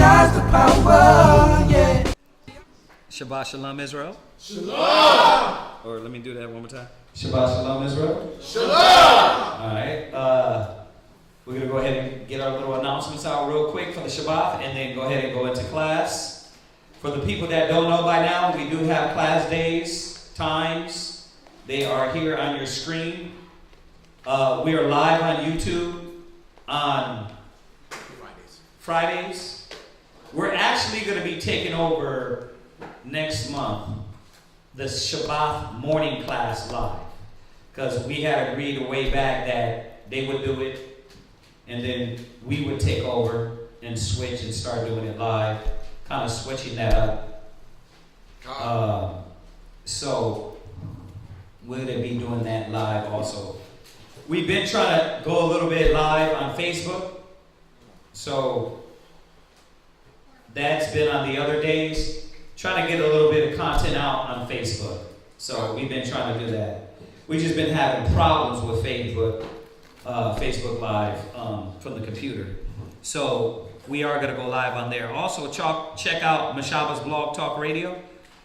exercise the power, yeah. Shabbat Shalom, Israel. Shalom. Or let me do that one more time. Shabbat Shalom, Israel. Shalom. All right. We're going to go ahead and get our little announcements out real quick for the Shabbat and then go ahead and go into class. For the people that don't know by now, we do have class days, times. They are here on your screen. We are live on YouTube on Fridays. We're actually going to be taking over next month the Shabbat morning class live, because we had agreed a way back that they would do it and then we would take over and switch and start doing it live, kind of switching that up. So we're going to be doing that live also. We've been trying to go a little bit live on Facebook, so that's been on the other days. Trying to get a little bit of content out on Facebook. So we've been trying to do that. We've just been having problems with Facebook Live from the computer. So we are going to go live on there. Also, check out Mashaba's Blog Talk Radio.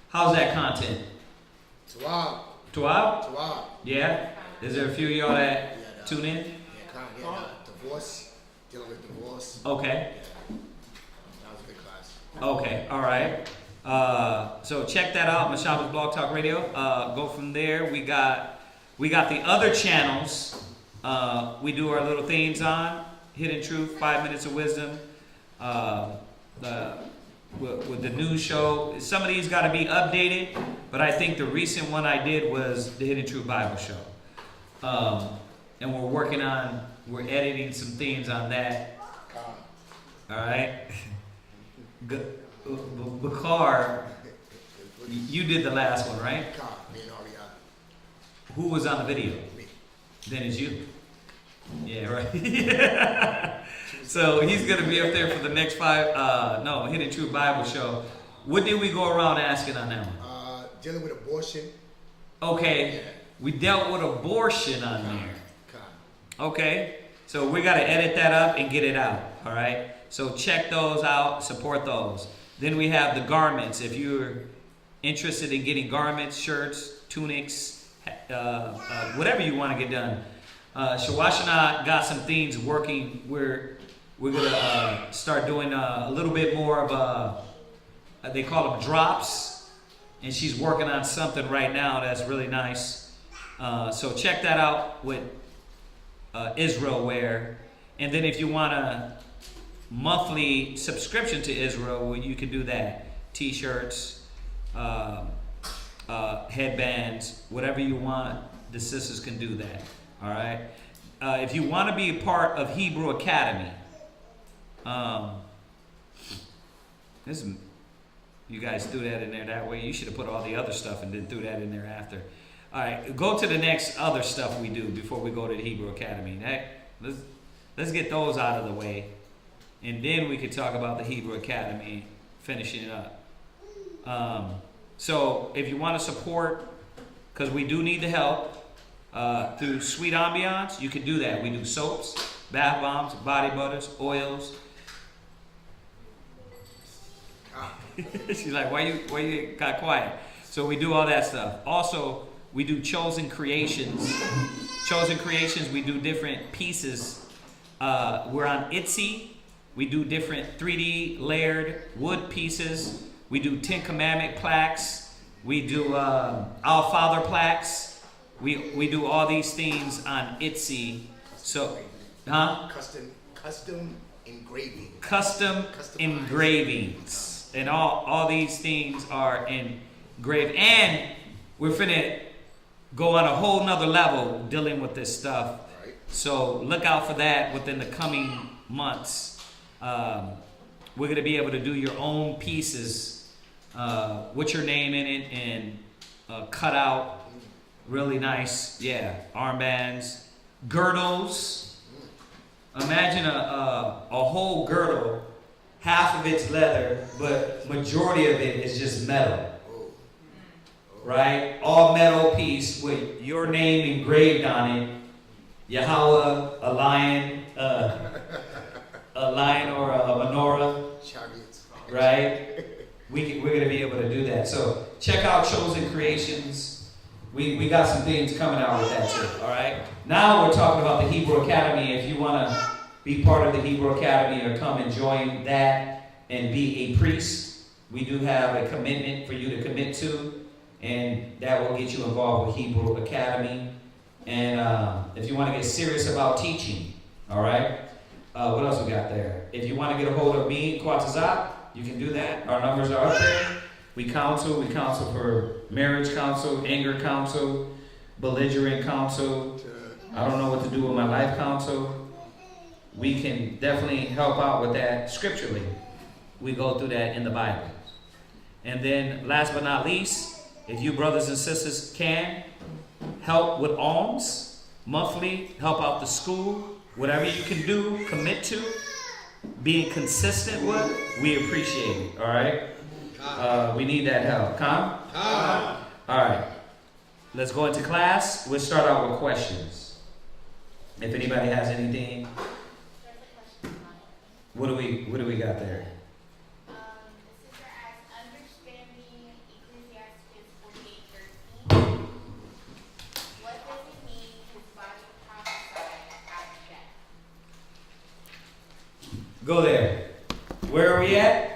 How's that content? Tawab. Tawab? Tawab. Yeah? Is there a few of y'all that tune in? Yeah, divorce. Dealing with divorce. Okay. Yeah. That was a good class. Okay, all right. So check that out, Mashaba's Blog Talk Radio. Go from there. We got the other channels. We do our little themes on Hidden Truth, 5 Minutes of Wisdom. With the news show, some of these got to be updated, but I think the recent one I did was the Hidden Truth Bible Show. And we're editing some things on that. All right. Bakar, you did the last one, right? Who was on the video? Me. Then it's you. Yeah, right. So he's going to be up there for the next Hidden Truth Bible Show. What did we go around asking on that one? Dealing with abortion. Okay, yeah. We dealt with abortion on there. Okay, so we got to edit that up and get it out, all right? So check those out, support those. Then we have the garments. If you're interested in getting garments, shirts, tunics, whatever you want to get done. Shawash and I got some things working. We're going to start doing a little bit more of they call them drops. And she's working on something right now that's really nice. So check that out with Israel Wear. And then if you want a monthly subscription to Israel, well, you can do that. T-shirts, headbands, whatever you want, the sisters can do that. All right. If you want to be a part of Hebrew Academy, you guys threw that in there that way. You should have put all the other stuff and then threw that in there after. All right, go to the next other stuff we do before we go to the Hebrew Academy. Let's get those out of the way, and then we could talk about the Hebrew Academy, finishing it up. So if you want to support, because we do need the help, through Sweet Ambiance, you can do that. We do soaps, bath bombs, body butters, oils. She's like, why you got quiet? So we do all that stuff. Also, we do Chosen Creations. Chosen Creations, we do different pieces. We're on Etsy. We do different 3D layered wood pieces. We do 10 Commandment plaques. We do Our Father plaques. We do all these things on Etsy. So, Custom engraving. Custom engravings. And all these things are engraved. And we're finna go on a whole nother level dealing with this stuff. Right. So look out for that within the coming months. We're gonna be able to do your own pieces with your name in it and cut out really nice, armbands, girdles. Imagine a whole girdle. Half of it's leather, but majority of it is just metal. Right? All metal piece with your name engraved on it. Yahweh, a lion or a menorah. Chariots. right? We're going to be able to do that. So check out Chosen Creations. We got some things coming out with that too, all right? Now we're talking about the Hebrew Academy. If you want to be part of the Hebrew Academy or come and join that and be a priest, we do have a commitment for you to commit to, and that will get you involved with Hebrew Academy. And if you want to get serious about teaching, all right? What else we got there? If you want to get a hold of me, Chaazaqya, you can do that. Our numbers are up there. We counsel for marriage counsel, anger counsel, belligerent counsel. I don't know what to do with my life counsel. We can definitely help out with that scripturally. We go through that in the Bible. And then last but not least, if you brothers and sisters can help with alms, monthly, help out the school, whatever you can do, commit to, being consistent with, we appreciate it, all right? We need that help. Come? All right. Let's go into class. We'll start out with questions. If anybody has anything. What do we got there? The sister asks, understanding Ecclesiasticus 48:13. What does it mean his body prophesied after death? Go there. Where are we at?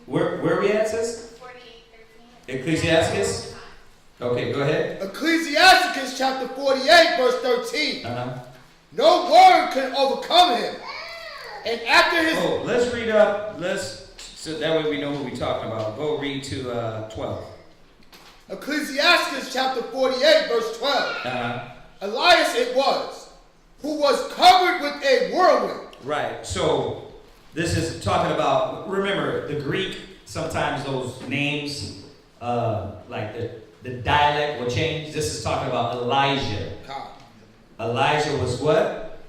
Where are we at, sis? 48:13. Ecclesiasticus? Okay, go ahead. Ecclesiasticus chapter 48, verse 13. Uh-huh. No word can overcome him. And after his... Oh, let's read up. So that way we know what we're talking about. Go read to 12. Ecclesiasticus chapter 48, verse 12. Uh-huh. Elias it was, who was covered with a whirlwind. Right. So this is talking about, remember, the Greek, sometimes those names, like the dialect will change. This is talking about Elijah. Elijah was what?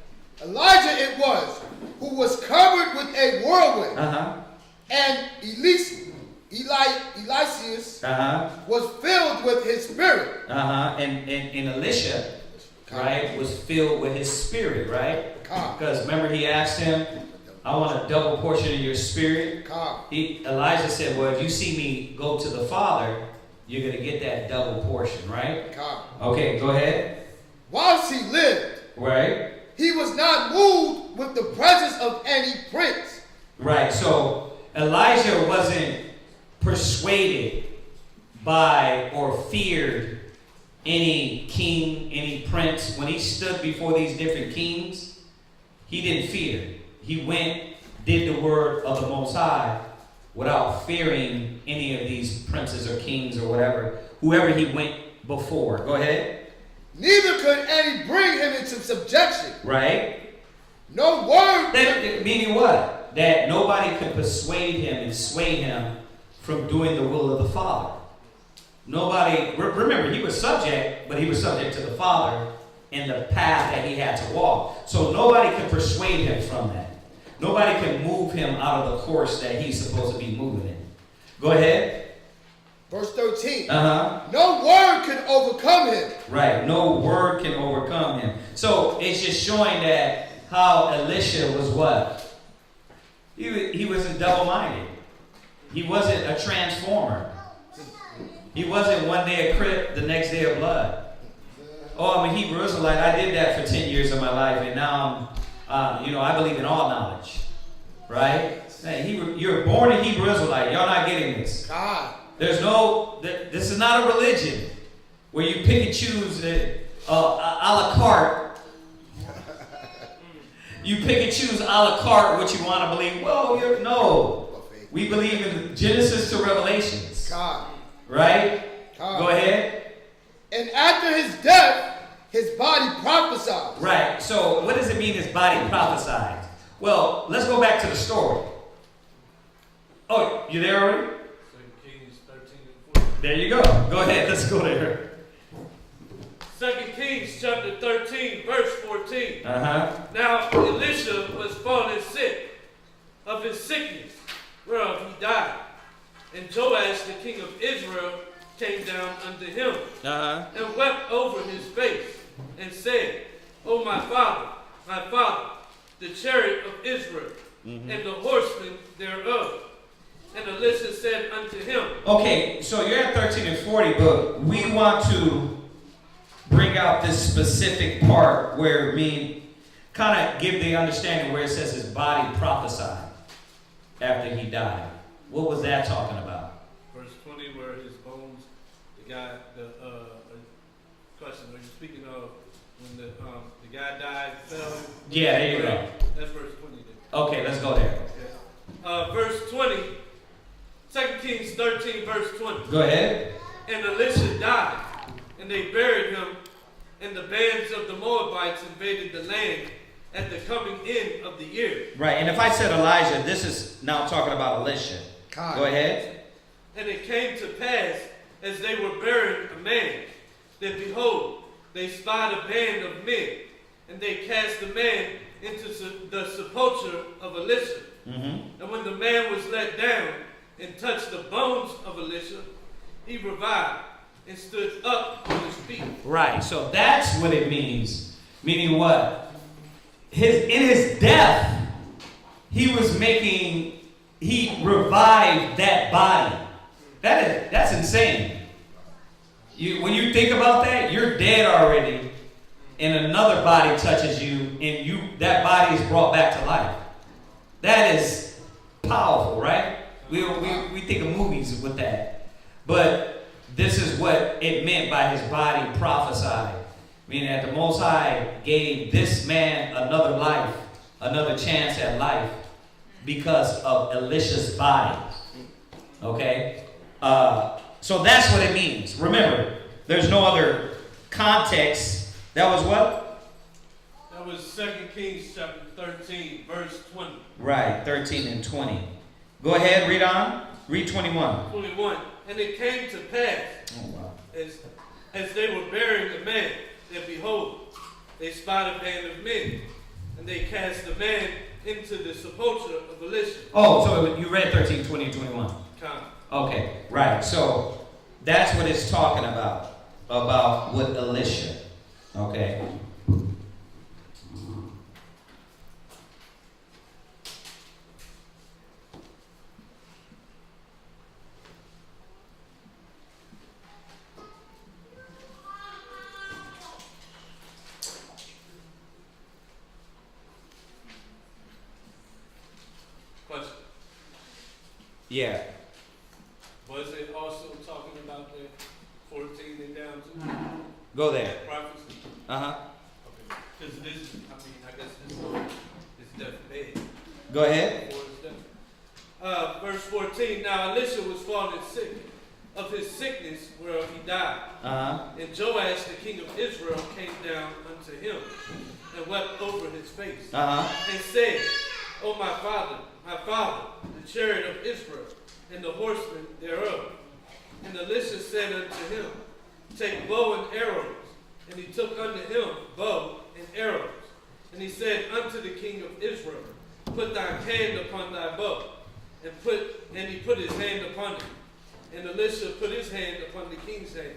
Elijah it was, who was covered with a whirlwind. Uh-huh. And Elias was filled with his spirit. Uh-huh. And Elisha, right, was filled with his spirit, right? Because remember he asked him, I want a double portion of your spirit. Elijah said, well, if you see me go to the Father, you're going to get that double portion, right? Okay, go ahead. Whilst he lived, right, he was not moved with the presence of any prince. Right, so Elijah wasn't persuaded by or feared any king, any prince. When he stood before these different kings, he didn't fear. He went, did the word of the Most High without fearing any of these princes or kings or whatever, whoever he went before. Go ahead. Neither could any bring him into subjection. Right. No word. Meaning what? That nobody could persuade him and sway him from doing the will of the Father. Nobody, remember, he was subject, but he was subject to the Father in the path that he had to walk. So nobody could persuade him from that. Nobody can move him out of the course that he's supposed to be moving in. Go ahead. Verse 13. No word can overcome him. Right. No word can overcome him. So it's just showing that how Elisha was what? He wasn't double-minded. He wasn't a transformer. He wasn't one day a crip, the next day a blood. Oh, I'm a Hebrew Israelite. I did that for 10 years of my life, and now I'm, I believe in all knowledge. Right? Hey, you're born a Hebrew Israelite. Y'all not getting this. There's this is not a religion where you pick and choose a la carte. You pick and choose a la carte what you want to believe. Well, no. We believe in Genesis to Revelations. Right? Go ahead. And after his death, his body prophesied. Right. So what does it mean his body prophesied? Well, let's go back to the story. Oh, you there already? There you go. Go ahead. Let's go there. 2 Kings chapter 13, verse 14. Now Elisha was fallen sick of his sickness, whereof he died. And Joash, the king of Israel, came down unto him and wept over his face and said, O my father, the chariot of Israel, and the horsemen thereof. And Elisha said unto him. Okay, so you're at 13 and 40, but we want to bring out this specific part where kind of give the understanding where it says his body prophesied after he died. What was that talking about? Verse 20, where his bones, question, are you speaking of when the guy died, fell? Yeah, there you go. That's verse 20 there. Okay, let's go there. Okay. Verse 20, 2 Kings 13, verse 20. Go ahead. And Elisha died, and they buried him, and the bands of the Moabites invaded the land at the coming in of the year. Right, and if I said Elijah, this is now talking about Elisha. Go ahead. And it came to pass, as they were burying a man, that behold, they spied a band of men, and they cast the man into the sepulchre of Elisha. And when the man was let down and touched the bones of Elisha, he revived and stood up on his feet. Right, so that's what it means. Meaning what? In his death, he revived that body. That's insane. When you think about that, you're dead already, and another body touches you, and that body is brought back to life. That is powerful, right? We think of movies with that. But this is what it meant by his body prophesied. Meaning that the Most High gave this man another life, another chance at life because of Elisha's body. Okay? So that's what it means. Remember, there's no other context. That was what? That was 2 Kings chapter 13, verse 20. Right, 13 and 20. Go ahead, read on. Read 21. 21. And it came to pass, as they were burying the man, that behold, they spied a band of men, and they cast the man into the sepulchre of Elisha. Oh, so you read 13, 20, and 21. Come. Okay, right. So that's what it's talking about with Elisha. Okay. Question. Yeah. Was it also talking about the 14 and down to? Go there. Prophecy? Uh-huh. Okay. Because this, I guess this is definitely. Go ahead. Verse 14. Now Elisha was fallen sick of his sickness whereof he died. Uh-huh. And Joash the king of Israel came down unto him and wept over his face. Uh-huh. And said, O my father, the chariot of Israel, and the horsemen thereof. And Elisha said unto him, Take bow and arrows. And he took unto him bow and arrows. And he said unto the king of Israel, Put thine hand upon thy bow. And he put his hand upon it. And Elisha put his hand upon the king's hand.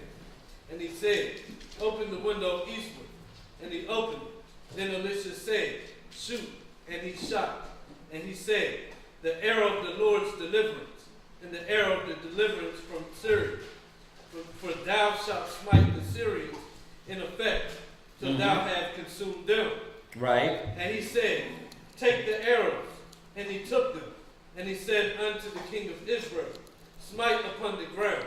And he said, Open the window eastward. And he opened it. Then Elisha said, Shoot. And he shot. And he said, The arrow of the Lord's deliverance, and the arrow of the deliverance from Syria. For thou shalt smite the Syrians in effect, till thou have consumed them. Right. And he said, Take the arrows. And he took them. And he said unto the king of Israel, Smite upon the ground.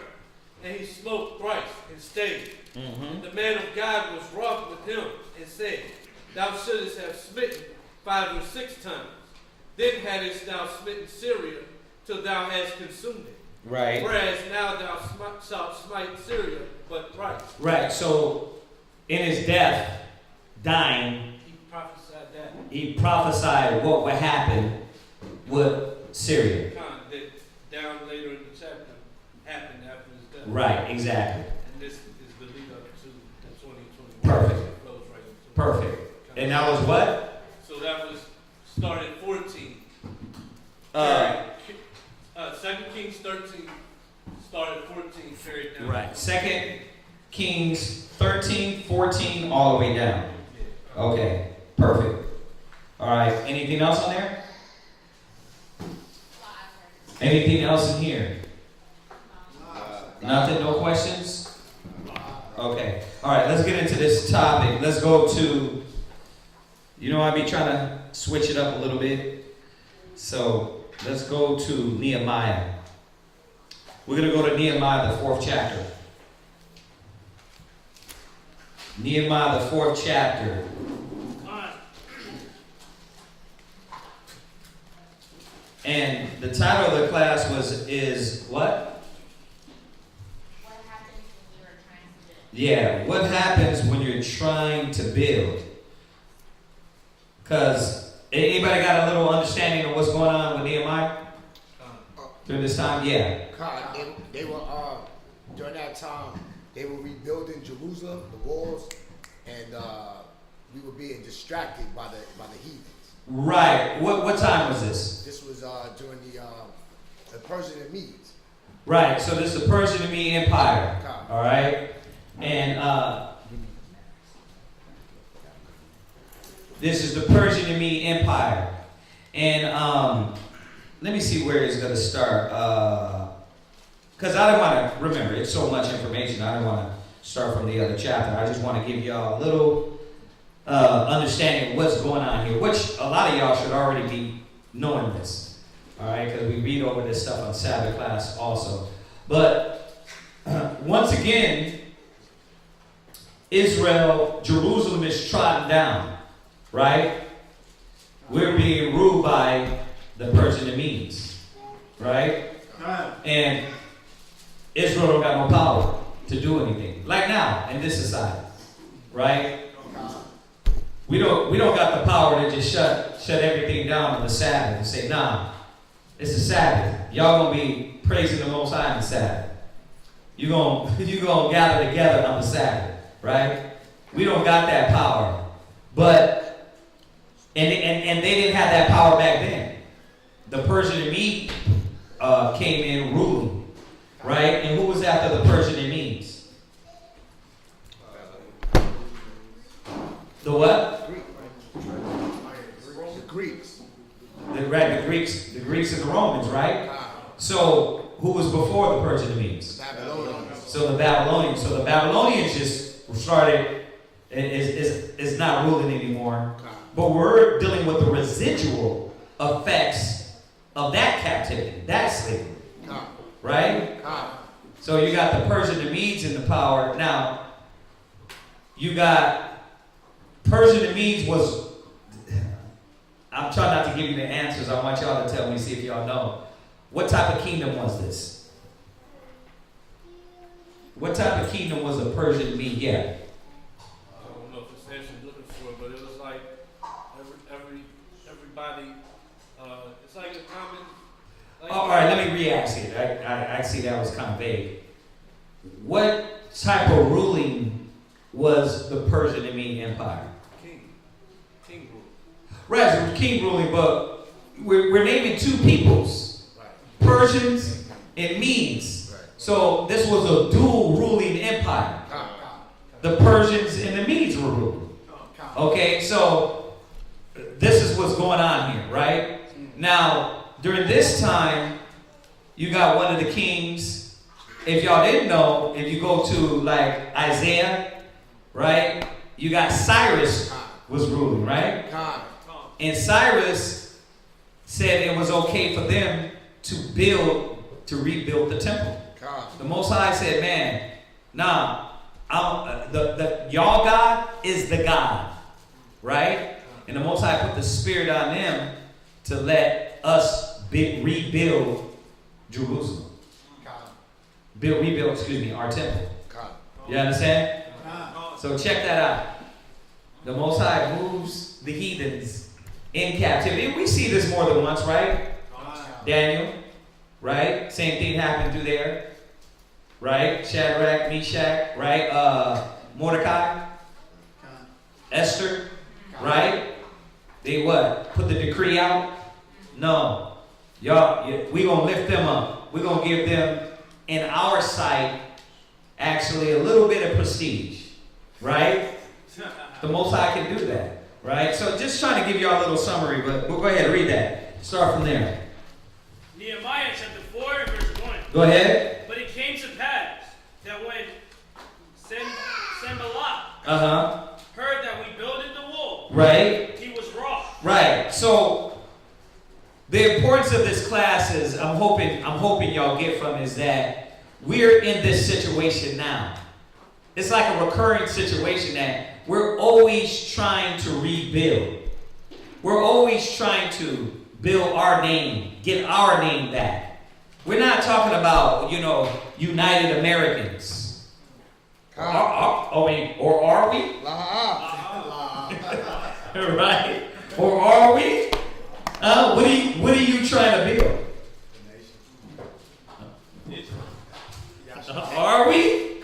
And he smote thrice and stayed. And the man of God was wroth with him, and said, Thou shouldest have smitten 5 or 6 times. Then hadst thou smitten Syria, till thou hast consumed it. Right. Whereas now thou shalt smite Syria but thrice. Right. So in his death, dying, He prophesied that. he prophesied what would happen with Syria. That down later in the chapter happened after his death. Right, exactly. And this is the lead up to the 2021. Perfect. It flows right into it. Perfect. And that was what? So that was started 14. 2 Kings 13 started 14, carried down. Right. 2 Kings 13, 14, all the way down. Yeah. Okay. Perfect. All right. Anything else on there? Anything else in here? Nothing? No questions? Okay. All right. Let's get into this topic. Let's go to, I be trying to switch it up a little bit. So let's go to Nehemiah. We're going to go to Nehemiah, the 4th chapter. Nehemiah, the 4th chapter. And the title of the class is what? What happens when you are trying to build? Yeah, what happens when you're trying to build? Because anybody got a little understanding of what's going on with Nehemiah during this time? Yeah. God, they were during that time they were rebuilding Jerusalem, the walls, and we were being distracted by the heathens. Right. What time was this? This was during the Persian and Medes. Right. So this is the Persian and Medes Empire. God. All right. And this is the Persian and Medes Empire. And let me see where it's going to start. Because I don't want to, remember, it's so much information. I don't want to start from the other chapter. I just want to give y'all a little understanding of what's going on here, which a lot of y'all should already be knowing this. All right, because we read over this stuff on Sabbath class also. But once again, Jerusalem is trodden down, right? We're being ruled by the Persian and Medes, right? And Israel don't got no power to do anything. Like now, in this society, right? We don't got the power to just shut everything down on the Sabbath and say, nah, it's the Sabbath. Y'all gonna be praising the Most High on the Sabbath. You gonna gather together on the Sabbath, right? We don't got that power. But and they didn't have that power back then. The Persian and Medes came in ruling, right? And who was after the Persian and Medes? The what? The Greeks. The Greeks and the Romans, right? So who was before the Persian and Medes? Babylonians. So the Babylonians. So the Babylonians just started, is not ruling anymore. But we're dealing with the residual effects of that captivity, that slavery. Right? So you got the Persian and Medes in the power. Now, you got Persian and Medes was, I'm trying not to give you the answers. I want y'all to tell me, see if y'all know. What type of kingdom was this? What type of kingdom was the Persian and Medes? Yeah. I don't know if it's actually looking for it, but it was like everybody, it's like a common. Like All right, let me re-ask it. I see that was kind of vague. What type of ruling was the Persian and Medes Empire? King rule. Right, so it was king ruling, but we're naming two peoples, Persians and Medes. So this was a dual ruling empire. The Persians and the Medes were ruling. Okay, so this is what's going on here, right? Now, during this time, you got one of the kings. If y'all didn't know, if you go to like Isaiah, right? You got Cyrus was ruling, right? And Cyrus said it was okay for them to rebuild the temple. The Most High said, man, nah, y'all God is the God, right? And the Most High put the Spirit on them to let us rebuild Jerusalem. Rebuild, our temple. You understand? So check that out. The Most High moves the heathens in captivity. We see this more than once, right? Daniel, right? Same thing happened through there. Right? Shadrach, Meshach, right? Mordecai, Esther, right? They what? Put the decree out? No. Y'all, we gonna lift them up. We're gonna give them, in our sight, actually a little bit of prestige. Right? The Most High can do that. Right? So just trying to give you all a little summary, but we'll go ahead and read that. Start from there. Nehemiah chapter 4 and verse 1. Go ahead. But it came to pass that when Sanballat heard that we builded the wall, right, he was wroth. Right. So the importance of this class is I'm hoping y'all get from is that we're in this situation now. It's like a recurring situation that we're always trying to rebuild. We're always trying to build our name, get our name back. We're not talking about, United Americans. Or are we? Right? Or are we? What are you trying to build? Are we?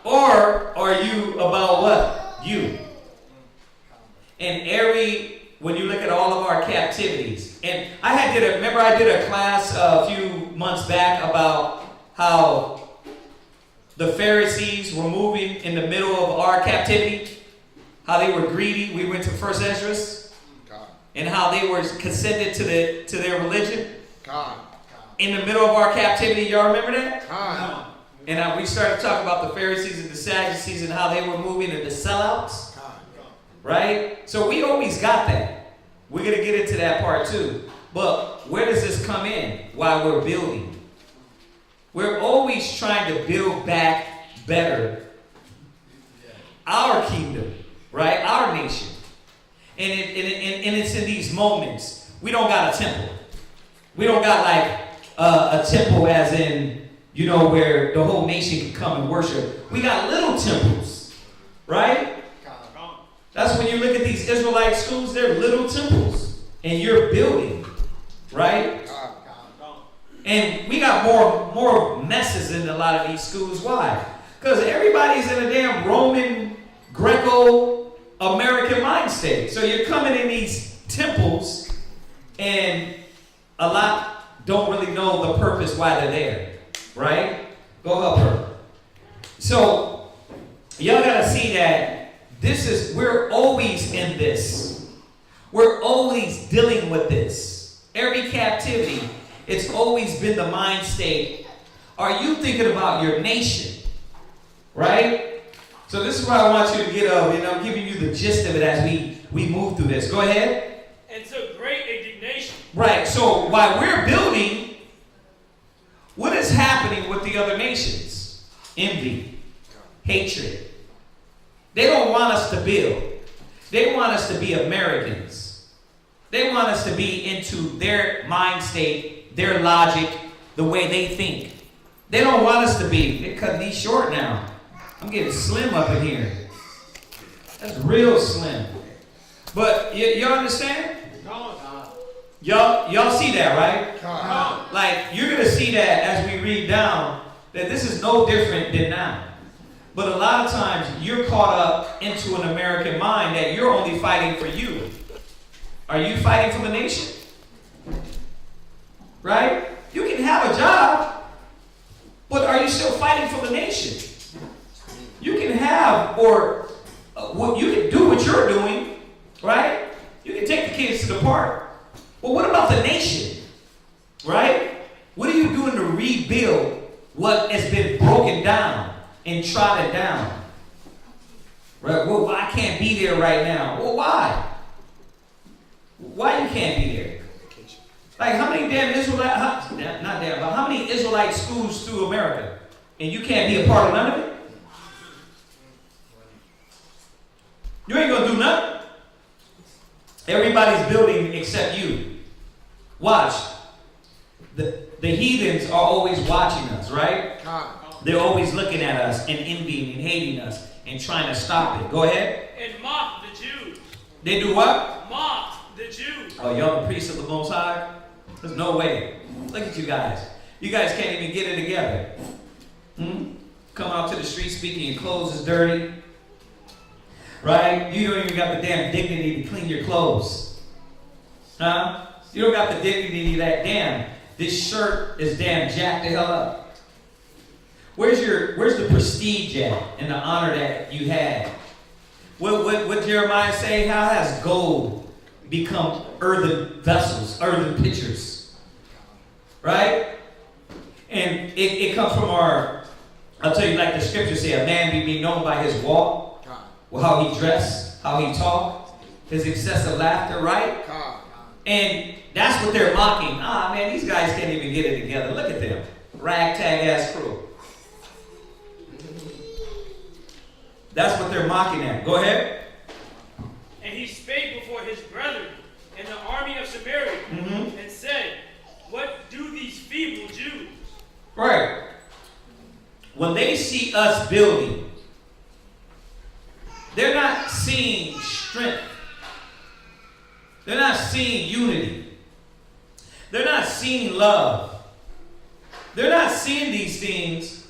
Or are you about what? You. And when you look at all of our captivities, and I did a class a few months back about how the Pharisees were moving in the middle of our captivity, how they were greedy. We went to First Esdras, and how they were consented to their religion. In the middle of our captivity, y'all remember that? And we started talking about the Pharisees and the Sadducees and how they were moving into sellouts. Right? So we always got that. We're going to get into that part too. But where does this come in while we're building? We're always trying to build back better our kingdom, right? Our nation. And it's in these moments. We don't got a temple. We don't got like a temple as in, where the whole nation can come and worship. We got little temples, right? That's when you look at these Israelite schools, they're little temples. And you're building, right? And we got more messes in a lot of these schools. Why? Because everybody's in a damn Roman, Greco-American mind state. So you're coming in these temples, and a lot don't really know the purpose why they're there. Right? Go help her. So, y'all gotta see that we're always in this. We're always dealing with this. Every captivity, it's always been the mind state. Are you thinking about your nation? Right? So this is what I want you to get of, and I'm giving you the gist of it as we move through this. Go ahead. And took great indignation. Right. So while we're building, what is happening with the other nations? Envy, hatred. They don't want us to build. They want us to be Americans. They want us to be into their mind state, their logic, the way they think. They don't want us to be. They're cutting these short now. I'm getting slim up in here. That's real slim. But y'all understand? Y'all see that, right? Like, you're going to see that as we read down, that this is no different than now. But a lot of times, you're caught up into an American mind that you're only fighting for you. Are you fighting for the nation? Right? You can have a job, but are you still fighting for the nation? You can have, you can do what you're doing, right? You can take the kids to the park. Well, what about the nation? Right? What are you doing to rebuild what has been broken down and trodden down? Right? Well, I can't be there right now. Well, why? Why you can't be there? Like, how many damn how many Israelite schools through America? And you can't be a part of none of it? You ain't gonna do nothing. Everybody's building except you. Watch. The heathens are always watching us, right? They're always looking at us and envying and hating us and trying to stop it. Go ahead. And mocked the Jews. They do what? Mocked the Jews. Oh, y'all the priests of the Most High? There's no way. Look at you guys. You guys can't even get it together. Come out to the street speaking, your clothes is dirty. Right? You don't even got the damn dignity to clean your clothes. Huh? You don't got the dignity that, damn, this shirt is damn jacked the hell up. Where's the prestige at and the honor that you had? What Jeremiah say? How has gold become earthen vessels, earthen pitchers? Right? And it comes from I'll tell you, like the scriptures say, a man be known by his walk, well, how he dressed, how he talked, his excessive laughter, right? And that's what they're mocking. Ah, man, these guys can't even get it together. Look at them. Ragtag ass crew. That's what they're mocking at. Go ahead. And he spake before his brethren in the army of Samaria, and said, what do these feeble Jews? Right. When they see us building, they're not seeing strength. They're not seeing unity. They're not seeing love. They're not seeing these things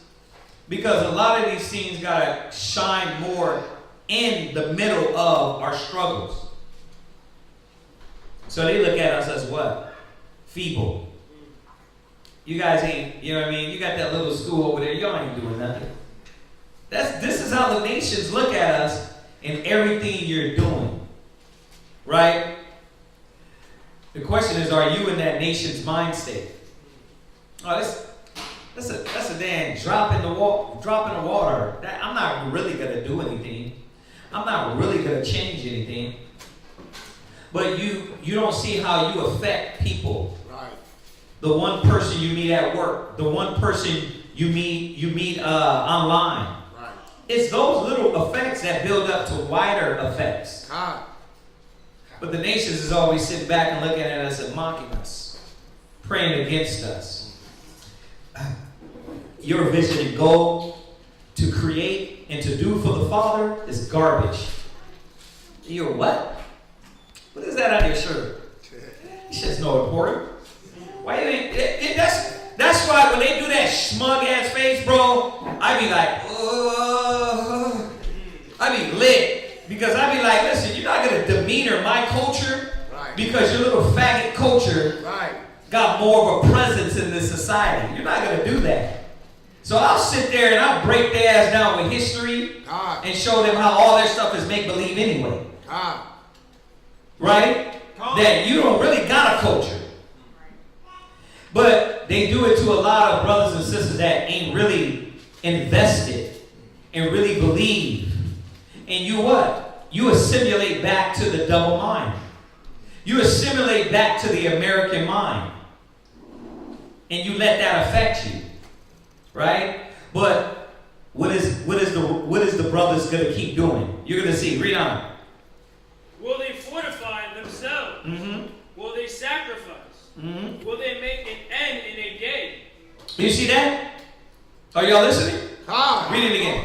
because a lot of these things got to shine more in the middle of our struggles. So they look at us as what? Feeble. You guys ain't, you know what I mean? You got that little school over there, y'all ain't doing nothing. This is how the nations look at us in everything you're doing. Right? The question is, are you in that nation's mind state? Oh, that's a damn drop in the water. I'm not really gonna do anything. I'm not really gonna change anything. But you don't see how you affect people. Right. The one person you meet at work, the one person you meet online. Right. It's those little effects that build up to wider effects. But the nations is always sitting back and looking at us and mocking us, praying against us. Your vision and goal to create and to do for the Father is garbage. You're what? What is that on your shirt? This shit's no important. Why you ain't? That's why when they do that smug ass face, bro, I be like, oh, I be lit. Because I be like, listen, you're not going to demeanor my culture because your little faggot culture got more of a presence in this society. You're not going to do that. So I'll sit there and I'll break their ass down with history and show them how all their stuff is make-believe anyway. Right? That you don't really got a culture. But they do it to a lot of brothers and sisters that ain't really invested and really believe. And you what? You assimilate back to the double mind. You assimilate back to the American mind. And you let that affect you. Right? But what is the brothers gonna keep doing? You're gonna see, read on. Will they fortify themselves? Will they sacrifice? Will they make an end in a day? You see that? Are y'all listening? Read it again.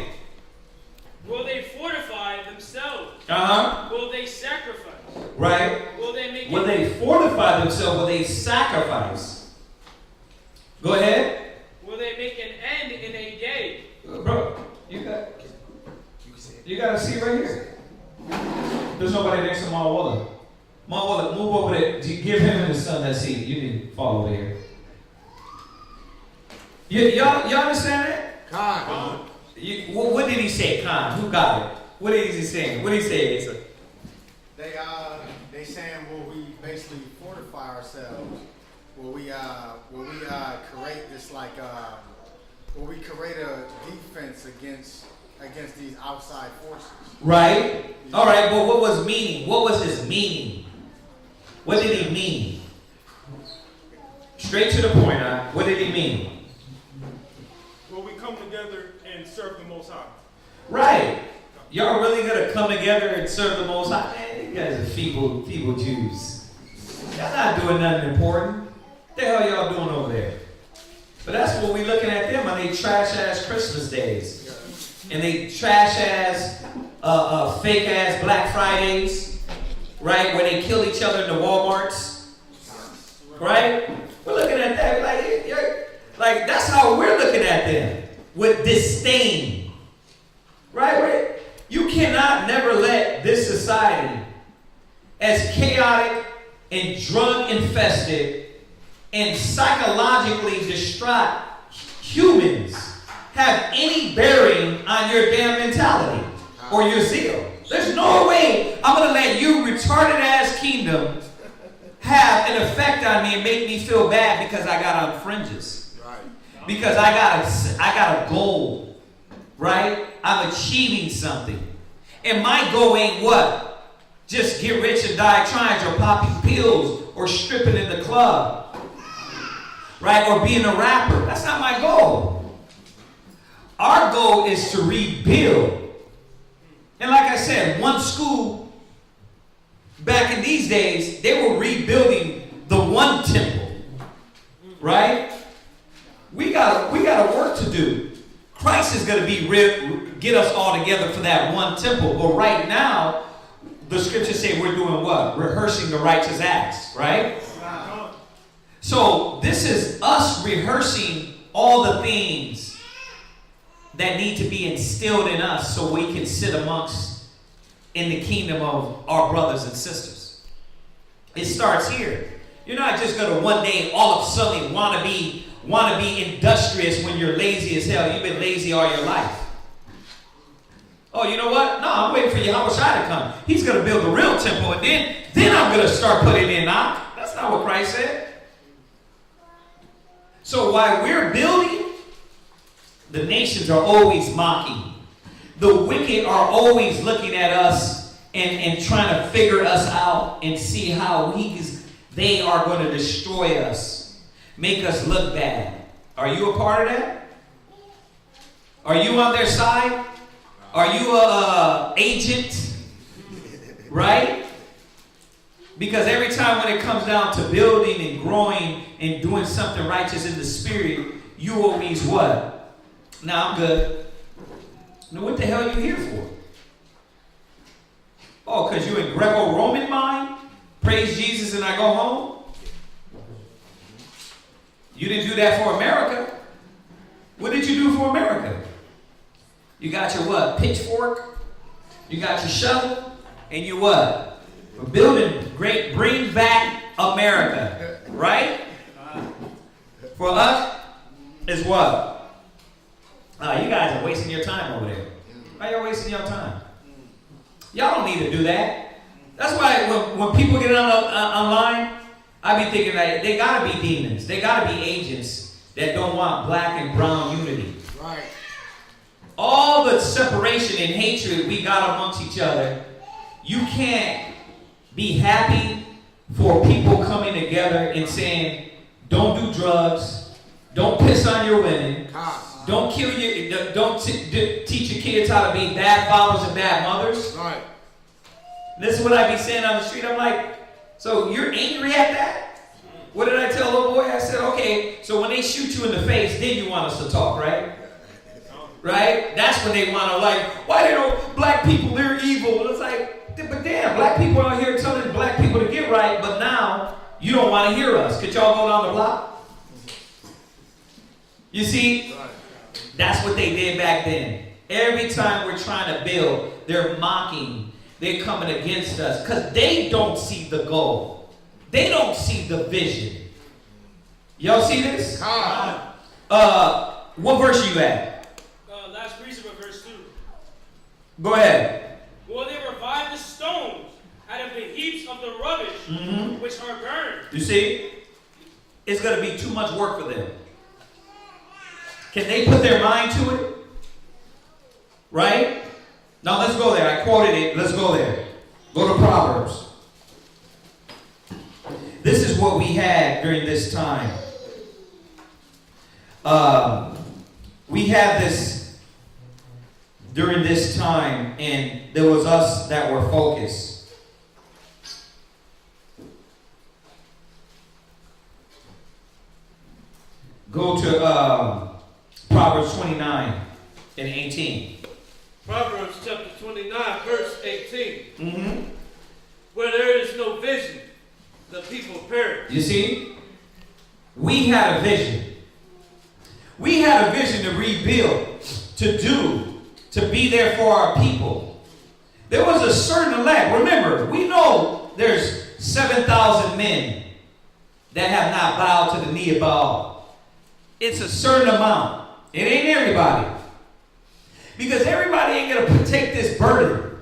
Will they fortify themselves? Will they sacrifice? Right. Will they fortify themselves? Will they sacrifice? Go ahead. Will they make an end in a day? Bro, you got to see right here. There's nobody next to Ma Waller. Ma Waller, move over there. Give him and his son that seat. You can fall over here. Y'all understand that? What did he say, Khan? Who got it? What is he saying? What did he say? They saying, will we basically fortify ourselves? Will we create this will we create a defense against these outside forces? Right. All right. But what was meaning? What was his meaning? What did he mean? Straight to the point. What did he mean? Will we come together and serve the Most High? Right. Y'all really gonna come together and serve the Most High? Man, you guys are feeble Jews. Y'all not doing nothing important. What the hell y'all doing over there? But that's what we looking at them on they trash ass Christmas days. And they trash ass, fake ass Black Fridays, right? Where they kill each other in the Walmarts, right? We're looking at that like that's how we're looking at them, with disdain, right? You cannot never let this society, as chaotic and drug infested and psychologically distraught humans, have any bearing on your damn mentality or your zeal. There's no way I'm going to let you retarded ass kingdom have an effect on me and make me feel bad because I got on fringes. Right. Because I got a goal. Right? I'm achieving something. And my goal ain't what? Just get rich and die trying, or popping pills, or stripping in the club. Right? Or being a rapper. That's not my goal. Our goal is to rebuild. And like I said, one school, back in these days, they were rebuilding the one temple. Right? We got work to do. Christ is going to get us all together for that one temple. But right now, the scriptures say we're doing what? Rehearsing the righteous acts, right? So this is us rehearsing all the things that need to be instilled in us so we can sit amongst in the kingdom of our brothers and sisters. It starts here. You're not just going to one day all of a sudden want to be industrious when you're lazy as hell. You've been lazy all your life. Oh, you know what? No, I'm waiting for Yahweh Shai to come. He's going to build a real temple, and then I'm going to start putting in knock. That's not what Christ said. So while we're building, the nations are always mocking. The wicked are always looking at us and trying to figure us out and see how they are going to destroy us, make us look bad. Are you a part of that? Are you on their side? Are you a agent? Right? Because every time when it comes down to building and growing and doing something righteous in the spirit, you always what? Nah, I'm good. Now what the hell are you here for? Oh, because you in Greco-Roman mind? Praise Jesus and I go home? You didn't do that for America. What did you do for America? You got your what? Pitchfork? You got your shovel? And you what? We're building great, bring back America. Right? For us, is what? You guys are wasting your time over there. Why y'all wasting your time? Y'all don't need to do that. That's why when people get online, I be thinking that they gotta be demons. They gotta be agents that don't want black and brown unity. Right. All the separation and hatred we got amongst each other, you can't be happy for people coming together and saying, don't do drugs, don't piss on your women, don't kill your, don't teach your kids how to be bad fathers and bad mothers. Right. This is what I be saying on the street. I'm like, so you're angry at that? What did I tell little boy? I said, okay, so when they shoot you in the face, then you want us to talk, right? Right? That's when they want to like, why don't black people, they're evil. It's like, but damn, black people are out here telling black people to get right, but now you don't want to hear us. Could y'all go down the block? You see, that's what they did back then. Every time we're trying to build, they're mocking. They're coming against us because they don't see the goal. They don't see the vision. Y'all see this? What verse are you at? Last precept of verse 2. Go ahead. Will they revive the stones out of the heaps of the rubbish which are burned? You see? It's going to be too much work for them. Can they put their mind to it? Right? Now let's go there. I quoted it. Let's go there. Go to Proverbs. This is what we had during this time. We had this during this time, and there was us that were focused. Go to Proverbs 29 and 18. Proverbs chapter 29, verse 18. Where there is no vision, the people perish. You see? We had a vision. We had a vision to rebuild, to be there for our people. There was a certain elect. Remember, we know there's 7,000 men that have not bowed to the knee of Baal. It's a certain amount. It ain't everybody. Because everybody ain't going to take this burden.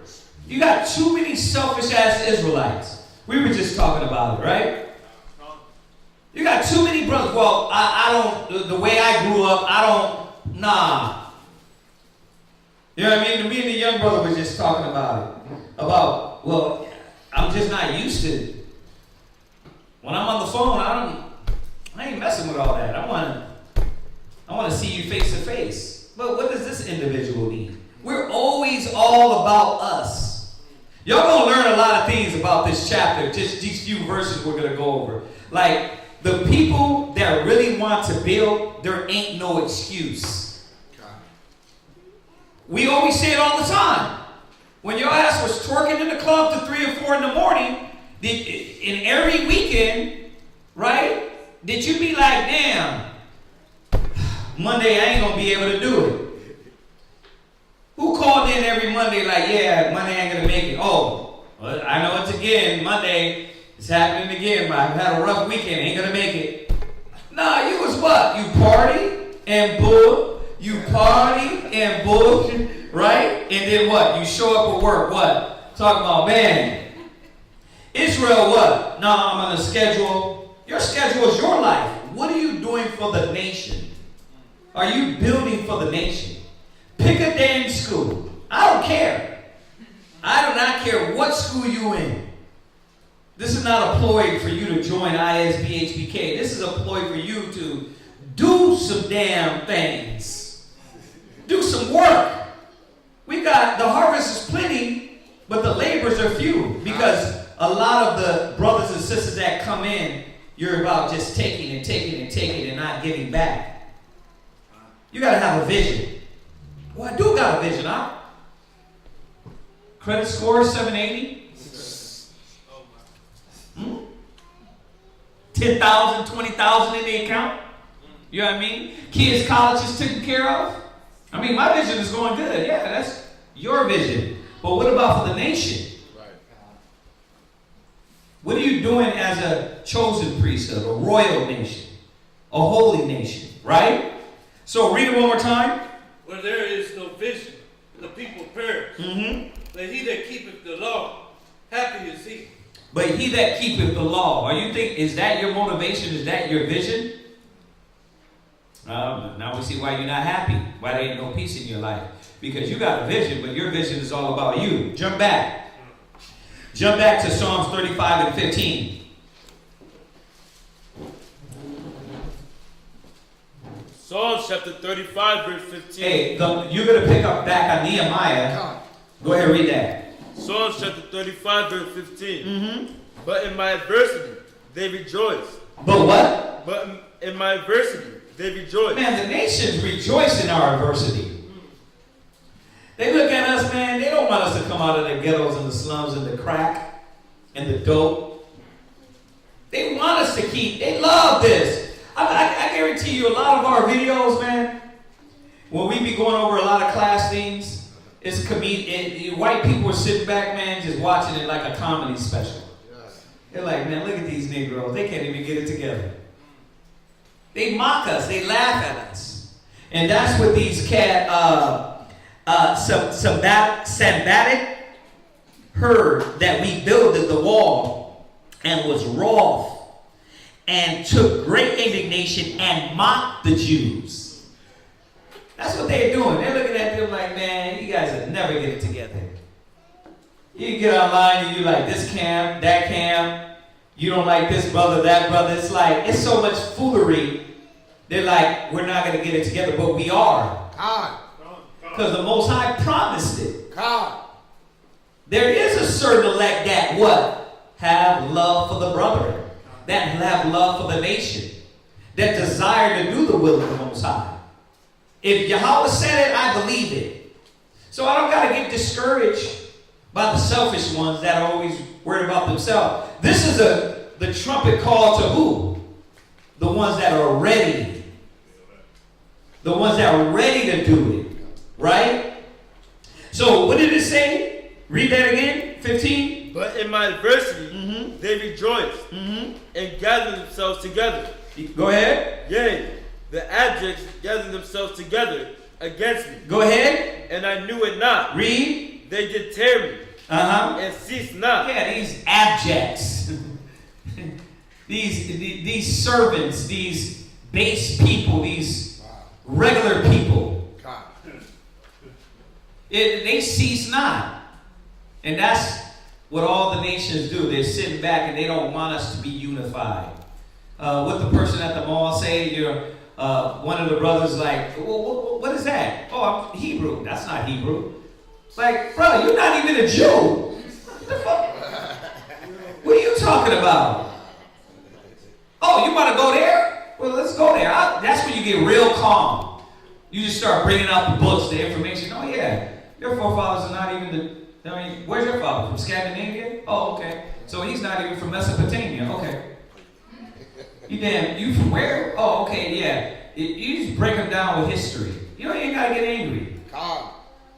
You got too many selfish ass Israelites. We were just talking about it, right? You got too many brothers. Well, I don't, the way I grew up, I don't, nah. You know what I mean? Me and the young brother were just talking about it. About, well, I'm just not used to it. When I'm on the phone, I ain't messing with all that. I want to see you face to face. But what does this individual need? We're always all about us. Y'all gonna learn a lot of things about this chapter, just these few verses we're gonna go over. Like, the people that really want to build, there ain't no excuse. We always say it all the time. When your ass was twerking in the club to 3 or 4 in the morning, in every weekend, right? Did you be like, damn, Monday I ain't gonna be able to do it? Who called in every Monday like, yeah, Monday I ain't gonna make it? Oh, well, I know it's again, Monday, it's happening again. I've had a rough weekend, ain't gonna make it. Nah, you was what? You party and bull. You party and bull, right? And then what? You show up at work, what? Talking about, man, Israel what? Nah, I'm on a schedule. Your schedule is your life. What are you doing for the nation? Are you building for the nation? Pick a damn school. I don't care. I do not care what school you in. This is not a ploy for you to join ISBHPK. This is a ploy for you to do some damn things. Do some work. We got, the harvest is plenty, but the laborers are few. Because a lot of the brothers and sisters that come in, you're about just taking and taking and taking and not giving back. You got to have a vision. Well, I do got a vision, huh? Credit score 780. 10,000, 20,000 in the account. You know what I mean? Kids' college is taken care of. I mean, my vision is going good. Yeah, that's your vision. But what about for the nation? Right. What are you doing as a chosen priesthood, a royal nation, a holy nation, right? So read it one more time. Where there is no vision, the people perish. But he that keepeth the law, happy is he. But he that keepeth the law. Are you think, is that your motivation? Is that your vision? Now we see why you're not happy. Why there ain't no peace in your life. Because you got a vision, but your vision is all about you. Jump back. Jump back to Psalms 35 and 15. Psalms chapter 35, verse 15. Hey, you're going to pick up back on Nehemiah. Go ahead and read that. Psalms chapter 35, verse 15. But in my adversity, they rejoice. But what? But in my adversity, they rejoice. Man, the nations rejoice in our adversity. They look at us, man, they don't want us to come out of the ghettos and the slums and the crack and the dope. They want us to keep, they love this. I guarantee you a lot of our videos, man, when we be going over a lot of class things, it's white people are sitting back, man, just watching it like a comedy special. They're like, man, look at these Negroes. They can't even get it together. They mock us. They laugh at us. And that's what these Sanballat heard, that we builded the wall and was wroth and took great indignation and mocked the Jews. That's what they're doing. They're looking at them like, man, you guys will never get it together. You get online and you like this camp, that camp. You don't like this brother, that brother. It's like, it's so much foolery. They're like, we're not going to get it together, but we are. God. Because the Most High promised it. God. There is a certain elect that what? Have love for the brethren. That have love for the nation. That desire to do the will of the Most High. If Yahweh said it, I believe it. So I don't got to get discouraged by the selfish ones that are always worried about themselves. This is the trumpet call to who? The ones that are ready. The ones that are ready to do it. Right? So what did it say? Read that again. 15. But in my adversity, they rejoice and gather themselves together. Go ahead. Yea, the abjects gather themselves together against me. Go ahead. And I knew it not. Read. They did tear me and cease not. Yeah, these abjects, these servants, these base people, these regular people. They cease not. And that's what all the nations do. They're sitting back and they don't want us to be unified. What the person at the mall say, you're one of the brothers like, well, what is that? Oh, I'm Hebrew. That's not Hebrew. Like, brother, you're not even a Jew. What the fuck? What are you talking about? Oh, you want to go there? Well, let's go there. That's when you get real calm. You just start bringing out the books, the information. Oh, yeah. Your forefathers are not even where's your father? From Scandinavia? Oh, okay. So he's not even from Mesopotamia. Okay. You from where? Oh, okay, yeah. You just break them down with history. You ain't got to get angry.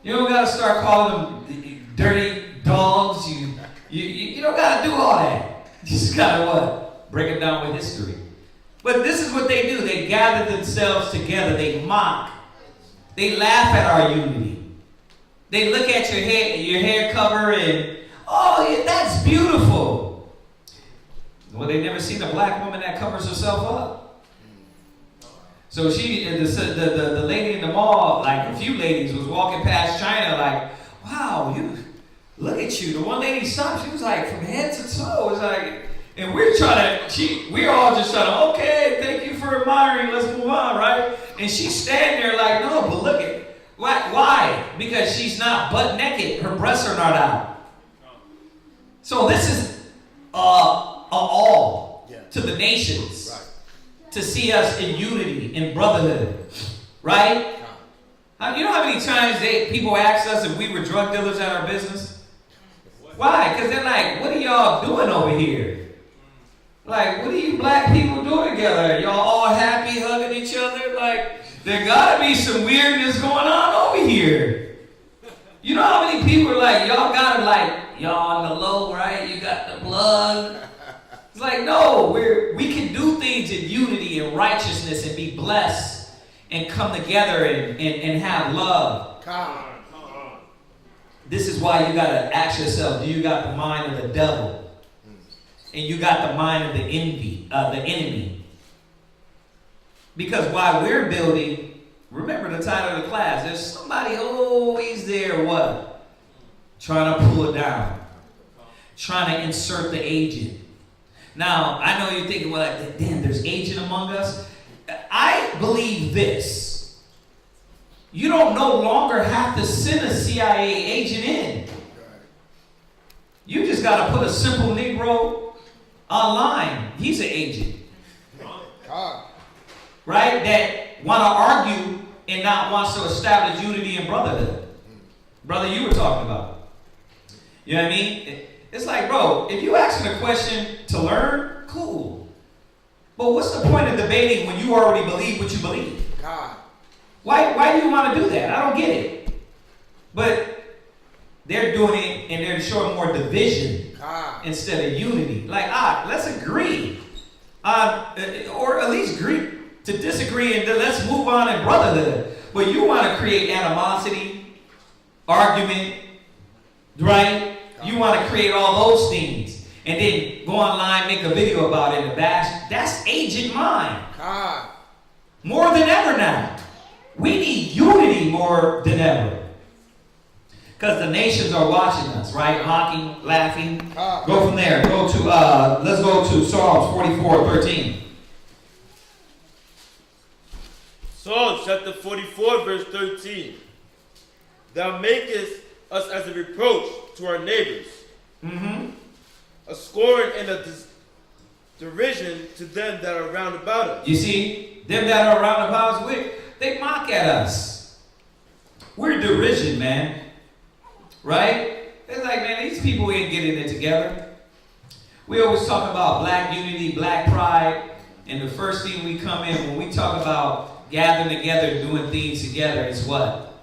You don't got to start calling them dirty dogs. You don't got to do all that. You just got to what? Break them down with history. But this is what they do. They gather themselves together. They mock. They laugh at our unity. They look at your hair cover and, oh, yeah, that's beautiful. Well, they never seen a black woman that covers herself up. So the lady in the mall, like a few ladies was walking past China like, wow, look at you. The one lady stopped, she was like from head to toe. It's like, and we're all just trying to, okay, thank you for admiring, let's move on, right? And she's standing there like, no, but look at, why? Because she's not butt naked. Her breasts are not out. So this is all to the nations. Right. To see us in unity, in brotherhood. Right? You know how many times people ask us if we were drug dealers at our business? Why? Because they're like, what are y'all doing over here? Like, what are you black people doing together? Y'all all happy, hugging each other? Like, there gotta be some weirdness going on over here. You know how many people are like, y'all on the low, right? You got the blood. It's like, no, we can do things in unity and righteousness and be blessed and come together and have love. This is why you gotta ask yourself, do you got the mind of the devil? And you got the mind of the enemy. Because while we're building, remember the title of the class, there's somebody always there, what? Trying to pull it down. Trying to insert the agent. Now, I know you're thinking, well, damn, there's agent among us. I believe this. You don't no longer have to send a CIA agent in. You just got to put a simple Negro online. He's an agent. Right? That want to argue and not wants to establish unity and brotherhood. Brother, you were talking about. You know what I mean? It's like, bro, if you asking a question to learn, cool. But what's the point of debating when you already believe what you believe? Why do you want to do that? I don't get it. But they're doing it and they're showing more division instead of unity. Like, let's agree. Or at least agree to disagree and then let's move on in brotherhood. But you want to create animosity, argument, right? You want to create all those things and then go online, make a video about it and bash. That's agent mind. More than ever now. We need unity more than ever. Because the nations are watching us, right? Mocking, laughing. Go from there. Let's go to Psalms 44:13. Psalms chapter 44, verse 13. Thou makest us as a reproach to our neighbors, a scorn and a derision to them that are round about us. You see, them that are round about us, they mock at us. We're derision, man. Right? It's like, man, these people ain't getting it together. We always talk about black unity, black pride, and the first thing we come in when we talk about gathering together, doing things together, is what?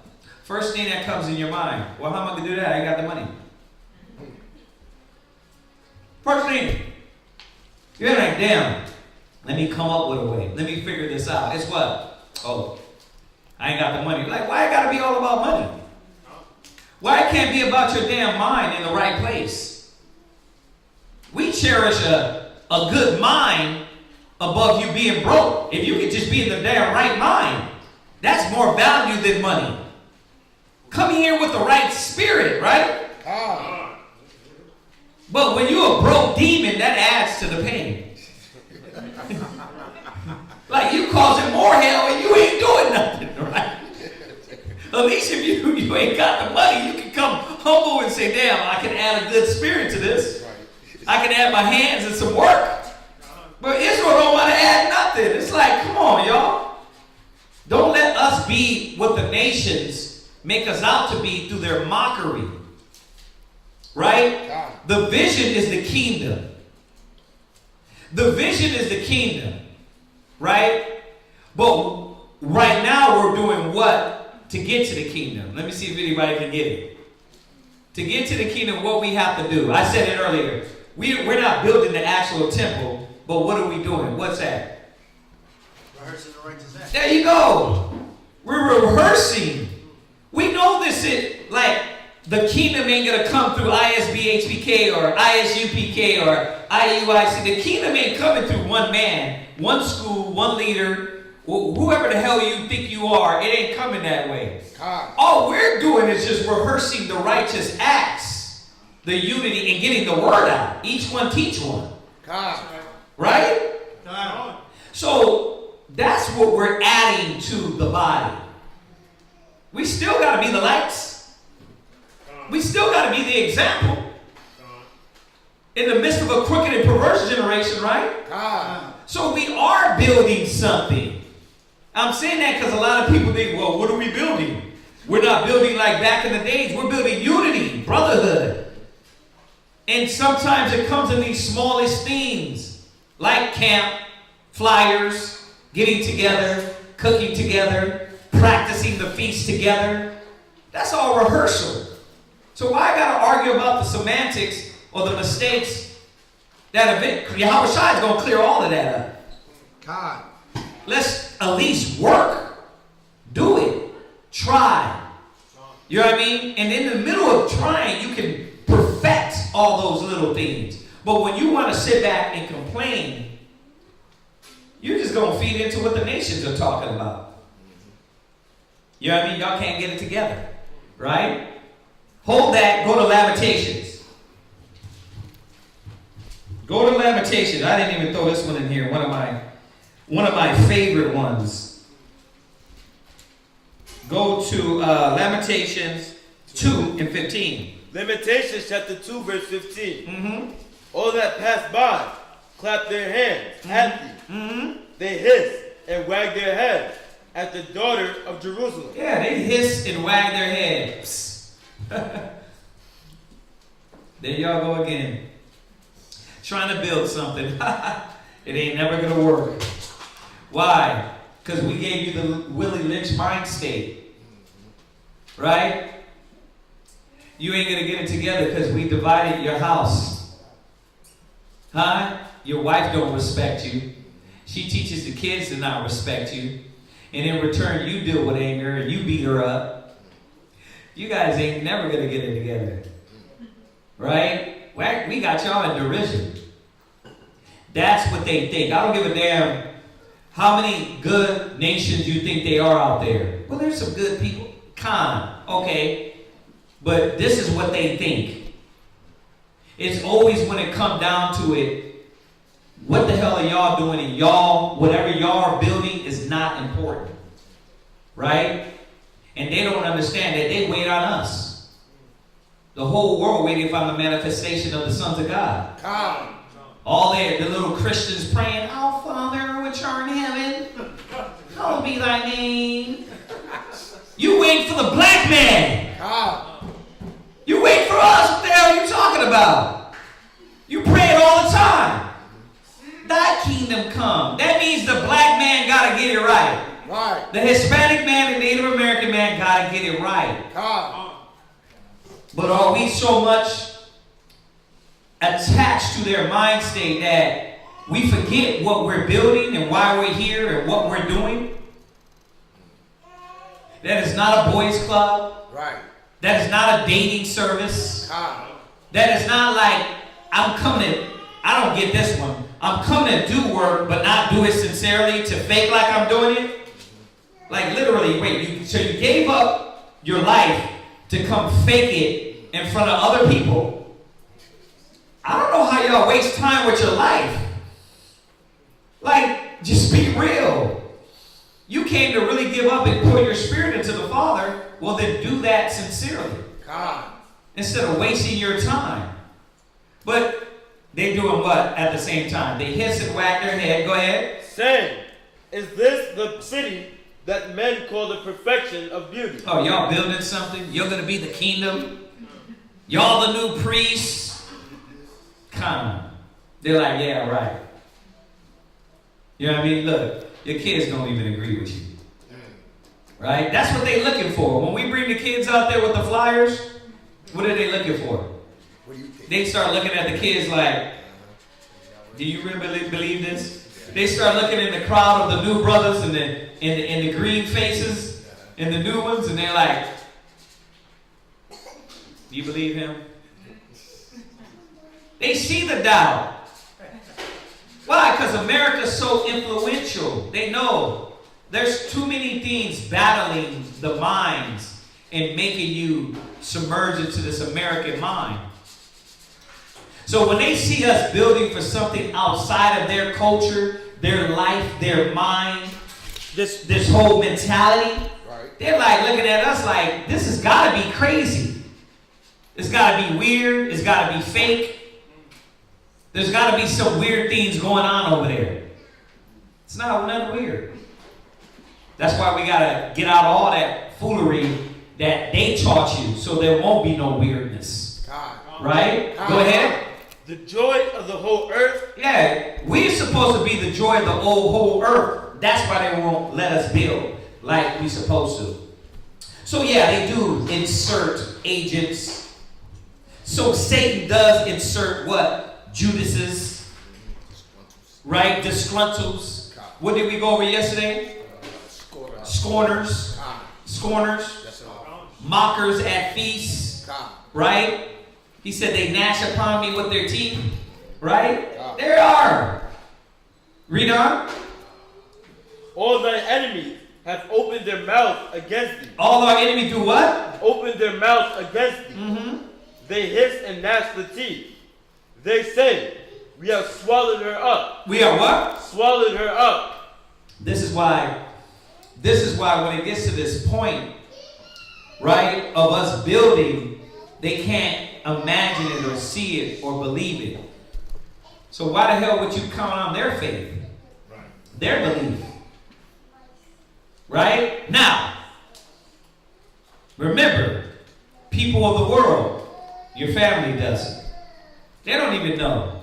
First thing that comes in your mind. Well, how am I going to do that? I got the money. First thing. You're like, damn, let me come up with a way. Let me figure this out. It's what? Oh, I ain't got the money. Like, why it got to be all about money? Why it can't be about your damn mind in the right place? We cherish a good mind above you being broke. If you could just be in the damn right mind, that's more value than money. Come here with the right spirit, right? But when you're a broke demon, that adds to the pain. Like you causing more hell and you ain't doing nothing, right? At least if you ain't got the money, you can come humble and say, damn, I can add a good spirit to this. I can add my hands and some work. But Israel don't want to add nothing. It's like, come on, y'all. Don't let us be what the nations make us out to be through their mockery. Right? The vision is the kingdom. The vision is the kingdom. Right? But right now we're doing what? To get to the kingdom. Let me see if anybody can get it. To get to the kingdom, what we have to do. I said it earlier. We're not building the actual temple, but what are we doing? What's that? Rehearsing the righteous act. There you go. We're rehearsing. We know this is like the kingdom ain't going to come through ISBHPK or ISUPK or IUIC. The kingdom ain't coming through one man, one school, one leader. Whoever the hell you think you are, it ain't coming that way. All we're doing is just rehearsing the righteous acts, the unity, and getting the word out. Each one teach one. Right? So that's what we're adding to the body. We still got to be the lights. We still got to be the example. In the midst of a crooked and perverse generation, right? So we are building something. I'm saying that because a lot of people think, well, what are we building? We're not building like back in the days. We're building unity, brotherhood. And sometimes it comes in these smallest things, like camp, flyers, getting together, cooking together, practicing the feast together. That's all rehearsal. So why I got to argue about the semantics or the mistakes that have been? Yahweh Shai is going to clear all of that up. Let's at least work. Do it. Try. You know what I mean? And in the middle of trying, you can perfect all those little things. But when you want to sit back and complain, you're just going to feed into what the nations are talking about. You know what I mean? Y'all can't get it together. Right? Hold that. Go to Lamentations. Go to Lamentations. I didn't even throw this one in here. One of my favorite ones. Go to Lamentations 2 and 15. Lamentations chapter 2 verse 15. All that pass by clap their hands happy. They hiss and wag their heads at the daughter of Jerusalem. Yeah, they hiss and wag their heads. There y'all go again. Trying to build something. It ain't never going to work. Why? Because we gave you the Willie Lynch mind state. Right? You ain't going to get it together because we divided your house. Huh? Your wife don't respect you. She teaches the kids to not respect you. And in return, you deal with anger and you beat her up. You guys ain't never going to get it together. Right? We got y'all in derision. That's what they think. I don't give a damn how many good nations you think they are out there. Well, there's some good people. Okay. But this is what they think. It's always when it comes down to it, what the hell are y'all doing? And y'all, whatever y'all are building is not important. Right? And they don't understand that they wait on us. The whole world waiting for the manifestation of the sons of God. All the little Christians praying, "Our Father which art in heaven, hallowed be thy name." You wait for the black man. You wait for us. What the hell are you talking about? You pray it all the time. Thy kingdom come. That means the black man got to get it right. Right. The Hispanic man and Native American man got to get it right. But are we so much attached to their mind state that we forget what we're building and why we're here and what we're doing? That is not a boys' club. Right. That is not a dating service. That is not like, I'm coming, I don't get this one. I'm coming to do work, but not do it sincerely, to fake like I'm doing it. Like literally, wait, so you gave up your life to come fake it in front of other people? I don't know how y'all waste time with your life. Like, just be real. You came to really give up and pour your spirit into the Father. Well, then do that sincerely. Instead of wasting your time. But they doing what at the same time? They hiss and whack their head. Go ahead. Saying, is this the city that men call the perfection of beauty? Oh, y'all building something? You're going to be the kingdom? Y'all the new priests? Come on. They're like, yeah, right. You know what I mean? Look, your kids don't even agree with you. Right? That's what they're looking for. When we bring the kids out there with the flyers, what are they looking for? What do you think? They start looking at the kids like, do you really believe this? They start looking in the crowd of the new brothers and the green faces and the new ones, and they're like, do you believe him? They see the doubt. Why? Because America's so influential. They know there's too many things battling the minds and making you submerge into this American mind. So when they see us building for something outside of their culture, their life, their mind, this whole mentality, they're like looking at us like, this has got to be crazy. It's got to be weird. It's got to be fake. There's got to be some weird things going on over there. It's nothing weird. That's why we got to get out all that foolery that they taught you, so there won't be no weirdness. Right? Go ahead. The joy of the whole earth. Yeah, we're supposed to be the joy of the whole earth. That's why they won't let us build like we're supposed to. So yeah, they do insert agents. So Satan does insert what? Judases, right? Disgruntles. What did we go over yesterday? Scorners. Mockers at feasts, right? He said they gnash upon me with their teeth, right? There are. Read on. All thy enemies have opened their mouth against thee. All our enemies do what? Opened their mouth against thee. Mm-hmm. They hiss and gnash the teeth. They say, we have swallowed her up. We are what? Swallowed her up. This is why when it gets to this point, right, of us building, they can't imagine it or see it or believe it. So why the hell would you count on their faith? Their belief. Right? Now, remember, people of the world, your family doesn't. They don't even know.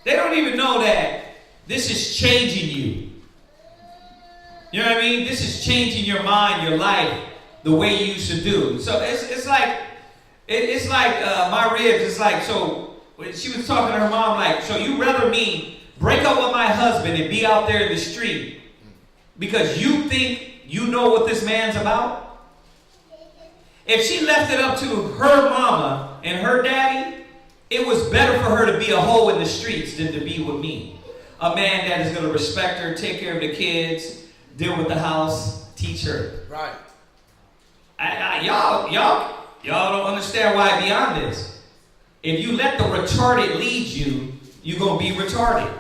They don't even know that this is changing you. You know what I mean? This is changing your mind, your life, the way you used to do. So it's like my ribs. It's like, so when she was talking to her mom, like, so you rather me break up with my husband and be out there in the street because you think you know what this man's about? If she left it up to her mama and her daddy, it was better for her to be a hoe in the streets than to be with me. A man that is going to respect her, take care of the kids, deal with the house, teach her. Right. Y'all don't understand why I be on this. If you let the retarded lead you, you're going to be retarded.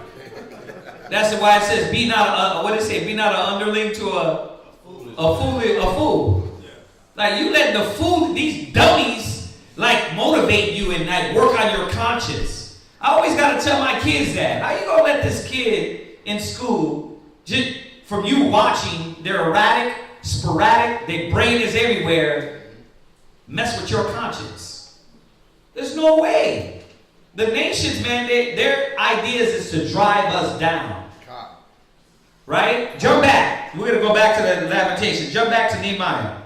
That's why it says, be not what it say? Be not an underling to a fool. Like you let the fool, these dummies, like motivate you and like work on your conscience. I always got to tell my kids that. How you going to let this kid in school, just from you watching, they're erratic, sporadic, their brain is everywhere, mess with your conscience? There's no way. The nations, man, their ideas is to drive us down. Right? Jump back. We're going to go back to the Lamentations. Jump back to Nehemiah.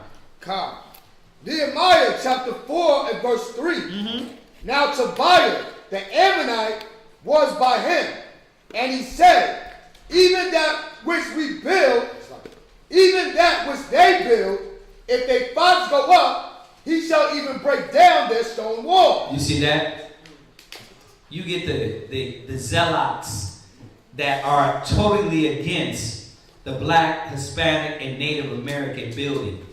Nehemiah chapter 4 and verse 3. Mm-hmm. Now Tobiah the Ammonite was by him, and he said, even that which we build, even that which they build, if their thoughts go up, He shall even break down their stone wall. You see that? You get the zealots that are totally against the black, Hispanic, and Native American building.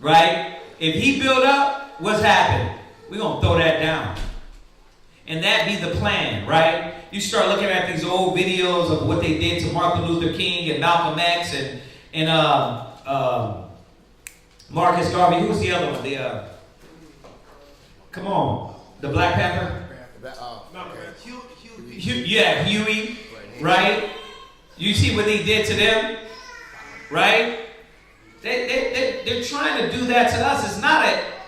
Right? If he build up, what's happened? We're going to throw that down. And that be the plan, right? You start looking at these old videos of what they did to Martin Luther King and Malcolm X and Marcus Garvey. Who was the other one? Come on. The Black Panther? Huey, right? You see what they did to them, right? They're trying to do that to us.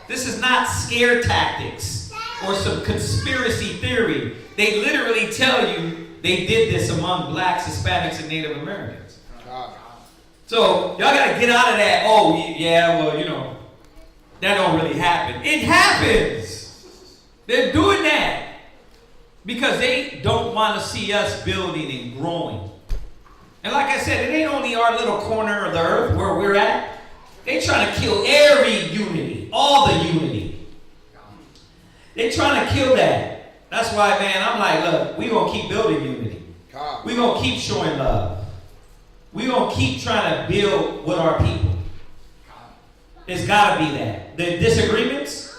This is not scare tactics or some conspiracy theory. They literally tell you they did this among blacks, Hispanics, and Native Americans. So y'all gotta get out of that. Oh yeah, well that don't really happen. It happens. They're doing that because they don't want to see us building and growing. And like I said, it ain't only our little corner of the earth where we're at. They trying to kill every unity, all the unity. They trying to kill that. That's why, man, I'm like, look, we gonna keep building unity. We gonna keep showing love. We gonna keep trying to build with our people. It's gotta be that. The disagreements,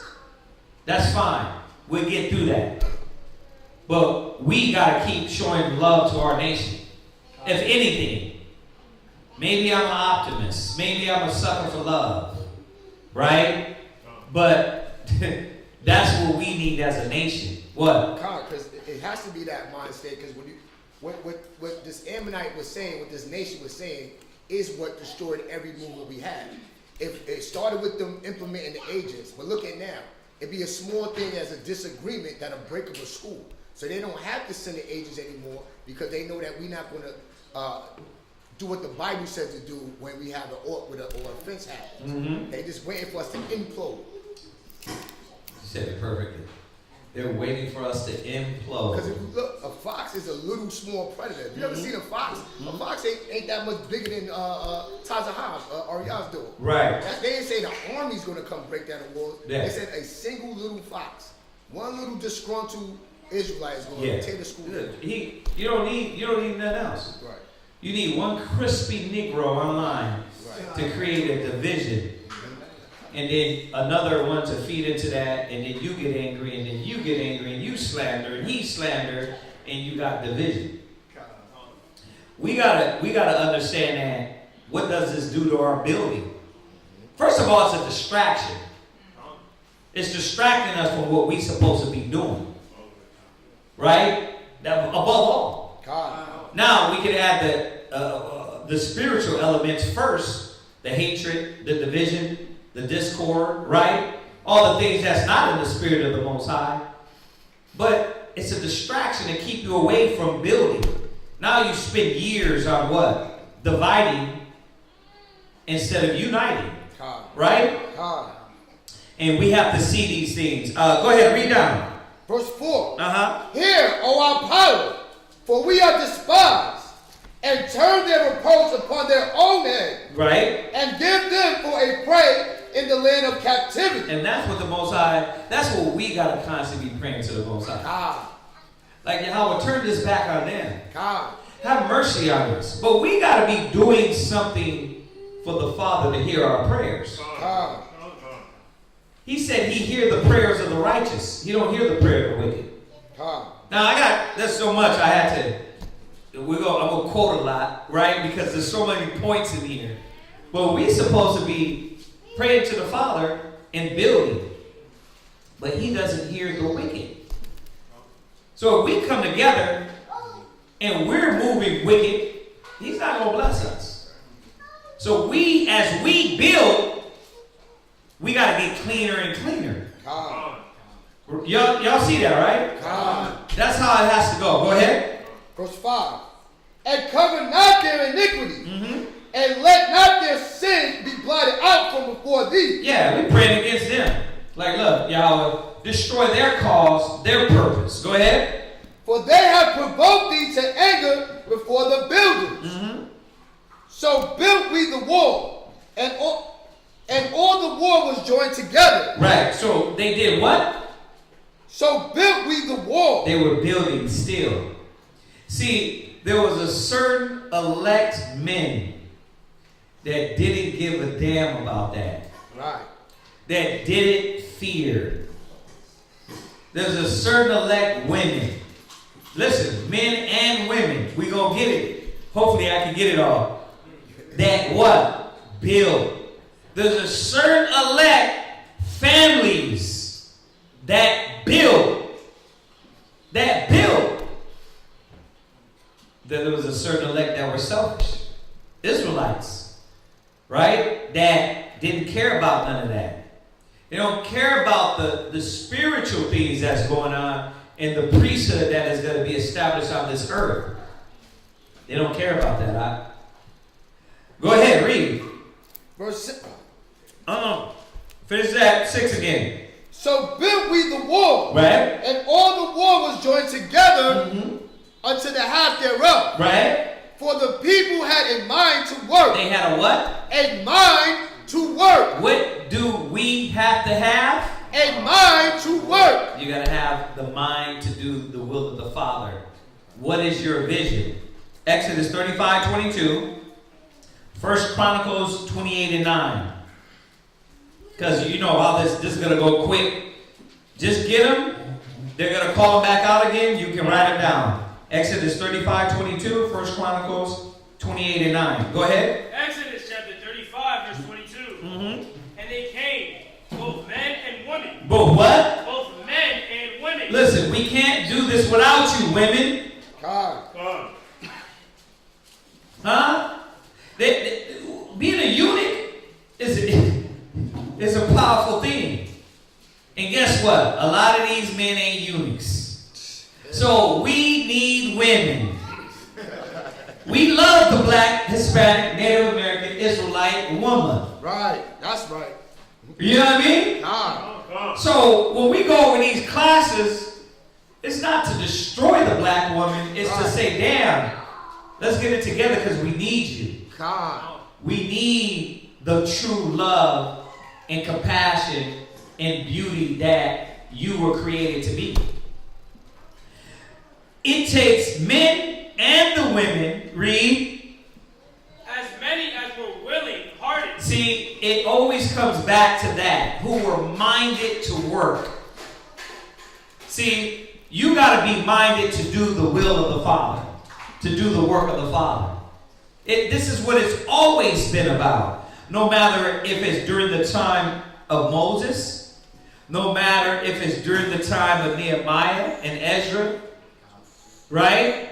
that's fine. We'll get through that. But we gotta keep showing love to our nation. If anything, maybe I'm an optimist. Maybe I'm a sucker for love. Right? But that's what we need as a nation. What? Because it has to be that mind state. Because what this Ammonite was saying, what this nation was saying, is what destroyed every movement we had. If it started with them implementing the agents, but look at now, it'd be a small thing as a disagreement that'll break up a school. So they don't have to send the agents anymore because they know that we're not going to do what the Bible says to do when we have or a offense happens. Mm-hmm. They just waiting for us to implode. You said it perfectly. They're waiting for us to implode. Because if you look, a fox is a little small predator. If you ever seen a fox, a fox ain't that much bigger than Chaazaqya, Ariel's door. Right. They didn't say the army's going to come break down the walls. Yeah. They said a single little fox, one little disgruntled Israelite is going to tear the school down. You don't need nothing else. Right. You need one crispy Negro online to create a division. And then another one to feed into that, and then you get angry, and then you get angry, and you slander, and he slander, and you got division. We gotta understand that. What does this do to our building? First of all, it's a distraction. It's distracting us from what we're supposed to be doing. Right? That, above all. Now we can add the spiritual elements first, the hatred, the division, the discord, right? All the things that's not in the spirit of the Most High. But it's a distraction to keep you away from building. Now you spend years on what? Dividing instead of uniting. Right? And we have to see these things. Go ahead, read down. Verse 4. Hear, O our power, for we are despised, and turn their reproach upon their own head. Right. And give them for a prey in the land of captivity. And that's what the Most High, that's what we got to constantly be praying to the Most High. Like Yahweh, turn this back on them. Have mercy on us. But we got to be doing something for the Father to hear our prayers. He said he hear the prayers of the righteous. He don't hear the prayer of the wicked. Now there's so much I had to, I'm going to quote a lot, right? Because there's so many points in here. But we're supposed to be praying to the Father and building. But he doesn't hear the wicked. So if we come together and we're moving wicked, he's not going to bless us. So as we build, we got to get cleaner and cleaner. Y'all see that, right? That's how it has to go. Go ahead. Verse 5. And cover not their iniquity, and let not their sin be blotted out from before thee. Yeah, we're praying against them. Like, look, Yahweh, destroy their cause, their purpose. Go ahead. For they have provoked thee to anger before the builders. So built we the wall, and all the wall was joined they did what? So built we the wall. They were building still. See, there was a certain elect men that didn't give a damn about that. Right. That didn't fear. There's a certain elect women. Listen, men and women. We gonna get it. Hopefully I can get it all. That what? Build. There's a certain elect families that build. That build. Then there was a certain elect that were selfish. Israelites. Right? That didn't care about none of that. They don't care about the spiritual things that's going on and the priesthood that is going to be established on this earth. They don't care about that. Go ahead, read. Verse 6. Finish that 6 again. So built we the wall. Right. And all the wall was joined together unto the half thereof. Right. For the people had a mind to work. They had a what? A mind to work. What do we have to have? A mind to work. You got to have the mind to do the will of the Father. What is your vision? Exodus 35:22. 1 Chronicles 28 and 9. Because you know all this is going to go quick. Just get them. They're going to call them back out again. You can write them down. Exodus 35:22. 1 Chronicles 28 and 9. Go ahead. Exodus chapter 35, verse 22. And they came, both men and women. But what? Both men and women. Listen, we can't do this without you, women. God. Huh? Being a eunuch is a powerful thing. And guess what? A lot of these men ain't eunuchs. So we need women. We love the black, Hispanic, Native American, Israelite woman. Right. That's right. You know what I mean? God. So when we go over these classes, it's not to destroy the black woman. It's to say, damn, let's get it together because we need you. God. We need the true love and compassion and beauty that you were created to be. It takes men and the women, read. As many as were willing, hearted. See, it always comes back to that. Who were minded to work. See, you got to be minded to do the will of the Father. To do the work of the Father. This is what it's always been about. No matter if it's during the time of Moses. No matter if it's during the time of Nehemiah and Ezra. Right?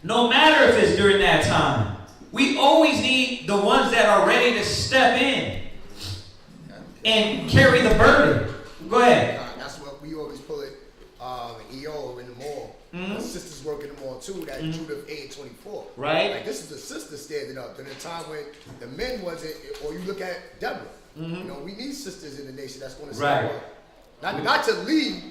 No matter if it's during that time. We always need the ones that are ready to step in and carry the burden. Go ahead. That's what we always pull it EO in the mall. The sisters work in the mall too, that Judith 8:24. Right. Like this is the sister standing up during the time when the men wasn't, or you look at Deborah. You know, we need sisters in the nation that's going to step up. Not to lead,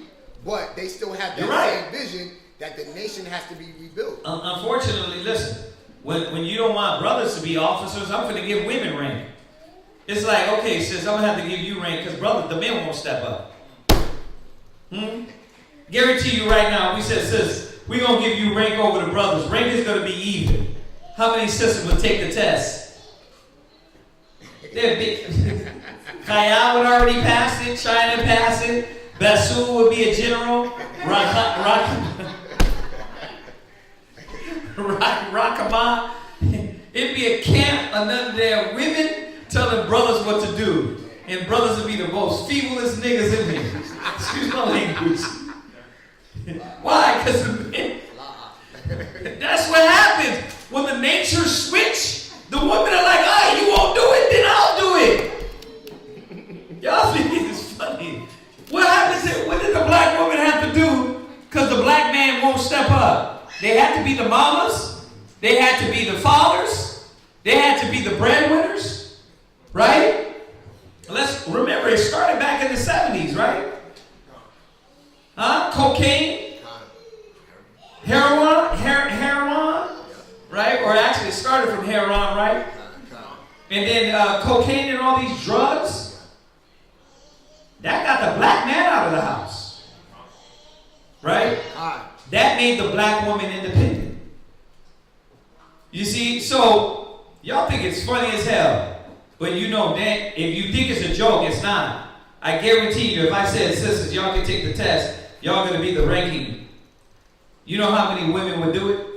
but they still have that same vision that the nation has to be rebuilt. Unfortunately, listen, when you don't want brothers to be officers, I'm going to give women rank. It's like, okay, sis, I'm going to have to give you rank because, brother, the men won't step up. Guarantee you right now, we said, sis, we're going to give you rank over the brothers. Rank is going to be even. How many sisters would take the test? They're big. Kaya would already pass it. China pass it. Basul would be a general. Rakama. It'd be a camp, another damn women telling brothers what to do. And brothers would be the most feeblest niggas in here. Excuse my language. Why? Because that's what happens. When the natures switch, the women are like, ah, you won't do it, then I'll do it. Y'all think it's funny. What happens? What did the black woman have to do? Because the black man won't step up. They had to be the mamas. They had to be the fathers. They had to be the breadwinners. Right? Let's remember, it started back in the 70s, right? Cocaine? Heroin? Right? Or actually it started from heroin, right? And then cocaine and all these drugs. That got the black man out of the house. Right? That made the black woman independent. You see, so y'all think it's funny as hell. But you know that if you think it's a joke, it's not. I guarantee you, if I said, sisters, y'all can take the test, y'all gonna be the ranking. You know how many women would do it?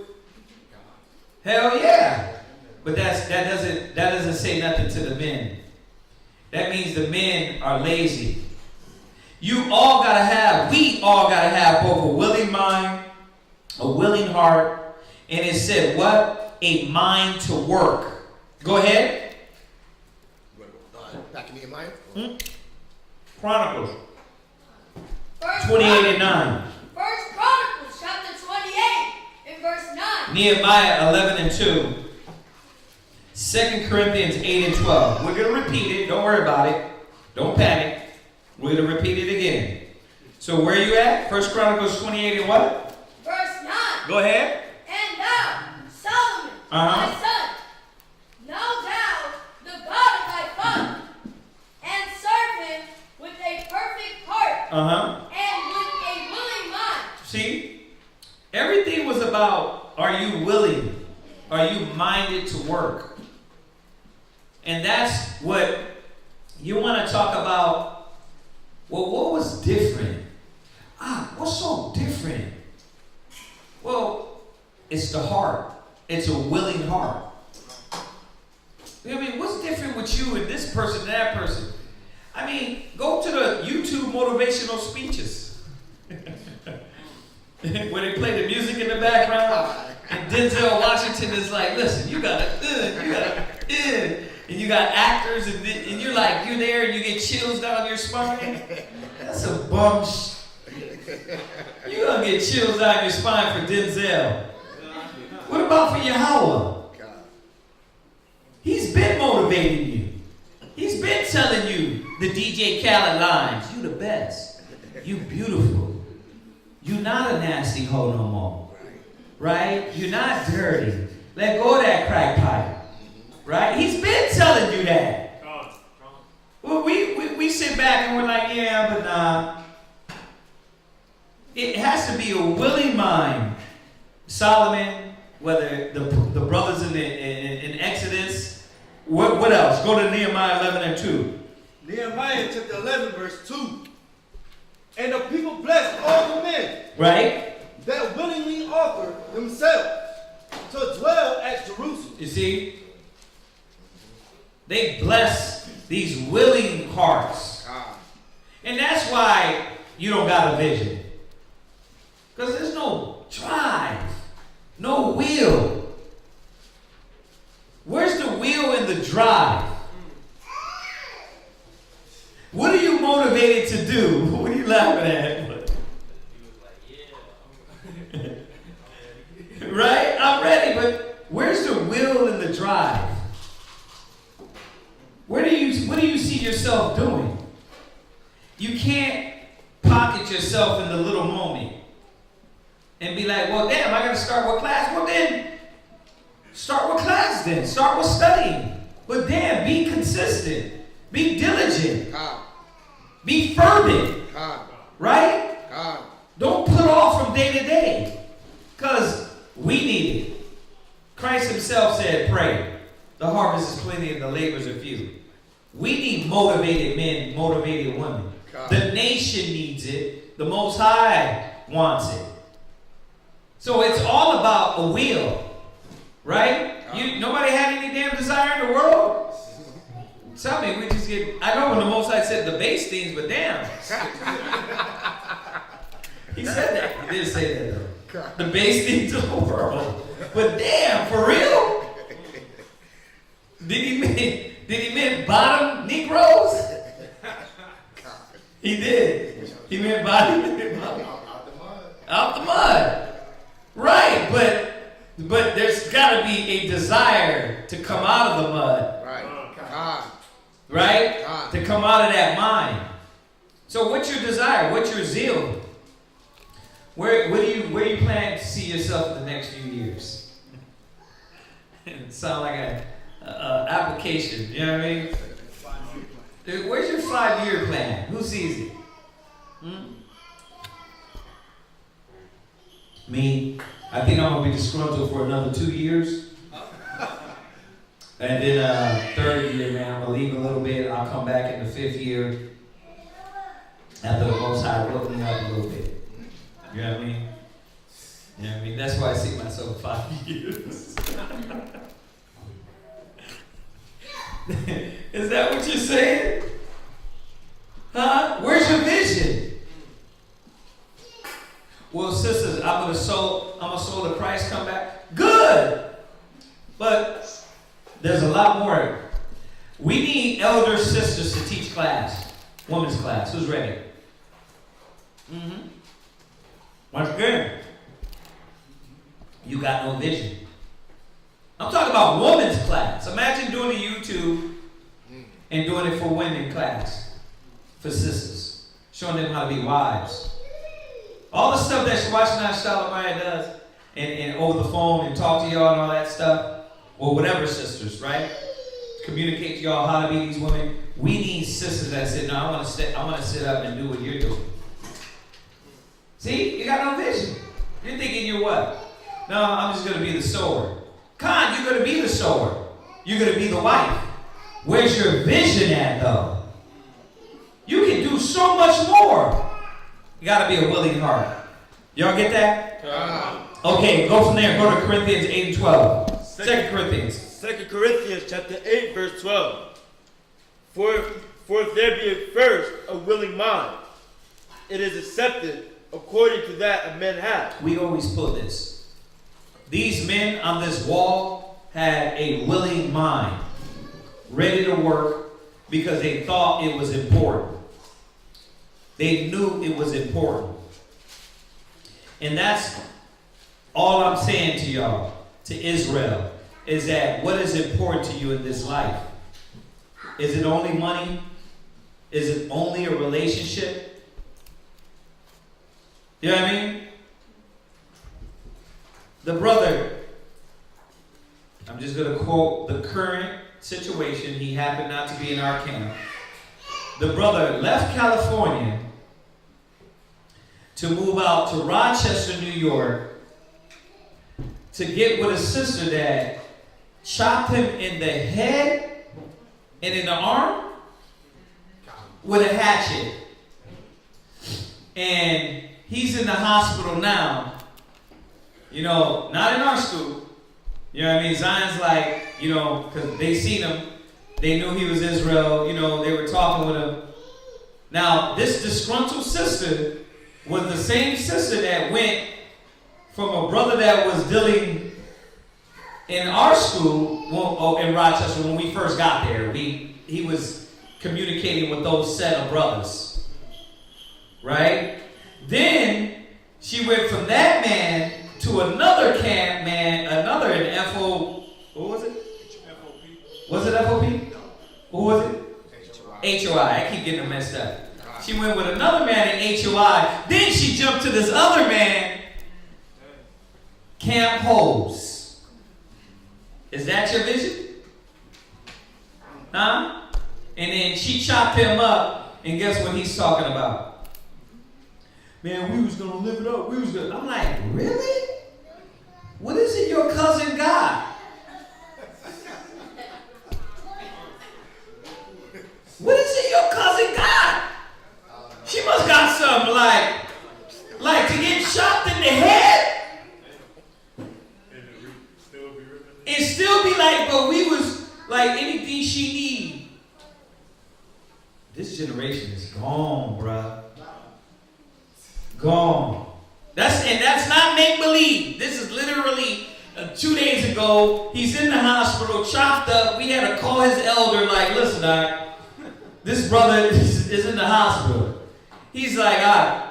Hell yeah. But that doesn't say nothing to the men. That means the men are lazy. We all gotta have both a willing mind, a willing heart, and it said what? A mind to work. Go ahead. Back in Nehemiah. Chronicles 28 and 9. First Chronicles chapter 28 and verse 9. Nehemiah 11 and 2. 2 Corinthians 8 and 12. We're going to repeat it. Don't worry about it. Don't panic. We're going to repeat it again. So where are you at? 1 Chronicles 28 and what? Verse 9. Go ahead. And thou, Solomon, my son, know thou the God of thy father, and serve him with a perfect heart and with a willing mind. See? Everything was about, are you willing? Are you minded to work? And that's what you want to talk about. Well, what was different? What's so different? Well, it's the heart. It's a willing heart. I mean, what's different with you and this person and that person? I mean, go to the YouTube motivational speeches. Where they play the music in the background. And Denzel Washington is like, listen, you gotta, and you got actors, and you're like, you're there, and you get chills down your spine. That's a bum. You're gonna get chills down your spine for Denzel. What about for Yahweh? He's been motivating you. He's been telling you the DJ Khaled lines. You the best. You beautiful. You're not a nasty hoe no more. Right? You're not dirty. Let go of that crack pipe. Right? He's been telling you that. Well, we sit back and we're like, yeah, but nah. It has to be a willing mind. Solomon, whether the brothers in Exodus, what else? Go to Nehemiah 11 and 2. Nehemiah chapter 11 verse 2. And the people blessed all the men. Right? That willingly offer themselves to dwell at Jerusalem. You see? They bless these willing hearts. And that's why you don't got a vision. Because there's no drive. No will. Where's the will and the drive? What are you motivated to do? What are you laughing at? Right? I'm ready, but where's the will and the drive? What do you see yourself doing? You can't pocket yourself in the little moment and be like, well, damn, I got to start with class. Well, then, start with class then. Start with studying. But damn, be consistent. Be diligent. Be fervent. Right? Don't put off from day to day. Because we need it. Christ himself said, pray. The harvest is plenty and the labors are few. We need motivated men, motivated women. The nation needs it. The Most High wants it. So it's all about a will. Right? Nobody had any damn desire in the world? Tell me, we just get... I know when the Most High said the base things, but damn. He said that. He did say that though. The base things of the world. But damn, for real? Did he mean bottom Negroes? He did. He meant bottom. Out the mud. Right, but there's got to be a desire to come out of the mud. Right? To come out of that mind. So what's your desire? What's your zeal? Where do you plan to see yourself in the next few years? It sounds like an application. You know what I mean? Dude, where's your 5-year plan? Who sees it? Me. I think I'm gonna be disgruntled for another 2 years. And then 3rd year, man, I'm gonna leave a little bit. I'll come back in the 5th year. After the Most High woke me up a little bit. You know what I mean? You know what I mean? That's why I see myself 5 years. Is that what you're saying? Huh? Where's your vision? Well, sisters, I'm gonna sow the Christ come back. Good! But there's a lot more. We need elder sisters to teach class. Women's class. Who's ready? Once again, you got no vision. I'm talking about women's class. Imagine doing the YouTube and doing it for women class. For sisters. Showing them how to be wives. All the stuff that Chaazaqya does and over the phone and talk to y'all and all that stuff. Or whatever sisters, right? Communicate to y'all how to be these women. We need sisters that say, no, I want to sit up and do what you're doing. See? You got no vision. You're thinking you're what? No, I'm just going to be the sower. Con, you're going to be the sower. You're going to be the wife. Where's your vision at, though? You can do so much more. You got to be a willing heart. Y'all get that? Okay, go from there. Go to Corinthians 8 and 12. 2 Corinthians. 2 Corinthians chapter 8, verse 12. For if there be at first a willing mind, it is accepted according to that a man have. We always put this. These men on this wall had a willing mind, ready to work because they thought it was important. They knew it was important. And that's all I'm saying to y'all, to Israel, is that what is important to you in this life? Is it only money? Is it only a relationship? You know what I mean? The brother, I'm just going to quote the current situation. He happened not to be in our camp. The brother left California to move out to Rochester, New York, to get with a sister that chopped him in the head and in the arm with a hatchet. And he's in the hospital now. You know, not in our school. You know what I mean? Zion's like, you know, because they seen him. They knew he was Israel. You know, they were talking with him. Now, this disgruntled sister was the same sister that went from a brother that was dealing in our school, in Rochester, when we first got there. He was communicating with those set of brothers. Right? Then she went from that man to another camp man, another in FO. What was it? FOP. Was it FOP? Who was it? HOI. I keep getting them messed up. She went with another man in HOI. Then she jumped to this other man, Camp Hose. Is that your vision? Huh? And then she chopped him up, and guess what he's talking about? Man, we was going to live it up. I'm like, really? What is it your cousin got? What is it your cousin got? She must got something like to get chopped in the head and still be like, but we was like anything she need. This generation is gone, bruh. Gone. That's not make-believe. This is literally 2 days ago. He's in the hospital, chopped up. We had to call his elder, like, listen, Doc, this brother is in the hospital. He's like, all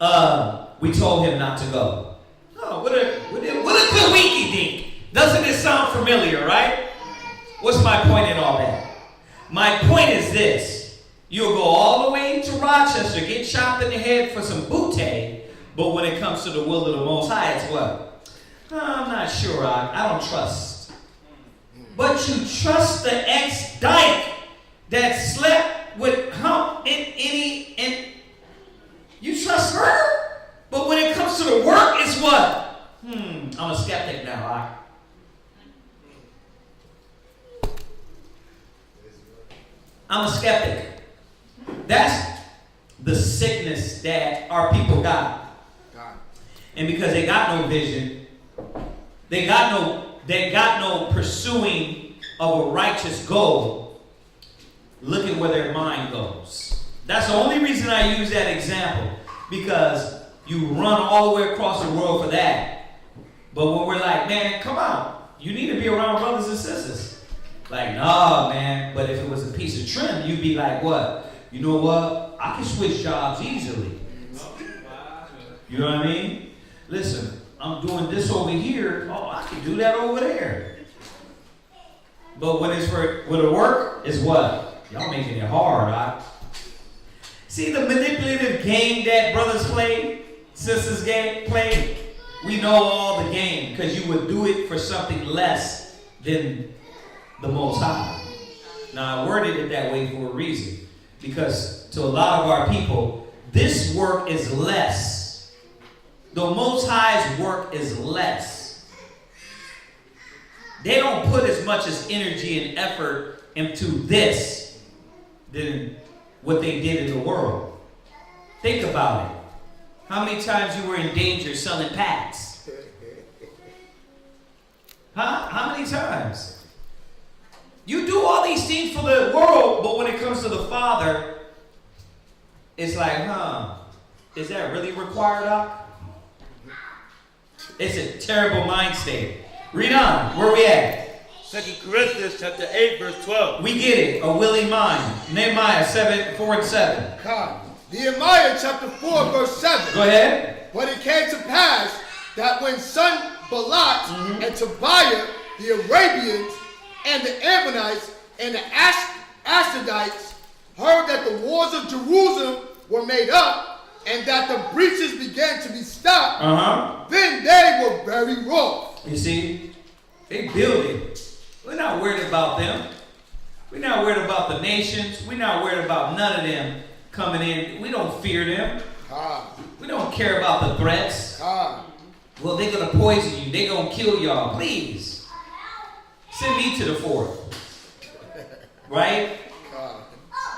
right. We told him not to go. Oh, what a good winky dink. Doesn't it sound familiar, right? What's my point in all that? My point is this. You'll go all the way to Rochester, get chopped in the head for some booty, but when it comes to the will of the Most High, it's what? I'm not sure. I don't trust. But you trust the ex-dyke that slept with hump in any, and you trust her? But when it comes to the work, it's what? I'm a skeptic now. I'm a skeptic. That's the sickness that our people got. And because they got no vision, they got no pursuing of a righteous goal, look at where their mind goes. That's the only reason I use that example, because you run all the way across the world for that. But when we're like, man, come on, you need to be around brothers and sisters. Like, nah, man, but if it was a piece of trim, you'd be like, what? You know what? I can switch jobs easily. You know what I mean? Listen, I'm doing this over here. Oh, I can do that over there. But when it's for the work, it's what? Y'all making it hard, right? See the manipulative game that brothers play, sisters play? We know all the game, because you would do it for something less than the Most High. Now, I worded it that way for a reason, because to a lot of our people, this work is less. The Most High's work is less. They don't put as much as energy and effort into this than what they did in the world. Think about it. How many times you were in danger selling packs? Huh? How many times? You do all these things for the world, but when it comes to the Father, it's like, is that really required, Doc? It's a terrible mind state. Read on. Where we at? 2 Corinthians chapter 8, verse 12. We get it. A willing mind. Nehemiah 4 and 7. Nehemiah chapter 4, verse 7. Go ahead. But it came to pass that when Sanballat and Tobiah, the Arabians, and the Ammonites, and the Ashdodites heard that the walls of Jerusalem were made up, and that the breaches began to be stopped, then they were very wroth. You see, they build it. We're not worried about them. We're not worried about the nations. We're not worried about none of them coming in. We don't fear them. We don't care about the threats. Well, they're going to poison you. They're going to kill y'all. Please, send me to the fort. Right?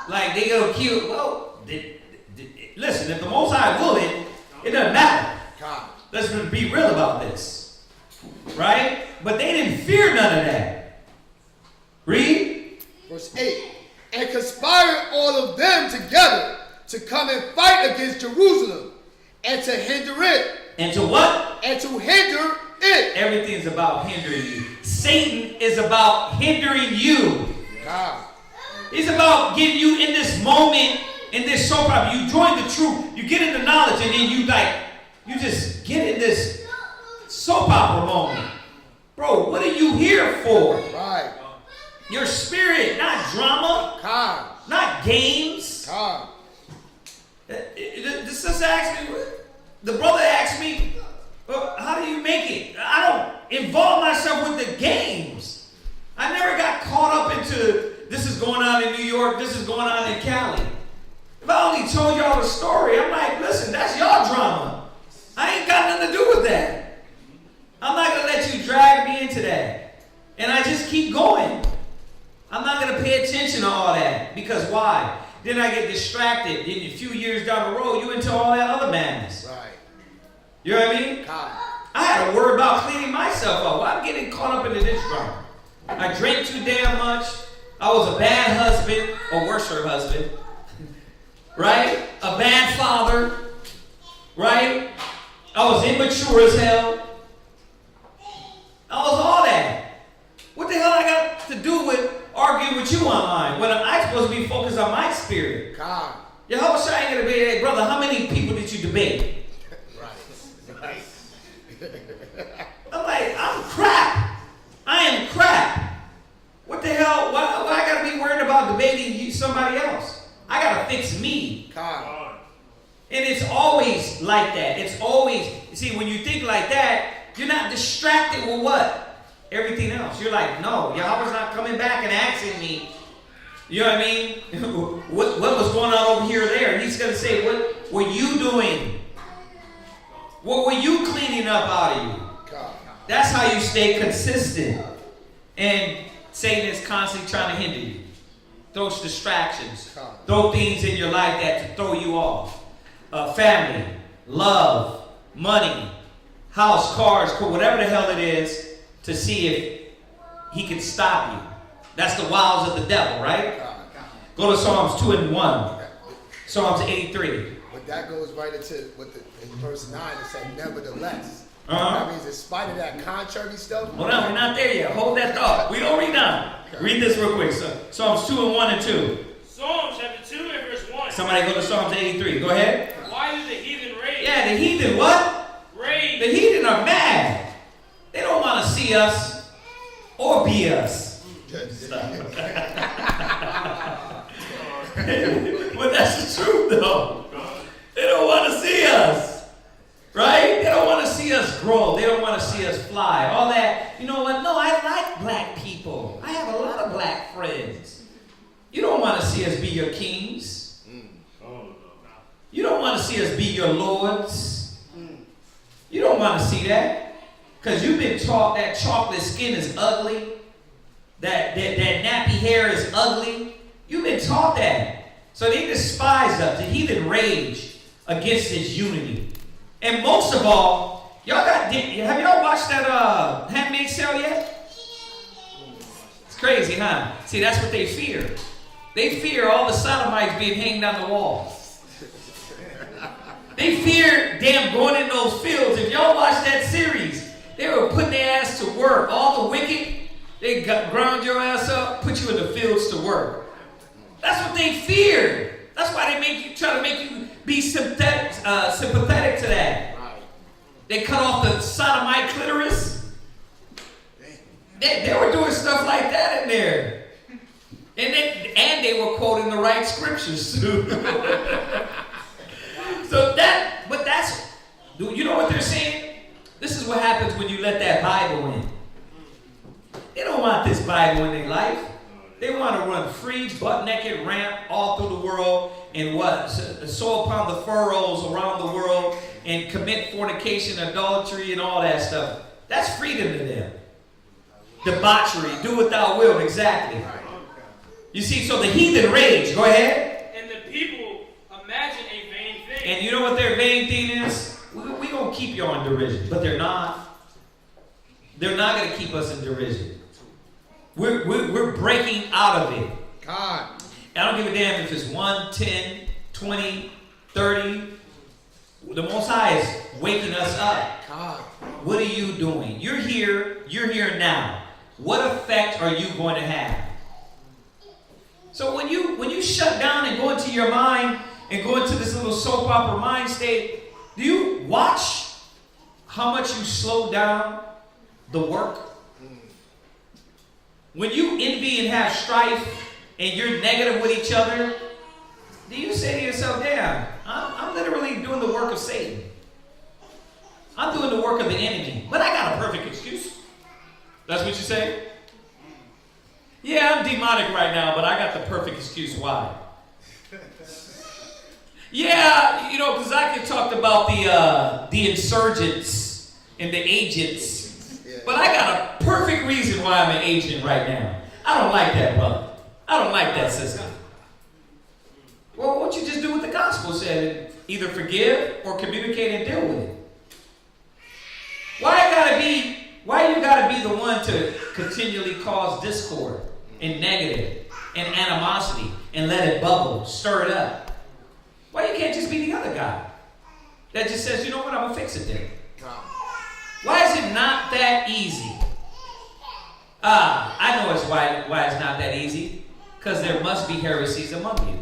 Like, they're going to kill. Well, listen, if the Most High will it doesn't matter. Let's be real about this. Right? But they didn't fear none of that. Read. Verse 8. And conspired all of them together to come and fight against Jerusalem and to hinder it. And to what? And to hinder it. Everything's about hindering you. Satan is about hindering you. He's about getting you in this moment, in this soap opera. You join the truth, you get into knowledge, and then you just get in this soap opera moment. Bro, what are you here for? Right. Your spirit, not drama, not games. The sister asked me, the brother asked me, how do you make it? I don't involve myself with the games. I never got caught up into this is going on in New York, this is going on in Cali. If I only told y'all the story, I'm like, listen, that's y'all drama. I ain't got nothing to do with that. I'm not going to let you drag me into that. And I just keep going. I'm not going to pay attention to all that. Because why? Then I get distracted. Then a few years down the road, you into all that other madness. Right. You know what I mean? I had to worry about cleaning myself up. Well, I'm getting caught up into this drama. I drank too damn much. I was a bad husband, or worser husband. Right? A bad father. Right? I was immature as hell. I was all that. What the hell I got to do with arguing with you online when I'm supposed to be focused on my spirit? Yehovah ain't gonna be, hey brother, how many people did you debate? Right. I'm like, I'm crap. I am crap. What the hell? Why I gotta be worried about debating somebody else? I gotta fix me. And it's always like that. It's always, see, when you think like that, you're not distracted with what? everything else. You're like, no, Yahweh's not coming back and asking me. You know what I mean? what was going on over here or there? And he's going to say, what were you doing? What were you cleaning up out of you? That's how you stay consistent. And Satan is constantly trying to hinder you. Throws distractions. Throw things in your life that to throw you off. Family, love, money, house, cars, whatever the hell it is, to see if he can stop you. That's the wiles of the devil, right? Go to Psalms 2 and 1. Psalms 83. But that goes right into what in verse 9 it said, nevertheless. That means in spite of that contrary stuff. Hold on, we're not there yet. Hold that thought. We don't read now. Read this real quick. Psalms 2 and 1 and 2. Psalms chapter 2 and verse 1. Somebody go to Psalms 83. Go ahead. Why do the heathen rage? Yeah, the heathen what? Rage. The heathen are mad. They don't want to see us or be us. But that's the truth, though. They don't want to see us. Right? They don't want to see us grow. They don't want to see us fly. All that. You know what? No, I like black people. I have a lot of black friends. You don't want to see us be your kings. You don't want to see us be your lords. You don't want to see that. Because you've been taught that chocolate skin is ugly. That nappy hair is ugly. You've been taught that. So they despise us. The heathen rage against this unity. And most of all, have y'all watched that Handmaid's Tale yet? It's crazy, huh? See, that's what they fear. They fear all the sodomites being hanged on the walls. They fear them going in those fields. If y'all watch that series, they were putting their ass to work. All the wicked, they ground your ass up, put you in the fields to work. That's what they fear. That's why they try to make you be sympathetic to that. They cut off the sodomite clitoris. They were doing stuff like that in there. And they were quoting the right scriptures too. You know what they're saying? This is what happens when you let that Bible in. They don't want this Bible in their life. They want to run free, butt-naked, ramp all through the world and sow upon the furrows around the world and commit fornication, adultery, and all that stuff. That's freedom to them. Debauchery, do what thou wilt, exactly. You see, so the heathen rage, go ahead. And the people imagine a vain thing. And you know what their vain thing is? We're going to keep you in derision. But they're not. They're not going to keep us in derision. We're breaking out of it. God. I don't give a damn if it's 1, 10, 20, 30. The Most High is waking us up. God. What are you doing? You're here now. What effect are you going to have? So when you shut down and go into your mind and go into this little soap opera mind state, do you watch how much you slow down the work? When you envy and have strife and you're negative with each other, do you say to yourself, damn, I'm literally doing the work of Satan. I'm doing the work of the enemy. But I got a perfect excuse. That's what you say? Yeah, I'm demonic right now, but I got the perfect excuse why. Yeah, Chaazaqya talked about the insurgents and the agents. But I got a perfect reason why I'm an agent right now. I don't like that, brother. I don't like that system. Well, what you just do what the gospel said, either forgive or communicate and deal with it. Why you gotta be the one to continually cause discord and negative and animosity and let it bubble, stir it up? Why you can't just be the other guy that just says, you know what, I'm gonna fix it then? Why is it not that easy? I know why it's not that easy. Because there must be heresies among you.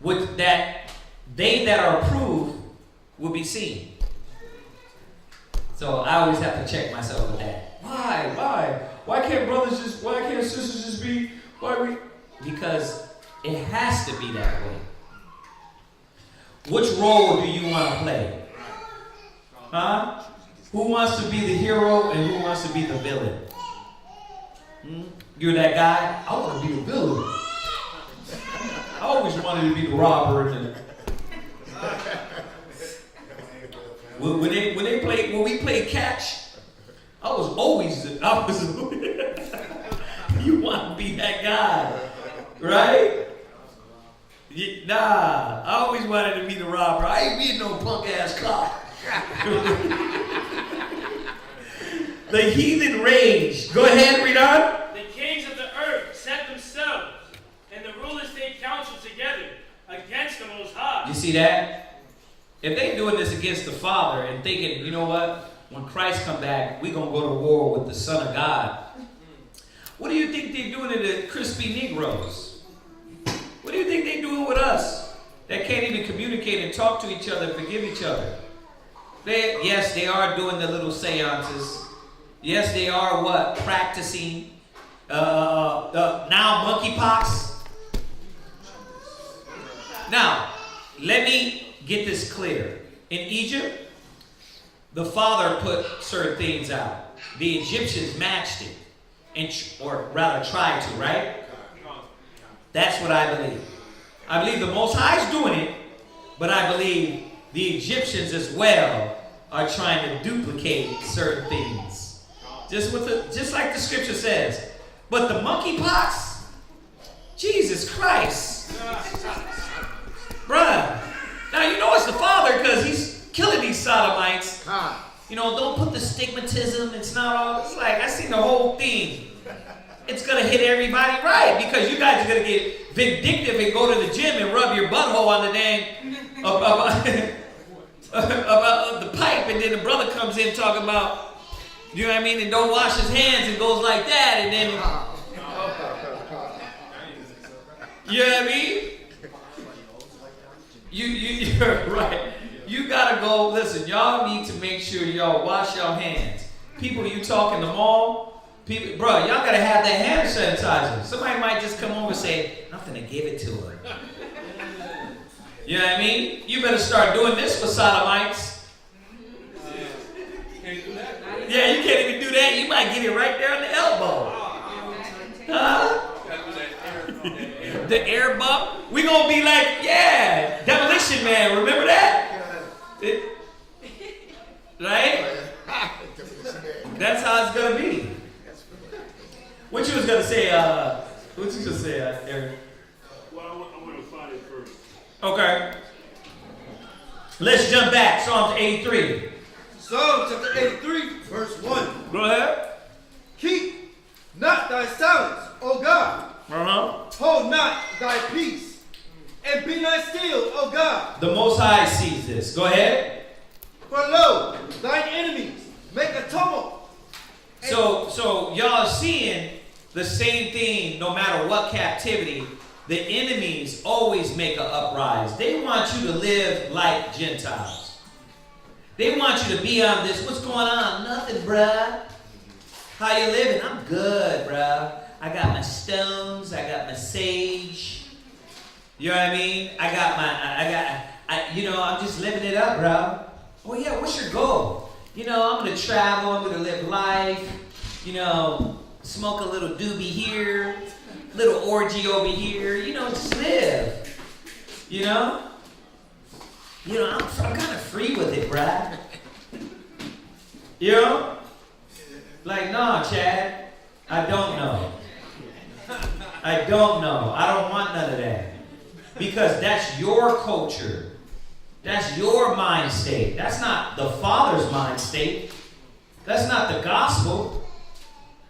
With that, they that are approved will be seen. So I always have to check myself with that. Why can't sisters just be, Because it has to be that way. Which role do you want to play? Huh? Who wants to be the hero and who wants to be the villain? You're that guy? I want to be the villain. I always wanted to be the robber. When we played catch, you want to be that guy, right? Nah, I always wanted to be the robber. I ain't being no punk ass cop. The heathen rage. Go ahead, read on. The kings of the earth set themselves, and the rulers take counsel together against the Most High. You see that? If they doing this against the Father and thinking, you know what? When Christ come back, we're going to go to war with the Son of God. What do you think they're doing to the crispy Negroes? What do you think they're doing with us that can't even communicate and talk to each other and forgive each other? Yes, they are doing the little seances. Yes, they are what? Practicing. Now monkeypox. Now, let me get this clear. In Egypt, the Father put certain things out. The Egyptians matched it, or rather tried to, right? That's what I believe. I believe the Most High is doing it, but I believe the Egyptians as well are trying to duplicate certain things. Just like the scripture says. But the monkeypox, Jesus Christ. Bruh. Now you know it's the Father because he's killing these sodomites. You know, don't put the stigmatism. It's not all. It's like, I seen the whole thing. It's going to hit everybody right because you guys are going to get vindictive and go to the gym and rub your butthole on the dang about the pipe, and then the brother comes in talking about, you know what I mean, and don't wash his hands and goes like that, and then, you know what I mean? You're right. You got to go, listen, y'all need to make sure y'all wash your hands. People you talk in the mall, people, bro, y'all gotta have that hand sanitizer. Somebody might just come over and say, I'm gonna give it to her. You know what I mean? You better start doing this for sodomites. Yeah, you can't even do that. You might get it right there on the elbow. The air bump. We gonna be like, yeah, Demolition Man. Remember that? Right? That's how it's gonna be. What you was gonna say? What you just say, Aaron? Well, I want to find it first. Okay. Let's jump back. Psalms 83. Psalm chapter 83, verse 1. Go ahead. Keep not thy silence, O God. Hold not thy peace, and be not still, O God. The Most High sees this. Go ahead. For lo, thine enemies make a tumult. So y'all seeing the same thing no matter what captivity. The enemies always make an uprise. They want you to live like Gentiles. They want you to be on this. What's going on? Nothing, bruh. How you living? I'm good, bruh. I got my stones. I got my sage. You know what I mean? I'm just living it up, bro. Oh yeah, what's your goal? You know, I'm going to travel. I'm going to live life. You know, smoke a little doobie here. Little orgy over here. You know, just live. You know? I'm kind of free with it, bruh. You know? Like, nah, Chad. I don't know. I don't know. I don't want none of that. Because that's your culture. That's your mind state. That's not the Father's mind state. That's not the gospel.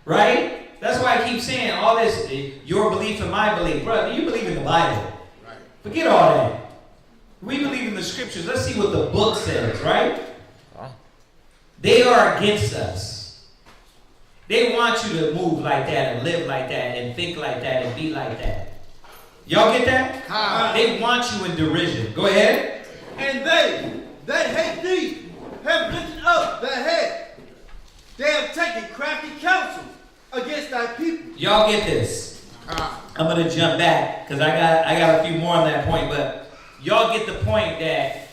Right? That's why I keep saying all this, your belief and my belief. Brother, you believe in the Bible. Right. Forget all that. We believe in the scriptures. Let's see what the book says, right? They are against us. They want you to move like that and live like that and think like that and be like that. Y'all get that? They want you in derision. Go ahead. And they that hate thee have lifted up their head. They have taken crafty counsel against thy people. Y'all get this. I'm gonna jump back because I got a few more on that point, but y'all get the point that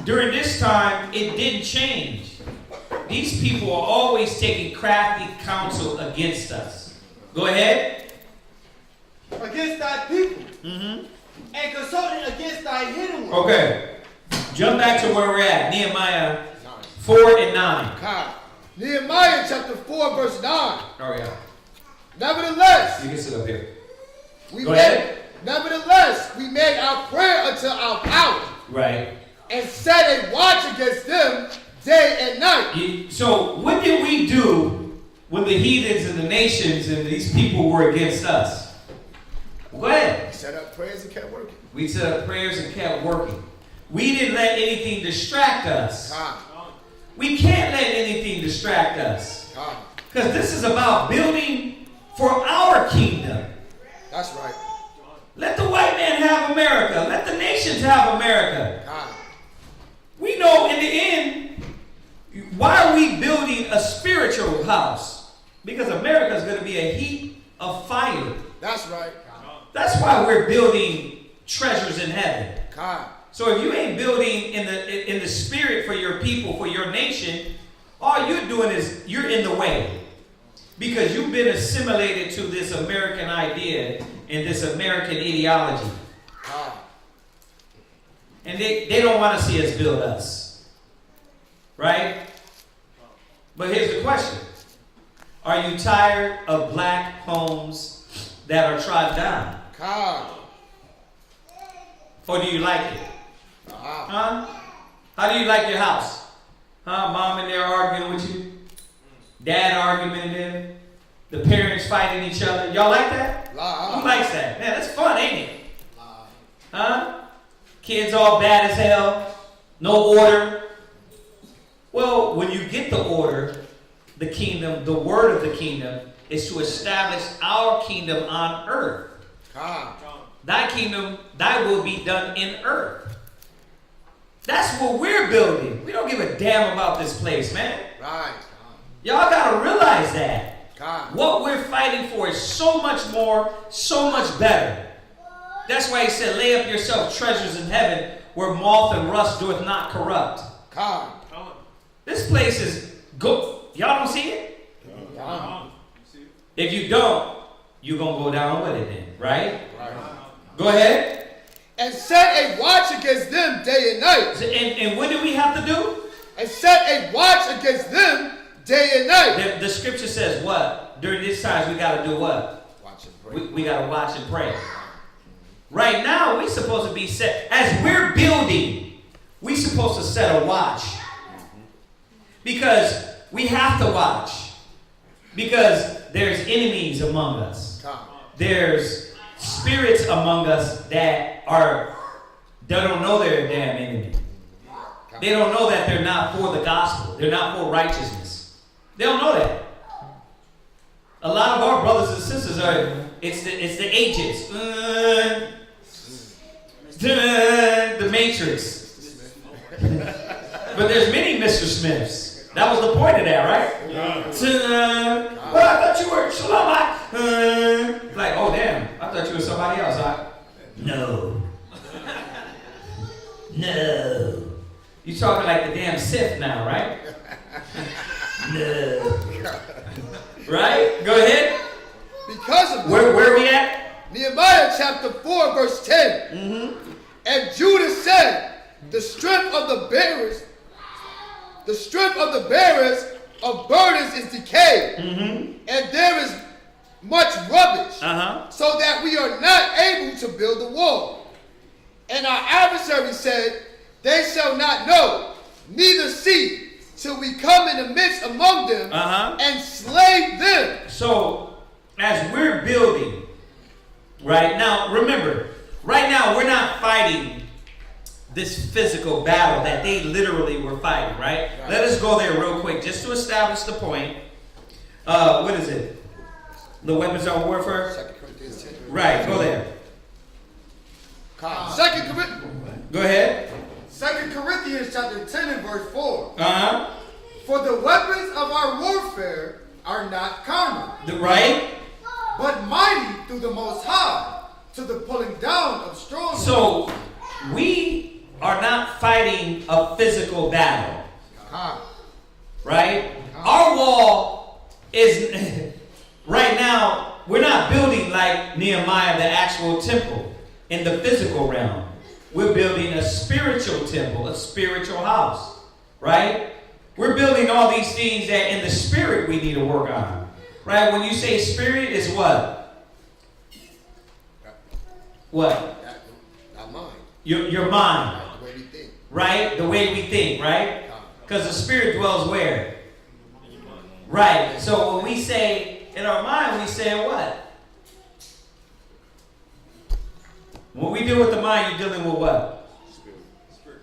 during this time it didn't change. these people are always taking crafty counsel against us. Go ahead. Against thy people. And consulting against thy hidden ones. Okay. Jump back to where we're at. Nehemiah 4 and 9. God. Nehemiah chapter 4 verse 9. Oh yeah. Nevertheless, You can sit up here. Go ahead. Nevertheless, we made our prayer unto our power. Right. And set a watch against them day and night. So what did we do when the heathens and the nations and these people were against us? Go ahead. We set up prayers and kept working. We set up prayers and kept working. We didn't let anything distract us. God. We can't let anything distract us. God. Because this is about building for our kingdom. That's right. Let the white man have America. Let the nations have America. God. We know in the end, why are we building a spiritual house? Because America is going to be a heap of fire. That's right. That's why we're building treasures in heaven. God. So if you ain't building in the spirit for your people, for your nation, all you're doing is you're in the way. Because you've been assimilated to this American idea and this American ideology. God. And they don't want to see us build us. Right? But here's the question. Are you tired of black homes that are trodden down? God. Or do you like it? Huh? How do you like your house? Huh? Mom and they're arguing with you? Dad arguing with them? The parents fighting each other? Y'all like that? Who likes that? Man, that's fun, ain't it? Huh? Kids all bad as hell. No order. Well, when you get the order, the kingdom, the word of the kingdom is to establish our kingdom on earth. God. Thy kingdom, thy will be done in earth. That's what we're building. We don't give a damn about this place, man. Right. Y'all gotta realize that. God. What we're fighting for is so much more, so much better. That's why he said, lay up yourself treasures in heaven where moth and rust doeth not corrupt. God. This place is good. Y'all don't see it? God. If you don't, you're going to go down with it then, right? Right. Go ahead. And set a watch against them day and night. And what do we have to do? And set a watch against them day and night. The scripture says what? During this time we got to do what? Watch and pray. We got to watch and pray. Right now, we're supposed to be set. As we're building, we're supposed to set a watch. Because we have to watch. Because there's enemies among us. There's spirits among us that don't know they're a damn enemy. They don't know that they're not for the gospel. They're not for righteousness. They don't know that. A lot of our brothers and sisters it's the agents. The Matrix. But there's many Mr. Smiths. That was the point of that, right? Yeah. Well, I thought you were Shalom. Like, oh damn, I thought you were somebody else. No. No. You talking like the damn Sith now, right? No. Right? Go ahead. Because of where are we at? Nehemiah chapter 4 verse 10. And Judith said, the strength of the bearers of burdens is decayed, and there is much rubbish, so that we are not able to build the wall. And our adversary said, they shall not know, neither see, till we come in the midst among them and slay them. So, as we're building, right now, remember, right now we're not fighting this physical battle that they literally were fighting, right? Let us go there real quick, just to establish the point. What is it? The weapons of warfare? 2 Corinthians 10. Right, go there. 2 Corinthians. Go ahead. 2 Corinthians chapter 10 and verse 4. For the weapons of our warfare are not carnal. Right? But mighty through the Most High to the pulling down of strongholds. So, we are not fighting a physical battle. right? Our wall is, right now, we're not building like Nehemiah the actual temple in the physical realm. We're building a spiritual temple, a spiritual house, right? We're building all these things that in the spirit we need to work on, right? When you say spirit, is what? What? Our mind. Your mind. The way we think. Right? The way we think, right? Because the spirit dwells where? Right. So when we say in our mind, we say what? When we deal with the mind, you're dealing with what?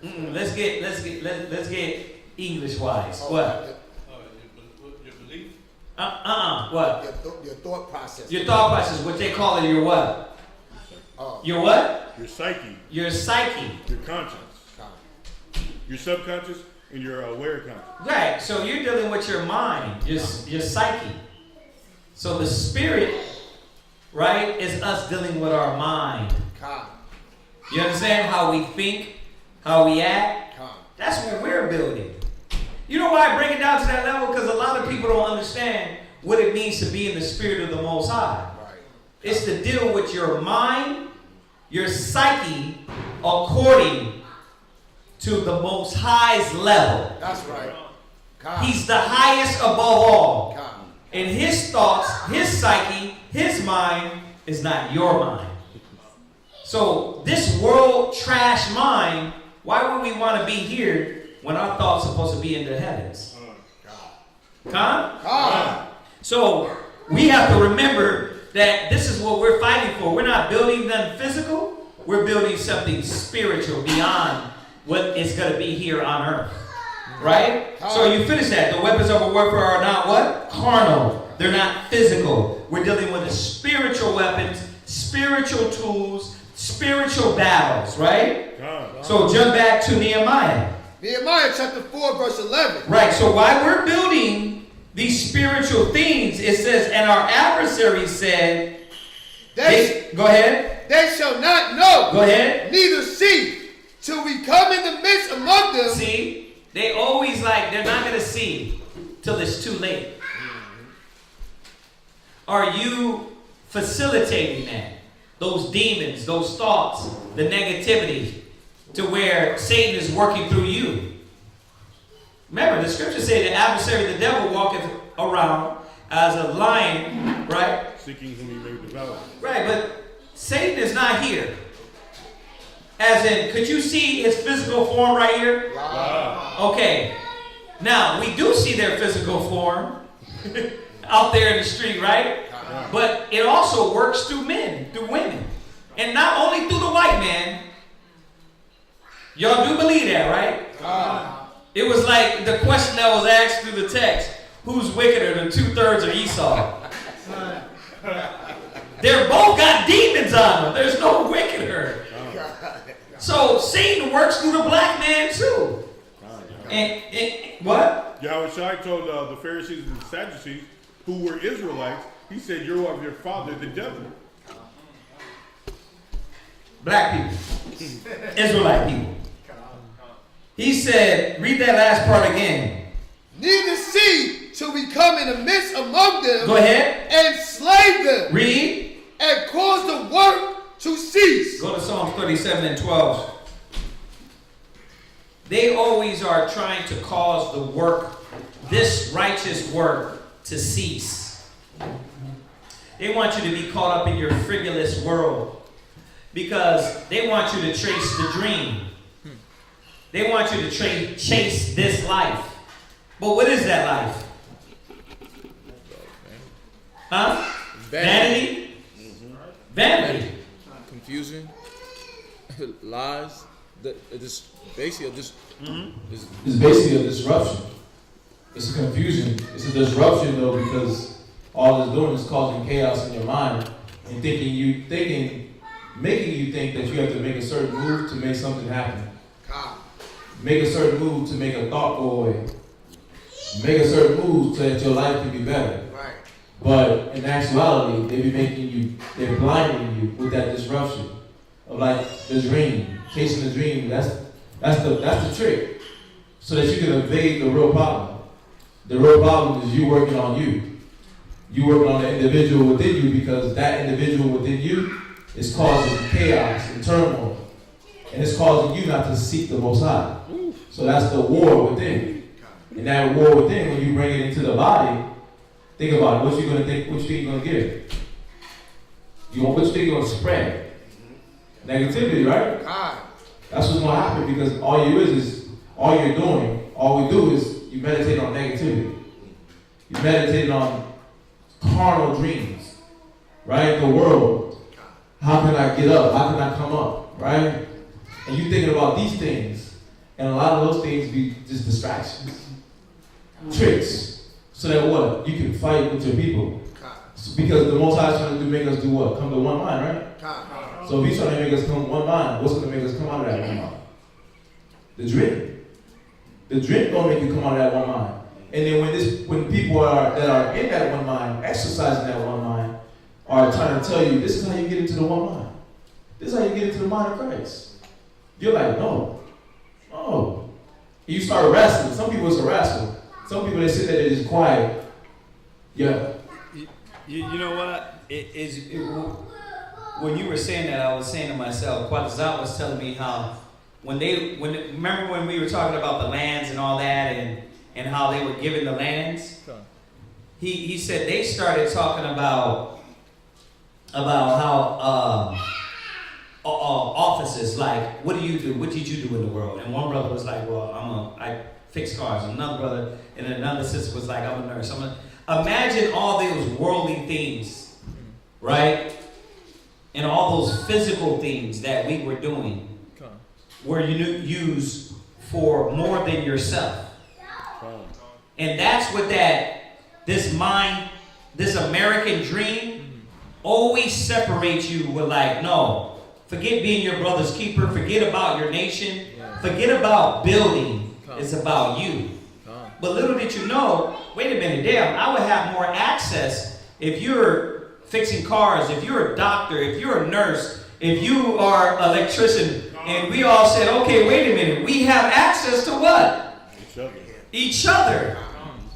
Let's get English wise. What? Your belief. What? Your thought process. Your thought process. What they call it? Your what? Your what? Your psyche. Your psyche. Your conscience. Your subconscious and your aware conscious. Right. So you're dealing with your mind, your psyche. So the spirit, right, is us dealing with our mind. You understand how we think, how we act? That's what we're building. You know why I bring it down to that level? Because a lot of people don't understand what it means to be in the spirit of the Most High. It's to deal with your mind, your psyche, according to the Most High's level. That's right. He's the highest above all. And his thoughts, his psyche, his mind is not your mind. So this world trash mind, why would we want to be here when our thoughts are supposed to be in the heavens? So we have to remember that this is what we're fighting for. We're not building nothing physical. We're building something spiritual beyond what is going to be here on earth. Right? So you finish that. The weapons of our warfare are not what? Carnal. They're not physical. We're dealing with the spiritual weapons, spiritual tools, spiritual battles, right? So jump back to Nehemiah. Nehemiah chapter 4, verse 11. Right, so while we're building these spiritual things, it says, and our adversary said, go ahead. They shall not know. Go ahead. Neither see, till we come in the midst among them. See, they always they're not going to see till it's too late. Are you facilitating that? Those demons, those thoughts, the negativity, to where Satan is working through you. Remember, the scriptures say the adversary, the devil, walketh around as a lion, right? Seeking whom he may devour. Right, but Satan is not here. As in, could you see his physical form right here? Wow. Okay. Now, we do see their physical form out there in the street, right? But it also works through men, through women. And not only through the white man. Y'all do believe that, right? It was like the question that was asked through the text. Who's wickeder, the 2/3 or Esau? They're both got demons on them. There's no wickeder. So Satan works through the black man too. And what? Yahweh Shai told the Pharisees and the Sadducees, who were Israelites, he said, you're of your father, the devil. Black people. Israelite people. He said, read that last part again. Neither see till we come in the midst among them. Go ahead. And slay them. Read. And cause the work to cease. Go to Psalms 37 and 12. They always are trying to cause the work, this righteous work, to cease. They want you to be caught up in your frivolous world because they want you to chase the dream. They want you to chase this life. But what is that life? Huh? Vanity? Vanity. Confusion. Lies. It's basically It's basically a disruption. It's a confusion. It's a disruption though, because all it's doing is causing chaos in your mind and making you think that you have to make a certain move to make something happen. Make a certain move to make a thought go away. Make a certain move so that your life can be better. Right. But in actuality, they're blinding you with that disruption of like the dream, chasing the dream. That's the trick, so that you can evade the real problem. The real problem is you working on you. You working on the individual within you because that individual within you is causing chaos and turmoil. And it's causing you not to seek the Most High. So that's the war within. And that war within, when you bring it into the body, think about it. What you gonna think? Which thing you gonna give? Which thing you gonna spread? Negativity, right? That's what's gonna happen because all we do is you meditate on negativity. You meditate on carnal dreams, right? The world. How can I get up? How can I come up, right? And you thinking about these things, and a lot of those things be just distractions, tricks, so that what? You can fight with your people. Because the Most High is trying to make us do what? Come to one mind, right? So if He's trying to make us come to one mind, what's going to make us come out of that one mind? The dream. The dream going to make you come out of that one mind. And then when people that are in that one mind, exercising that one mind, are trying to tell you, this is how you get into the one mind. This is how you get into the mind of Christ. You're like, no. You start wrestling. Some people it's a wrestle. Some people, they sit there, they're just quiet. Yeah. You know what? When you were saying that, I was saying to myself, Chaazaqya was telling me how remember when we were talking about the lands and all that and how they were given the lands? He said they started talking about how offices, like, what do you do? What did you do in the world? And one brother was like, well, I fix cars. And another brother and another sister was like, I'm a nurse. Imagine all those worldly things, right? And all those physical things that we were doing were used for more than yourself. And that's what this American dream always separates you with, like, no, forget being your brother's keeper, forget about your nation, forget about building, it's about you. But little did you know, wait a minute, damn, I would have more access if you're fixing cars, if you're a doctor, if you're a nurse, if you are an electrician, and we all said, okay, wait a minute, we have access to what? Each other.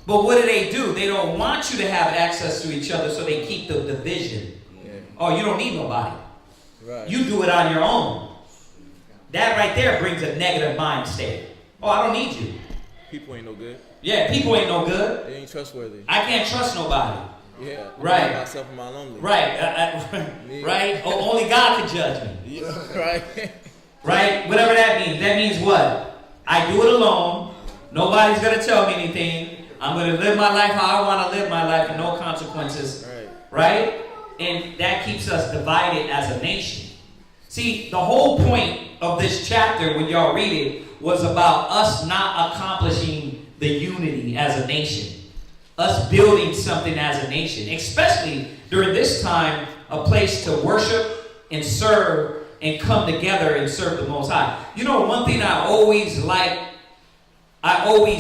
But what do? They don't want you to have access to each other, so they keep the division. Oh, you don't need nobody. Right. You do it on your own. That right there brings a negative mind state. Oh, I don't need you. People ain't no good. Yeah, people ain't no good. They ain't trustworthy. I can't trust nobody. Yeah. Right. Myself and my lonely. Right. Right. Only God can judge me. Yeah. Right. Right. Whatever that means. That means what? I do it alone. Nobody's gonna tell me anything. I'm gonna live my life how I want to live my life, and no consequences. Right. And that keeps us divided as a nation. See, the whole point of this chapter, when y'all read it, was about us not accomplishing the unity as a nation. Us building something as a nation. Especially during this time, a place to worship and serve and come together and serve the Most High. You know, one thing I always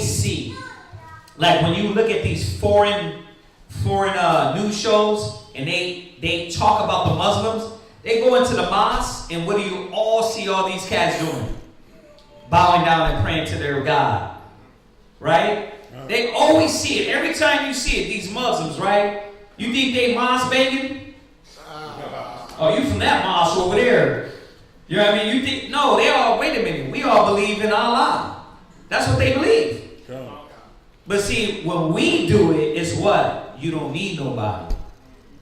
see, like when you look at these foreign news shows, and they talk about the Muslims, they go into the mosque, and what do you all see all these cats doing? Bowing down and praying to their God. Right? They always see it. Every time you see it, these Muslims, right? You think they mosque banging? Oh, you from that mosque over there. You know what I mean? You think, no, wait a minute, we all believe in Allah. That's what they believe. But see, when we do it, it's what? You don't need nobody.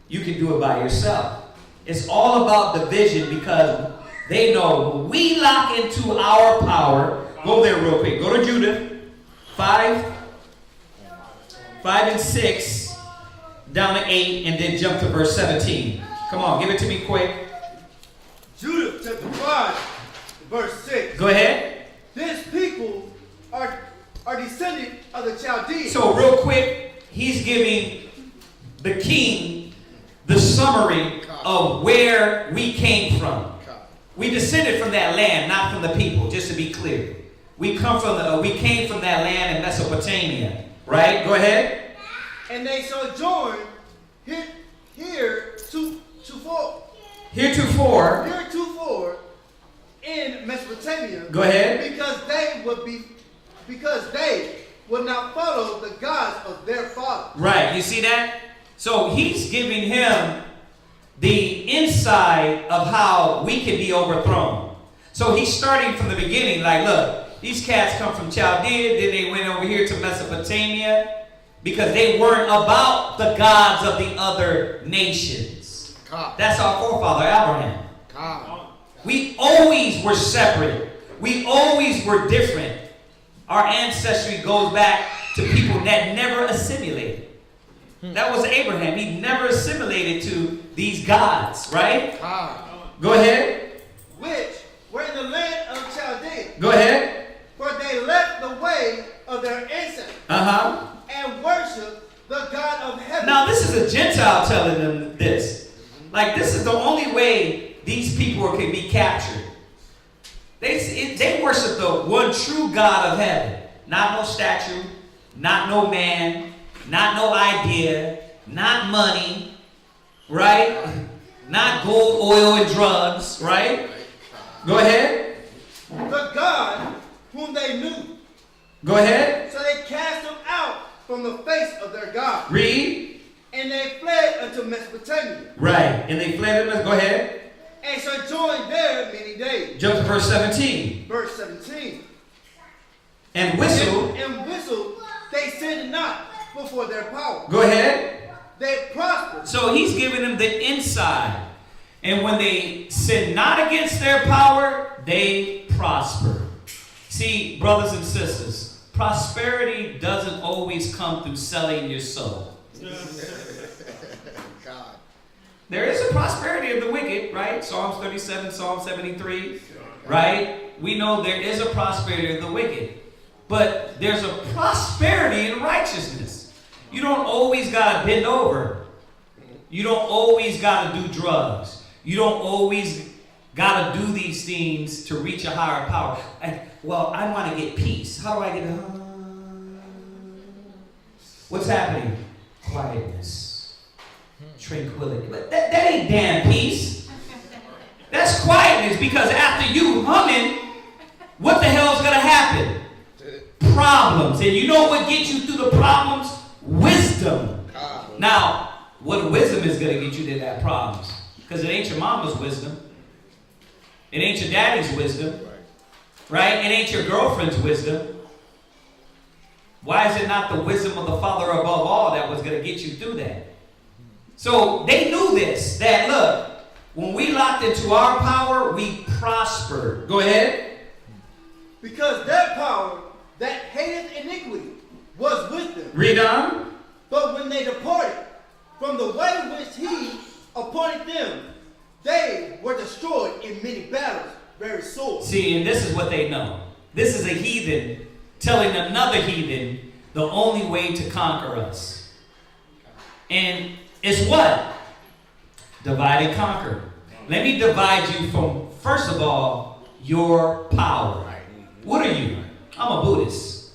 You can do it by yourself. It's all about division, because they know when we lock into our power. Go there real quick. Go to Judith 5 and 6, down to 8, and then jump to verse 17. Come on, give it to me quick. Judith chapter 5, verse 6. Go ahead. This people are descendant of the Chaldeans. So real quick, he's giving the king the summary of where we came from. We descended from that land, not from the people, just to be clear. We came from that land in Mesopotamia. Right? Go ahead. And they sojourned heretofore in Mesopotamia. Go ahead. Because they will not follow the gods of their fathers. Right, you see that? So he's giving him the inside of how we can be overthrown. So he's starting from the beginning, like, look, these cats come from Chaldea, then they went over here to Mesopotamia because they weren't about the gods of the other nations. That's our forefather, Abraham. We always were separate. We always were different. Our ancestry goes back to people that never assimilated. That was Abraham. He never assimilated to these gods, right? Go ahead. Which were in the land of Chaldea. Go ahead. For they left the way of their ancestors. And worshiped the God of heaven. Now this is a Gentile telling them this. Like, this is the only way these people can be captured. They worship the one true God of heaven. Not no statue, not no man, not no idea, not money, right? Not gold, oil, and drugs, right? Go ahead. The God whom they knew. Go ahead. So they cast them out from the face of their God. Read. And they fled unto Mesopotamia. Right. And they fled unto, go ahead. And sojourned there many days. Jump to verse 17. Verse 17. And whistled. And whistled, they sinned not before their power. Go ahead. They prospered. So he's giving them the inside. And when they sin not against their power, they prosper. See, brothers and sisters, prosperity doesn't always come through selling your soul. There is a prosperity of the wicked, right? Psalms 37, Psalm 73, right? We know there is a prosperity of the wicked. But there's a prosperity in righteousness. You don't always got to bend over. You don't always got to do drugs. You don't always got to do these things to reach a higher power. Well, I want to get peace. How do I get What's happening? Quietness. Tranquility. But that ain't damn peace. That's quietness, because after you humming, what the hell's going to happen? Problems. And you know what gets you through the problems? Wisdom. Now, what wisdom is going to get you to that problems? Because it ain't your mama's wisdom. It ain't your daddy's wisdom. Right? It ain't your girlfriend's wisdom. Why is it not the wisdom of the Father above all that was going to get you through that? So they knew this, that look, when we locked into our power, we prospered. Go ahead. Because their power that hateth iniquity was with them. Read on. But when they departed from the way which he appointed them, they were destroyed in many battles, very sore. See, and this is what they know. This is a heathen telling another heathen the only way to conquer us. And it's what? Divide and conquer. Let me divide you from, first of all, your power. What are you? I'm a Buddhist.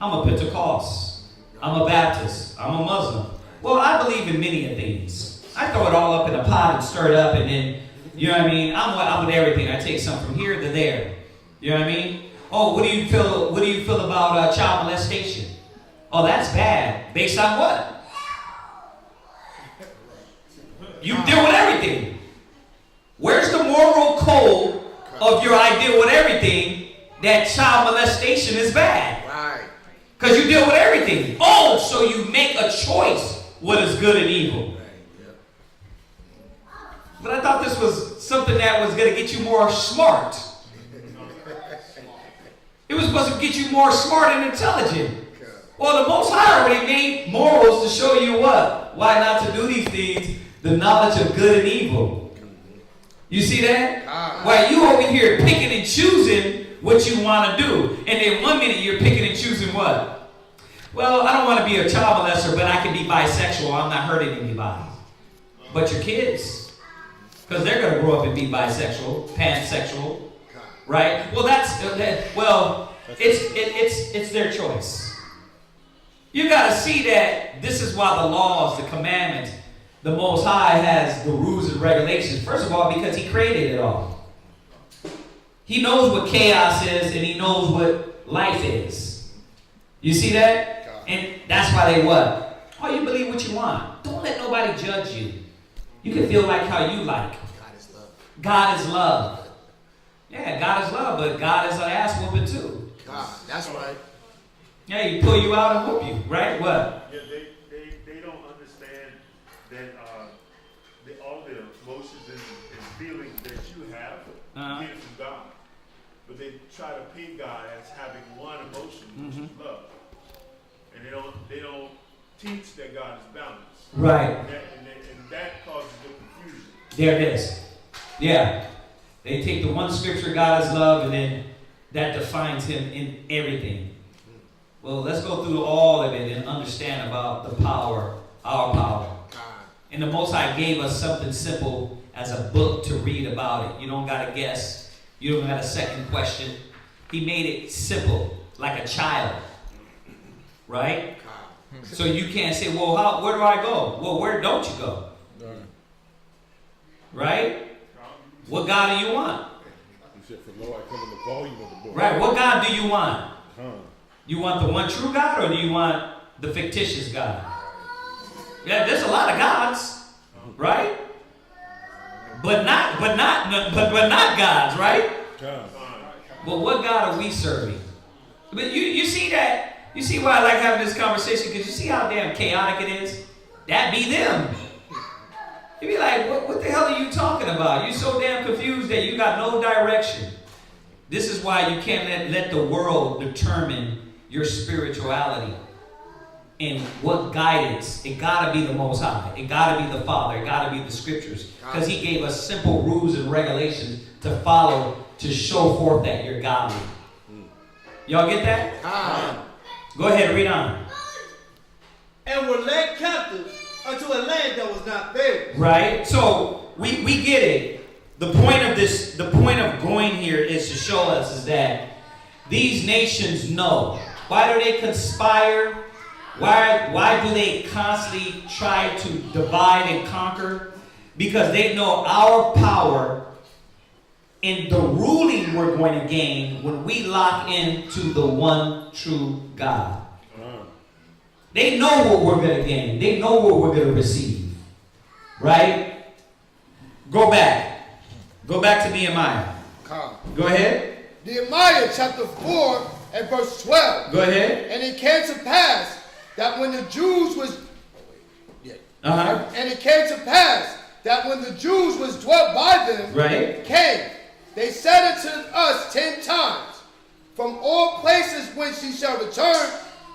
I'm a Pentecost. I'm a Baptist. I'm a Muslim. Well, I believe in many of things. I throw it all up in a pot and stir it up, and then, you know what I mean? I'm with everything. I take some from here to there. You know what I mean? Oh, what do you feel about child molestation? Oh, that's bad. Based on what? You deal with everything. Where's the moral code of your idea with everything that child molestation is bad? Right. Because you deal with everything. Oh, so you make a choice what is good and evil. But I thought this was something that was going to get you more smart. It was supposed to get you more smart and intelligent. Well, the Most High already made morals to show you what? Why not to do these things? The knowledge of good and evil. You see that? While you over here picking and choosing what you want to do. And then 1 minute you're picking and choosing what? Well, I don't want to be a child molester, but I can be bisexual. I'm not hurting anybody. But your kids, because they're going to grow up and be bisexual, pansexual, right? Well, it's their choice. You got to see that this is why the laws, the commandments, the Most High has the rules and regulations. First of all, because He created it all. He knows what chaos is, and He knows what life is. You see that? And that's why they what? Oh, you believe what you want. Don't let nobody judge you. You can feel like how you like. God is love. God is love. Yeah, God is love, but God is an ass whooping too. God, that's right. Yeah, he pull you out and whoop you, right? What? Yeah, they don't understand that all the emotions and feelings that you have get from God. But they try to paint God as having one emotion, which is love. And they don't teach that God is balanced. Right. And that causes the confusion. There it is. Yeah. They take the one scripture, God is love, and then that defines him in everything. Well, let's go through all of it and understand about the power, our power. And the Most High gave us something simple as a book to read about it. You don't got to guess. You don't got a second question. He made it simple, like a child. Right? So you can't say, well, where do I go? Well, where don't you go? Right? What God do you want? You said, for lo, I come in the volume of the book. Right. What God do you want? You want the one true God, or do you want the fictitious God? Yeah, there's a lot of gods, right? But not gods, right? But what God are we serving? But you see that? You see why I like having this conversation? Because you see how damn chaotic it is? That be them. You be like, what the hell are you talking about? You're so damn confused that you got no direction. This is why you can't let the world determine your spirituality and what guidance. It gotta be the Most High. It gotta be the Father. It gotta be the Scriptures. Because He gave us simple rules and regulations to follow to show forth that you're godly. Y'all get that? Go ahead, read on. And were led captive unto a land that was not theirs. Right? So we get it. The point of going here is to show us is that these nations know. Why do they conspire? Why do they constantly try to divide and conquer? Because they know our power in the ruling we're going to gain when we lock into the one true God. They know what we're going to gain. They know what we're going to receive. Right? Go back to Nehemiah. Go ahead. Nehemiah chapter 4 and verse 12. Go ahead. And it came to pass that when the Jews was and it came to pass that when the Jews was dwelt by them, came, they said unto us 10 times, from all places whence ye shall return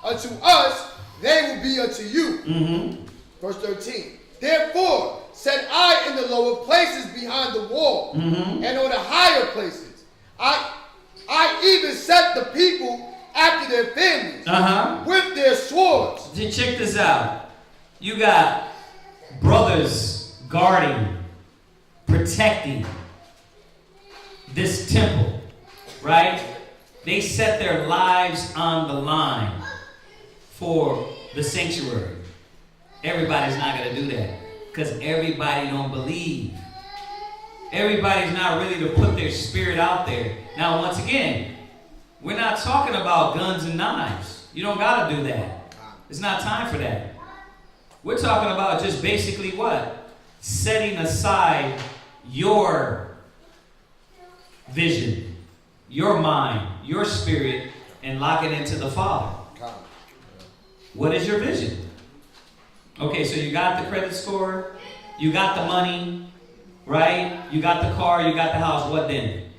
unto us, they will be unto you. Verse 13. Therefore said I in the lower places behind the wall, and on the higher places, I even set the people after their families with their swords. Check this out. You got brothers guarding, protecting this temple, right? They set their lives on the line for the sanctuary. Everybody's not going to do that because everybody don't believe. Everybody's not ready to put their spirit out there. Now, once again, we're not talking about guns and knives. You don't got to do that. It's not time for that. We're talking about just basically what? Setting aside your vision, your mind, your spirit, and locking into the Father. What is your vision? Okay, so you got the credit score, you got the money, right? You got the car, you got the house. What then?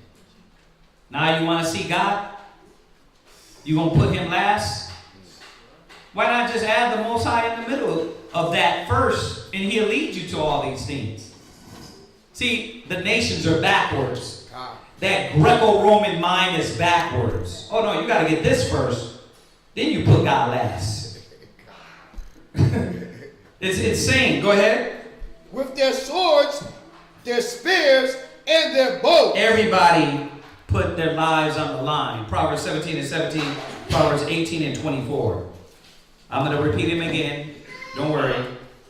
Now you want to see God? You going to put Him last? Why not just add the Most High in the middle of that first, and He'll lead you to all these things? See, the nations are backwards. That Greco-Roman mind is backwards. Oh no, you got to get this first, then you put God last. It's insane. Go ahead. With their swords, their spears, and their bows. Everybody put their lives on the line. Proverbs 17 and 17, Proverbs 18 and 24. I'm going to repeat them again. Don't worry.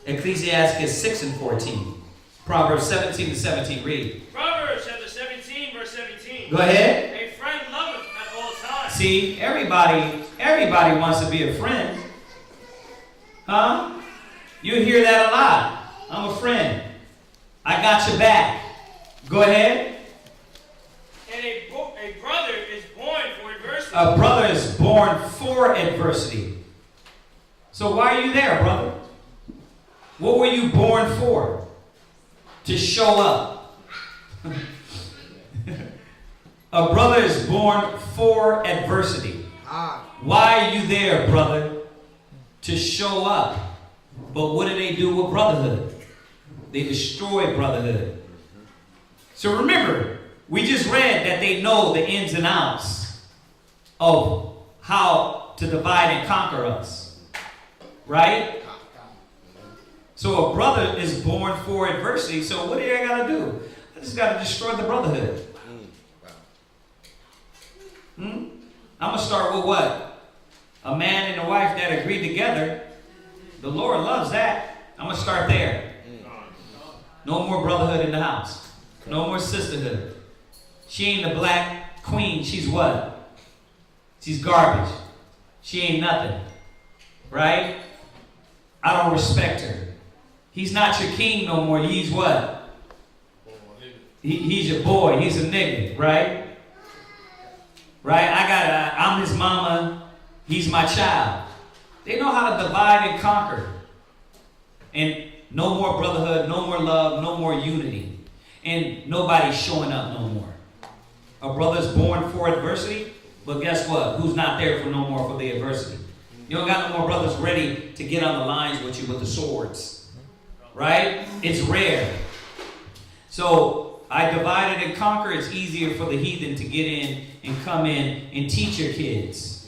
Ecclesiasticus 6 and 14. Proverbs 17 and 17. Read. Proverbs chapter 17, verse 17. Go ahead. A friend loveth at all times. See, everybody wants to be a friend. Huh? You hear that a lot. I'm a friend. I got your back. Go ahead. And a brother is born for adversity. A brother is born for adversity. So why are you there, brother? What were you born for? To show up. A brother is born for adversity. Why are you there, brother? To show up. But what do they do with brotherhood? They destroy brotherhood. So remember, we just read that they know the ins and outs of how to divide and conquer us. Right? So a brother is born for adversity. So what do I got to do? I just got to destroy the brotherhood. I'm going to start with what? A man and a wife that agree together. The Lord loves that. I'm going to start there. No more brotherhood in the house. No more sisterhood. She ain't the black queen. She's what? She's garbage. She ain't nothing. Right? I don't respect her. He's not your king no more. He's what? He's your boy. He's a nigga. Right? Right? I'm his mama. He's my child. They know how to divide and conquer. And no more brotherhood, no more love, no more unity. And nobody's showing up no more. A brother's born for adversity, but guess what? Who's not there for no more for the adversity? You don't got no more brothers ready to get on the lines with you with the swords. Right? It's rare. So I divided and conquer. It's easier for the heathen to get in and come in and teach your kids.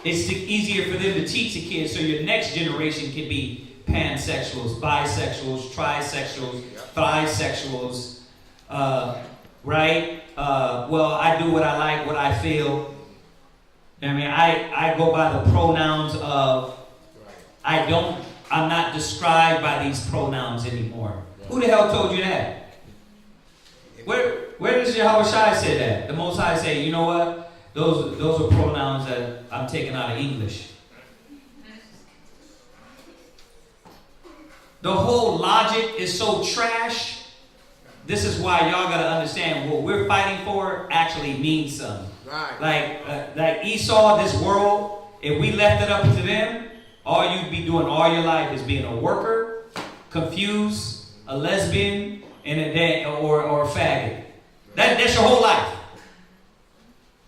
It's easier for them to teach the kids so your next generation can be pansexuals, bisexuals, trisexuals, trisexuals, right? Well, I do what I like, what I feel. I mean, I go by the pronouns of, I'm not described by these pronouns anymore. Who the hell told you that? Where does Yahweh Shai say that? The Most High say, you know what? Those are pronouns that I'm taking out of English. The whole logic is so trash. This is why y'all gotta understand what we're fighting for actually means something. Right. Like Esau, this world, if we left it up to them, all you'd be doing all your life is being a worker, confused, a lesbian, and or a faggot. That's your whole life.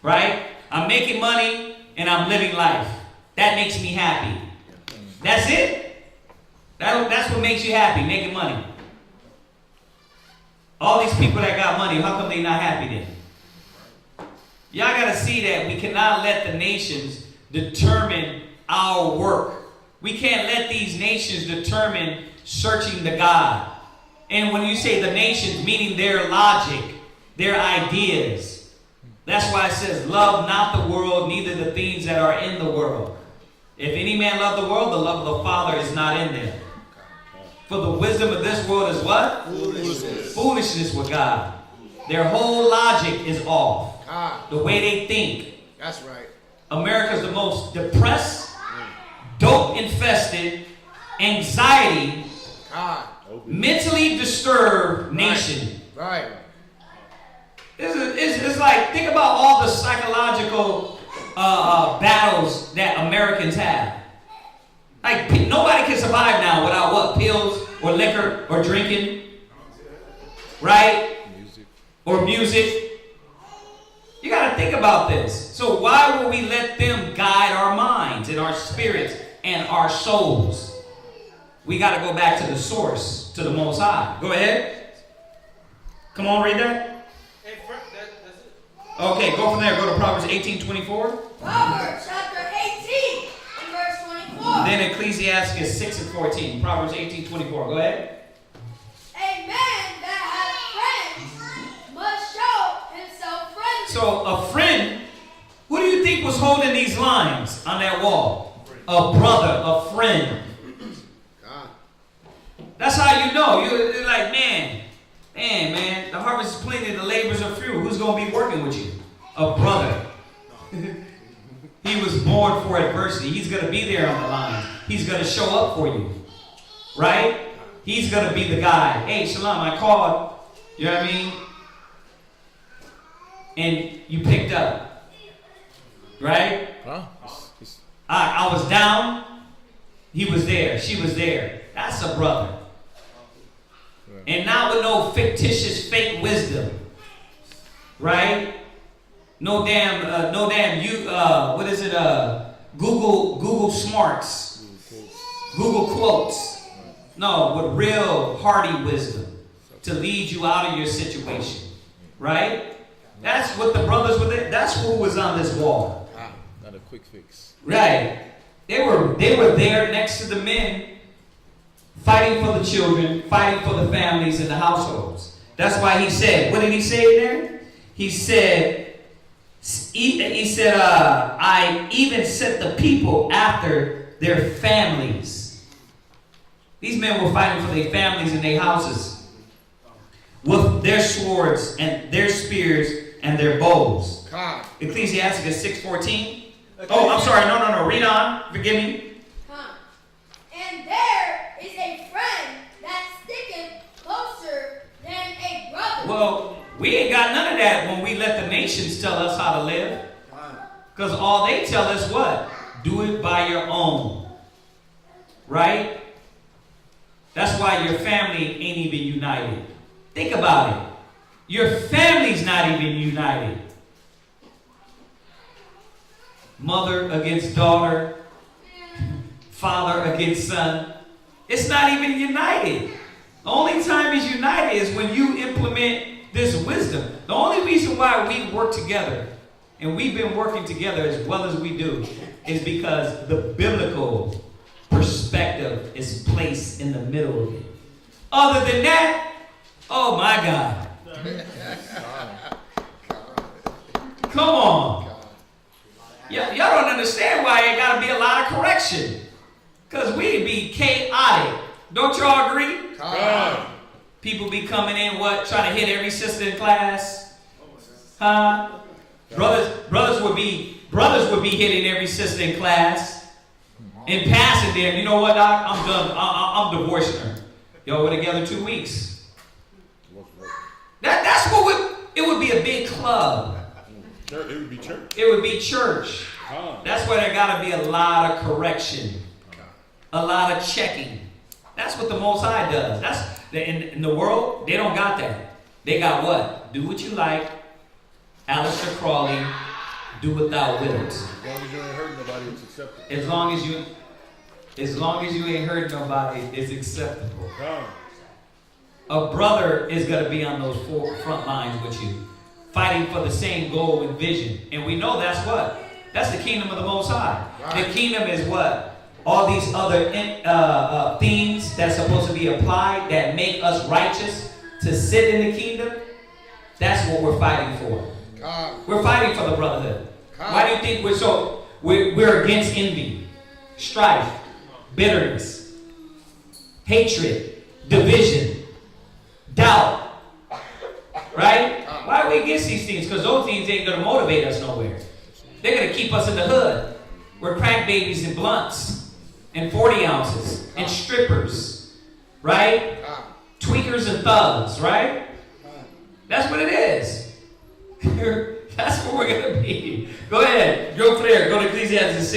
Right? I'm making money and I'm living life. That makes me happy. That's it? That's what makes you happy, making money. All these people that got money, how come they not happy then? Y'all got to see that we cannot let the nations determine our work. We can't let these nations determine searching the God. And when you say the nations, meaning their logic, their ideas. That's why it says, love not the world, neither the things that are in the world. If any man love the world, the love of the Father is not in them. For the wisdom of this world is what? Foolishness. Foolishness with God. Their whole logic is off. The way they think. That's right. America's the most depressed, dope-infested, anxiety, mentally disturbed nation. Right. It's like, think about all the psychological battles that Americans have. Like, nobody can survive now without what? Pills or liquor or drinking, right? Or music. You got to think about this. So why will we let them guide our minds and our spirits and our souls? We got to go back to the source, to the Most High. Go ahead. Come on, read that. Okay, go from there. Go to Proverbs 18:24. Proverbs chapter 18 and verse 24. Then Ecclesiasticus 6:14. Proverbs 18:24. Go ahead. A man that has friends must show himself friendly. So a friend, who do you think was holding these lines on that wall? A brother, a friend. That's how you know. You're like, man, the harvest is plenty, the labors are few. Who's going to be working with you? a brother. He was born for adversity. He's going to be there on the line. He's going to show up for you. Right? He's going to be the guy. Hey, Shalom, I called. You know what I mean? And you picked up. Right? I was down. He was there. She was there. That's a brother. And not with no fictitious fake wisdom. Right? No damn what is it? Google Smarts. Google Quotes. No, with real hearty wisdom to lead you out of your situation. Right? That's what the brothers were there. That's who was on this wall. Not a quick fix. Right. They were there next to the men, fighting for the children, fighting for the families and the households. That's why he said, what did he say there? He said, I even set the people after their families. These men were fighting for their families and their houses with their swords and their spears and their bows. Ecclesiasticus 6:14. Oh, I'm sorry. No. Read on. Forgive me. And there is a friend that sticketh closer than a brother. Well, we ain't got none of that when we let the nations tell us how to live. Because all they tell us what? Do it by your own. Right? That's why your family ain't even united. Think about it. Your family's not even united. Mother against daughter, father against son. It's not even united. The only time it's united is when you implement this wisdom. The only reason why we work together, and we've been working together as well as we do, is because the biblical perspective is placed in the middle of it. Other than that, oh my God. Come on. Y'all don't understand why it got to be a lot of correction. Because we'd be chaotic. Don't y'all agree? People be coming in, trying to hit every sister in class? Huh? Brothers would be hitting every sister in class and passing them. You know what, Doc? I'm done. I'm divorcing her. Y'all were together 2 weeks. That's what it would be a big club. It would be church. It would be church. That's where there got to be a lot of correction, a lot of checking. That's what the Most High does. In the world, they don't got that. They got what? Do what you like. Aleister Crowley, do what thou wilt. As long as you ain't hurting nobody, it's acceptable. As long as you ain't hurting nobody, it's acceptable. A brother is going to be on those front lines with you, fighting for the same goal and vision. And we know that's what? That's the kingdom of the Most High. Right. The kingdom is what? All these other themes that's supposed to be applied that make us righteous to sit in the kingdom. That's what we're fighting for. We're fighting for the brotherhood. Why do you think we're against envy, strife, bitterness, hatred, division, doubt? Right? Why are we against these things? Because those things ain't going to motivate us nowhere. They're going to keep us in the hood. We're crack babies and blunts and 40 ounces and strippers. Right? Tweakers and thugs. Right? That's what it is. That's what we're going to be. Go ahead. Go for there. Go to Ecclesiastes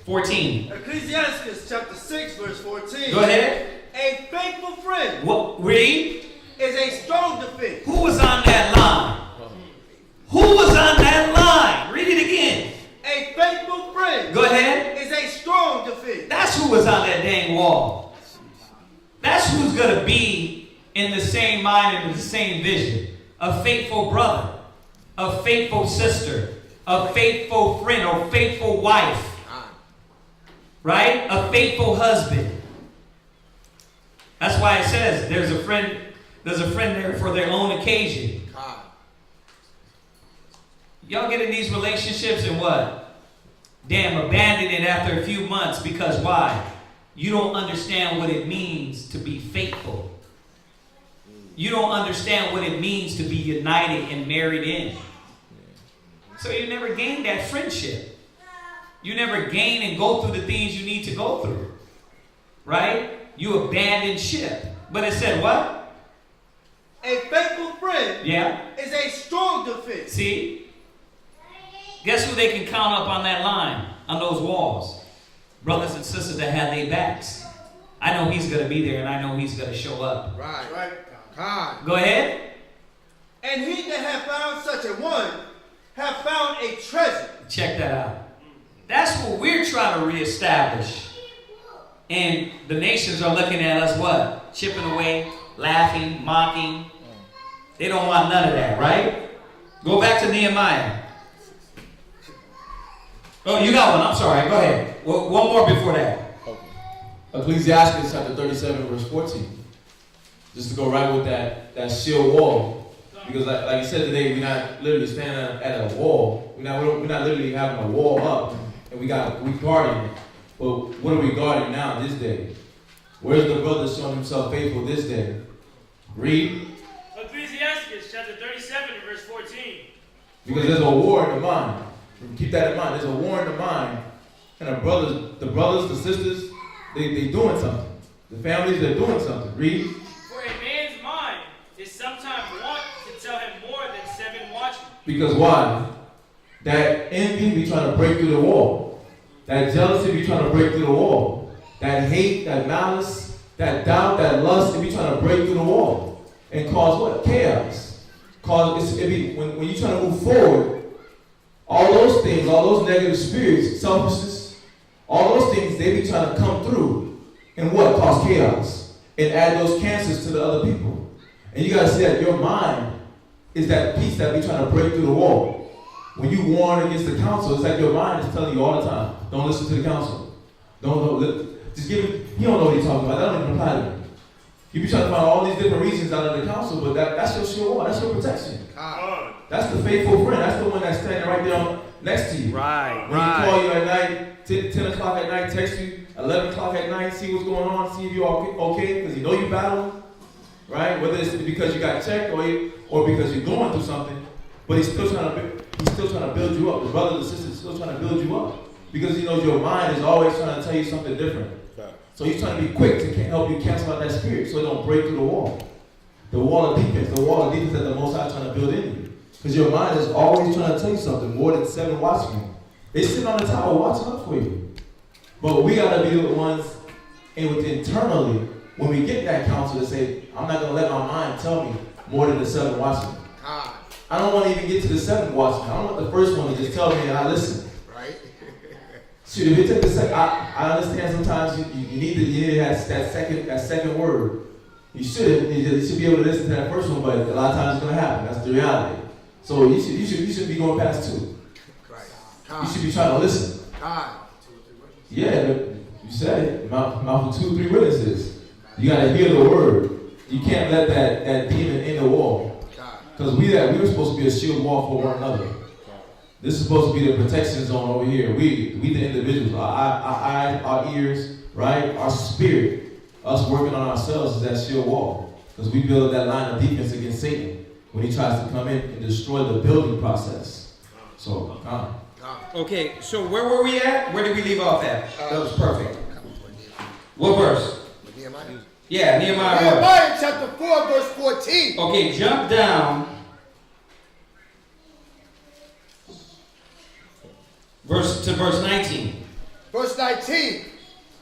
6:14. Ecclesiasticus chapter 6 verse 14. Go ahead. A faithful friend. What? Read. Is a strong defense. Who was on that line? Who was on that line? Read it again. A faithful friend. Go ahead. Is a strong defense. That's who was on that dang wall. That's who's going to be in the same mind and the same vision. A faithful brother. A faithful sister. A faithful friend or faithful wife. Right? A faithful husband. That's why it says there's a friend there for their own occasion. Y'all get in these relationships and what? Damn, abandon it after a few months because why? You don't understand what it means to be faithful. You don't understand what it means to be united and married in. So you never gain that friendship. You never gain and go through the things you need to go through. Right? You abandon ship. But it said what? A faithful friend is a strong defense. See? Guess who they can count up on that line, on those walls? Brothers and sisters that have their backs. I know he's going to be there, and I know he's going to show up. Right. God. Go ahead. And he that hath found such a one have found a treasure. Check that out. That's what we're trying to reestablish. And the nations are looking at us what? Chipping away, laughing, mocking. They don't want none of that, right? Go back to Nehemiah. Oh, you got one. I'm sorry. Go ahead. Well, one more before that. Ecclesiasticus chapter 37, verse 14. Just to go right with that shield wall. Because like you said today, we're not literally standing at a wall. We're not literally having a wall up. And we guarding it. But what are we guarding now this day? Where's the brother showing himself faithful this day? Read. Ecclesiasticus chapter 37 and verse 14. Because there's a war in the mind. Keep that in mind. There's a war in the mind. And the brothers, the sisters, they doing something. The families, they're doing something. Read. For a man's mind is sometimes wont to tell him more than 7 watchmen. Because why? That envy be trying to break through the wall. That jealousy be trying to break through the wall. That hate, that malice, that doubt, that lust, it be trying to break through the wall. And cause what? Chaos. When you're trying to move forward, all those things, all those negative spirits, selfishness, all those things, they be trying to come through. And what? Cause chaos. And add those cancers to the other people. And you got to see that your mind is that piece that be trying to break through the wall. When you warn against the counsel, it's like your mind is telling you all the time, don't listen to the counsel. Just give it, you don't know what he's talking about. That don't even apply to you. You be trying to find all these different reasons out of the counsel, but that's your shield wall. That's your protection. That's the faithful friend. That's the one that's standing right there next to you. When he call you at night, 10 o'clock at night, text you, 11 o'clock at night, see what's going on, see if you're okay, because you know you're battling, right? Whether it's because you got checked or because you're going through something, but he's still trying to build you up. The brothers and sisters still trying to build you up. Because he knows your mind is always trying to tell you something different. So he's trying to be quick to help you cancel out that spirit so it don't break through the wall. The wall of defense that the Most High is trying to build in you. Because your mind is always trying to tell you something more than 7 watchmen. They sit on the tower watching up for you. But we got to be the ones, and internally, when we get that counsel to say, I'm not going to let my mind tell me more than the 7 watchmen. I don't want to even get to the 7 watchmen. I don't want the first one to just tell me and I listen. Right? Shoot, if you take the second, I understand sometimes you need to have that second word. You should be able to listen to that first one, but a lot of times it's going to happen. That's the reality. So you should be going past 2. Right. You should be trying to listen. Yeah, you said it. Mouth of 2 or 3 witnesses. You got to hear the word. You can't let that demon in the wall. Because we were supposed to be a shield wall for one another. This is supposed to be the protection zone over here. We the individuals, our eyes, our ears, right? Our spirit, us working on ourselves is that shield wall. Because we build that line of defense against Satan when he tries to come in and destroy the building process. So, Okay, so where were we at? Where did we leave off at? That was perfect. What verse? Nehemiah. Yeah, Nehemiah. Nehemiah chapter 4, verse 14. Okay, jump down. Verse 19. Verse 19.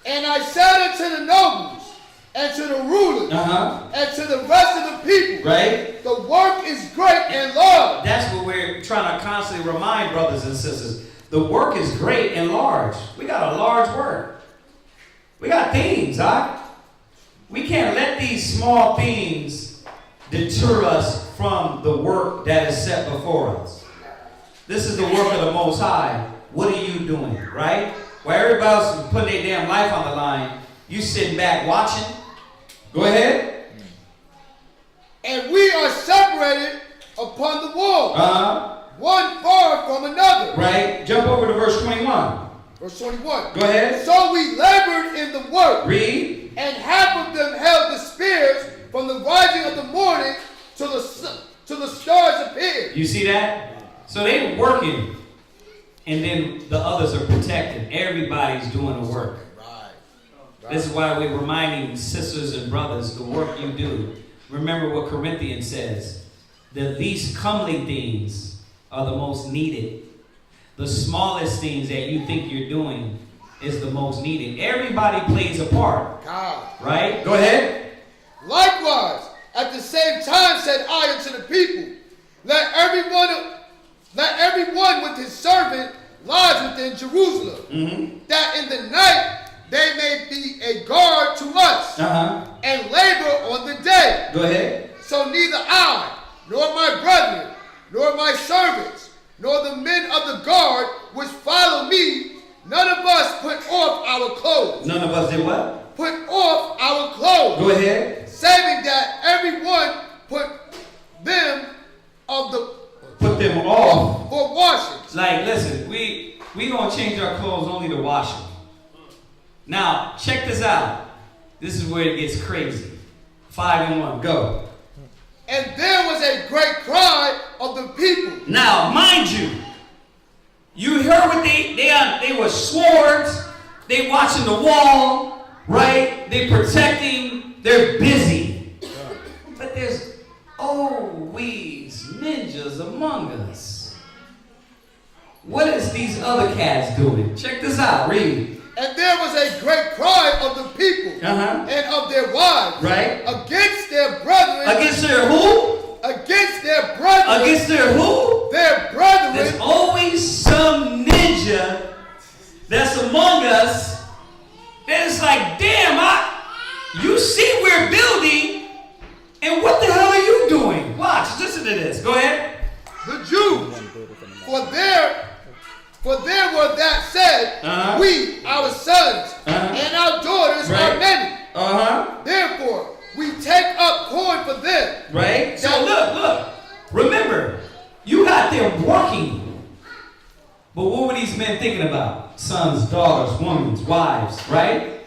And I said unto the nobles, and to the rulers, and to the rest of the people, right? The work is great and large. That's what we're trying to constantly remind brothers and sisters. The work is great and large. We got a large work. We got things, We can't let these small things deter us from the work that is set before us. This is the work of the Most High. What are you doing, right? While everybody else is putting their damn life on the line, you sitting back watching. Go ahead. And we are separated upon the wall. One far from another. Right. Jump over to verse 21. Verse 21. Go ahead. So we labored in the work. Read. And half of them held the spears from the rising of the morning till the stars appeared. You see that? So they working, and then the others are protected. Everybody's doing the work. Right. This is why we're reminding sisters and brothers, the work you do. Remember what Corinthians says. The least comely things are the most needed. The smallest things that you think you're doing is the most needed. Everybody plays a part. God. Right? Go ahead. Likewise, at the same time said I unto the people, let everyone with his servant lodge within Jerusalem, that in the night they may be a guard to us, and labor on the day. Go ahead. So neither I, nor my brethren, nor my servants, nor the men of the guard which follow me, none of us put off our clothes. None of us did what? Put off our clothes. Go ahead. Saving that everyone put them off for washing. Like, listen, we gonna change our clothes only to wash them. Now, check this out. This is where it gets crazy. 5 and 1, go. And there was a great cry of the people. Now, mind you, you heard what they were swords, they watching the wall, right? They protecting, they're busy. But there's always ninjas among us. What is these other cats doing? Check this out, read. And there was a great cry of the people and of their wives, right, against their brethren. Against their who? Against their brethren. Against their who? Their brethren. There's always some ninja that's among us that's like, damn, you see we're building, and what the hell are you doing? Watch, listen to this. Go ahead. The Jews, for there were that said, we, our sons, and our daughters are many. Therefore, we take up corn for them. Right? So look. Remember, you got them working. But what were these men thinking about? Sons, daughters, women, wives, right?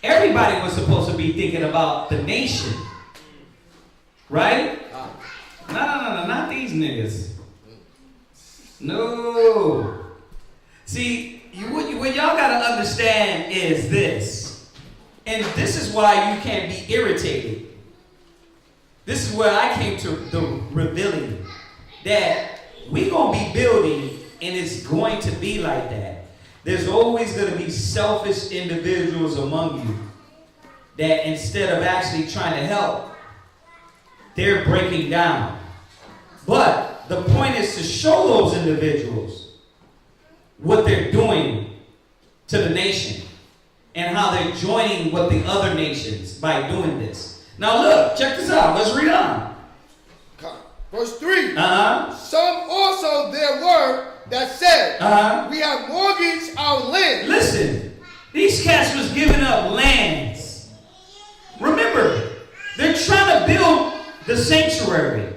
Everybody was supposed to be thinking about the nation. Right? No, not these niggas. No. See, what y'all gotta understand is this. And this is why you can't be irritated. This is where I came to the revealing that we gonna be building, and it's going to be like that. There's always gonna be selfish individuals among you that instead of actually trying to help, they're breaking down. But the point is to show those individuals what they're doing to the nation and how they're joining with the other nations by doing this. Now look, check this out. Let's read on. Verse 3. Some also there were that said, we have mortgaged our land. Listen, these cats was giving up lands. Remember, they're trying to build the sanctuary.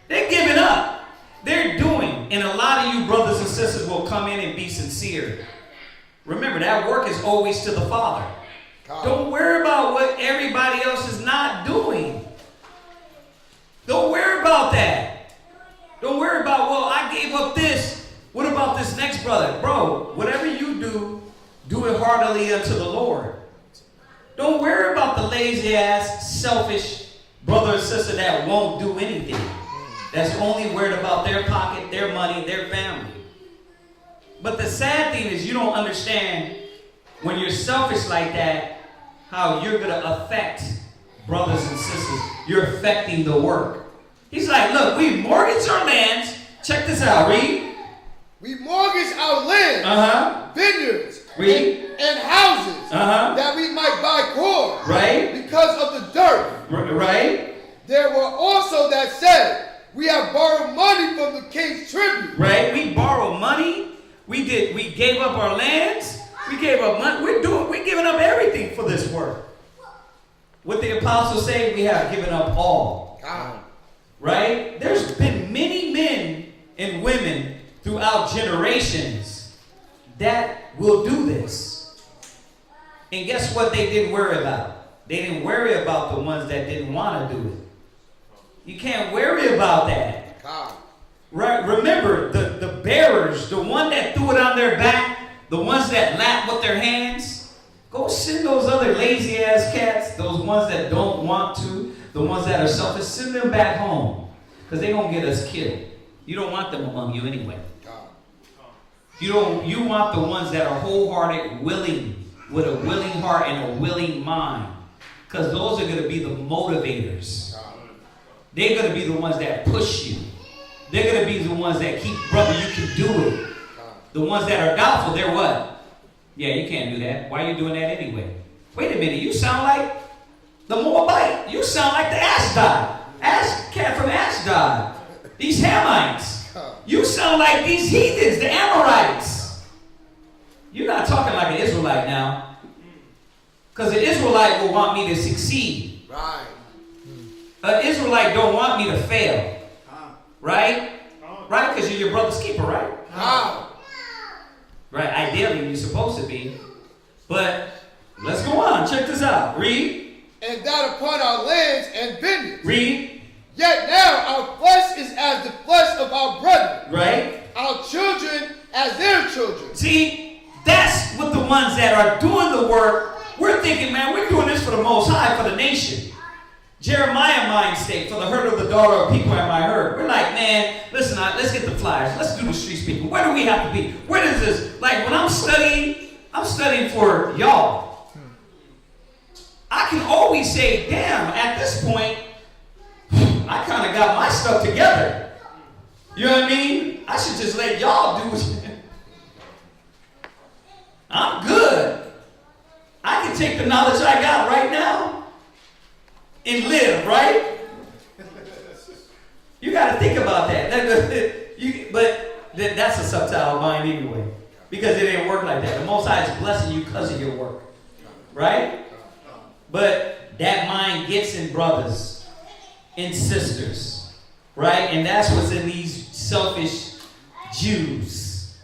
They're giving up. They're doing. And a lot of you brothers and sisters will come in and be sincere. Remember, that work is always to the Father. Don't worry about what everybody else is not doing. Don't worry about that. Don't worry about, well, I gave up this. What about this next brother? Bro, whatever you do, do it heartily unto the Lord. Don't worry about the lazy ass, selfish brother or sister that won't do anything. That's only worried about their pocket, their money, their family. But the sad thing is you don't understand when you're selfish like that, how you're going to affect brothers and sisters. You're affecting the work. He's like, look, we mortgaged our lands. Check this out, read. We mortgaged our lands, vineyards, and houses, that we might buy corn, right? Because of the dirt, right? There were also that said, we have borrowed money from the king's tribute, right? We borrowed money. We gave up our lands. We gave up money. We're giving up everything for this work. What the apostles say, we have given up all. Right? There's been many men and women throughout generations that will do this. And guess what they didn't worry about? They didn't worry about the ones that didn't want to do it. You can't worry about that. Right? Remember, the bearers, the one that threw it on their back, the ones that lap with their hands, go send those other lazy ass cats, those ones that don't want to, the ones that are selfish, send them back home. Because they're going to get us killed. You don't want them among you anyway. You want the ones that are wholehearted, willing, with a willing heart and a willing mind. Because those are going to be the motivators. They're going to be the ones that push you. They're going to be the ones that keep, brother, you can do it. The ones that are doubtful, they're what? Yeah, you can't do that. Why are you doing that anyway? Wait a minute, you sound like the Moabite. You sound like the Ashdod. Cat from Ashdod. These Hamites. You sound like these heathens, the Amorites. You're not talking like an Israelite now. Because an Israelite will want me to succeed. Right. An Israelite don't want me to fail. Right? Right? Because you're your brother's keeper, right? Right, ideally you're supposed to be. But let's go on. Check this out. Read. And that upon our lands and vineyards. Read. Yet now our flesh is as the flesh of our brethren. Right. Our children as their children. See, that's what the ones that are doing the work, we're thinking, man, we're doing this for the Most High, for the nation. Jeremiah mind state, for the hurt of the daughter of people have I heard. We're like, man, listen, let's get the flyers. Let's do the street speaking. Where do we have to be? Where does this, like when I'm studying for y'all. I can always say, damn, at this point, I kind of got my stuff together. You know what I mean? I should just let y'all do it. I'm good. I can take the knowledge I got right now and live, right? You got to think about that. But that's a subtle mind anyway. Because it ain't work like that. The Most High is blessing you because of your work. Right? But that mind gets in brothers and sisters. Right? And that's what's in these selfish Jews.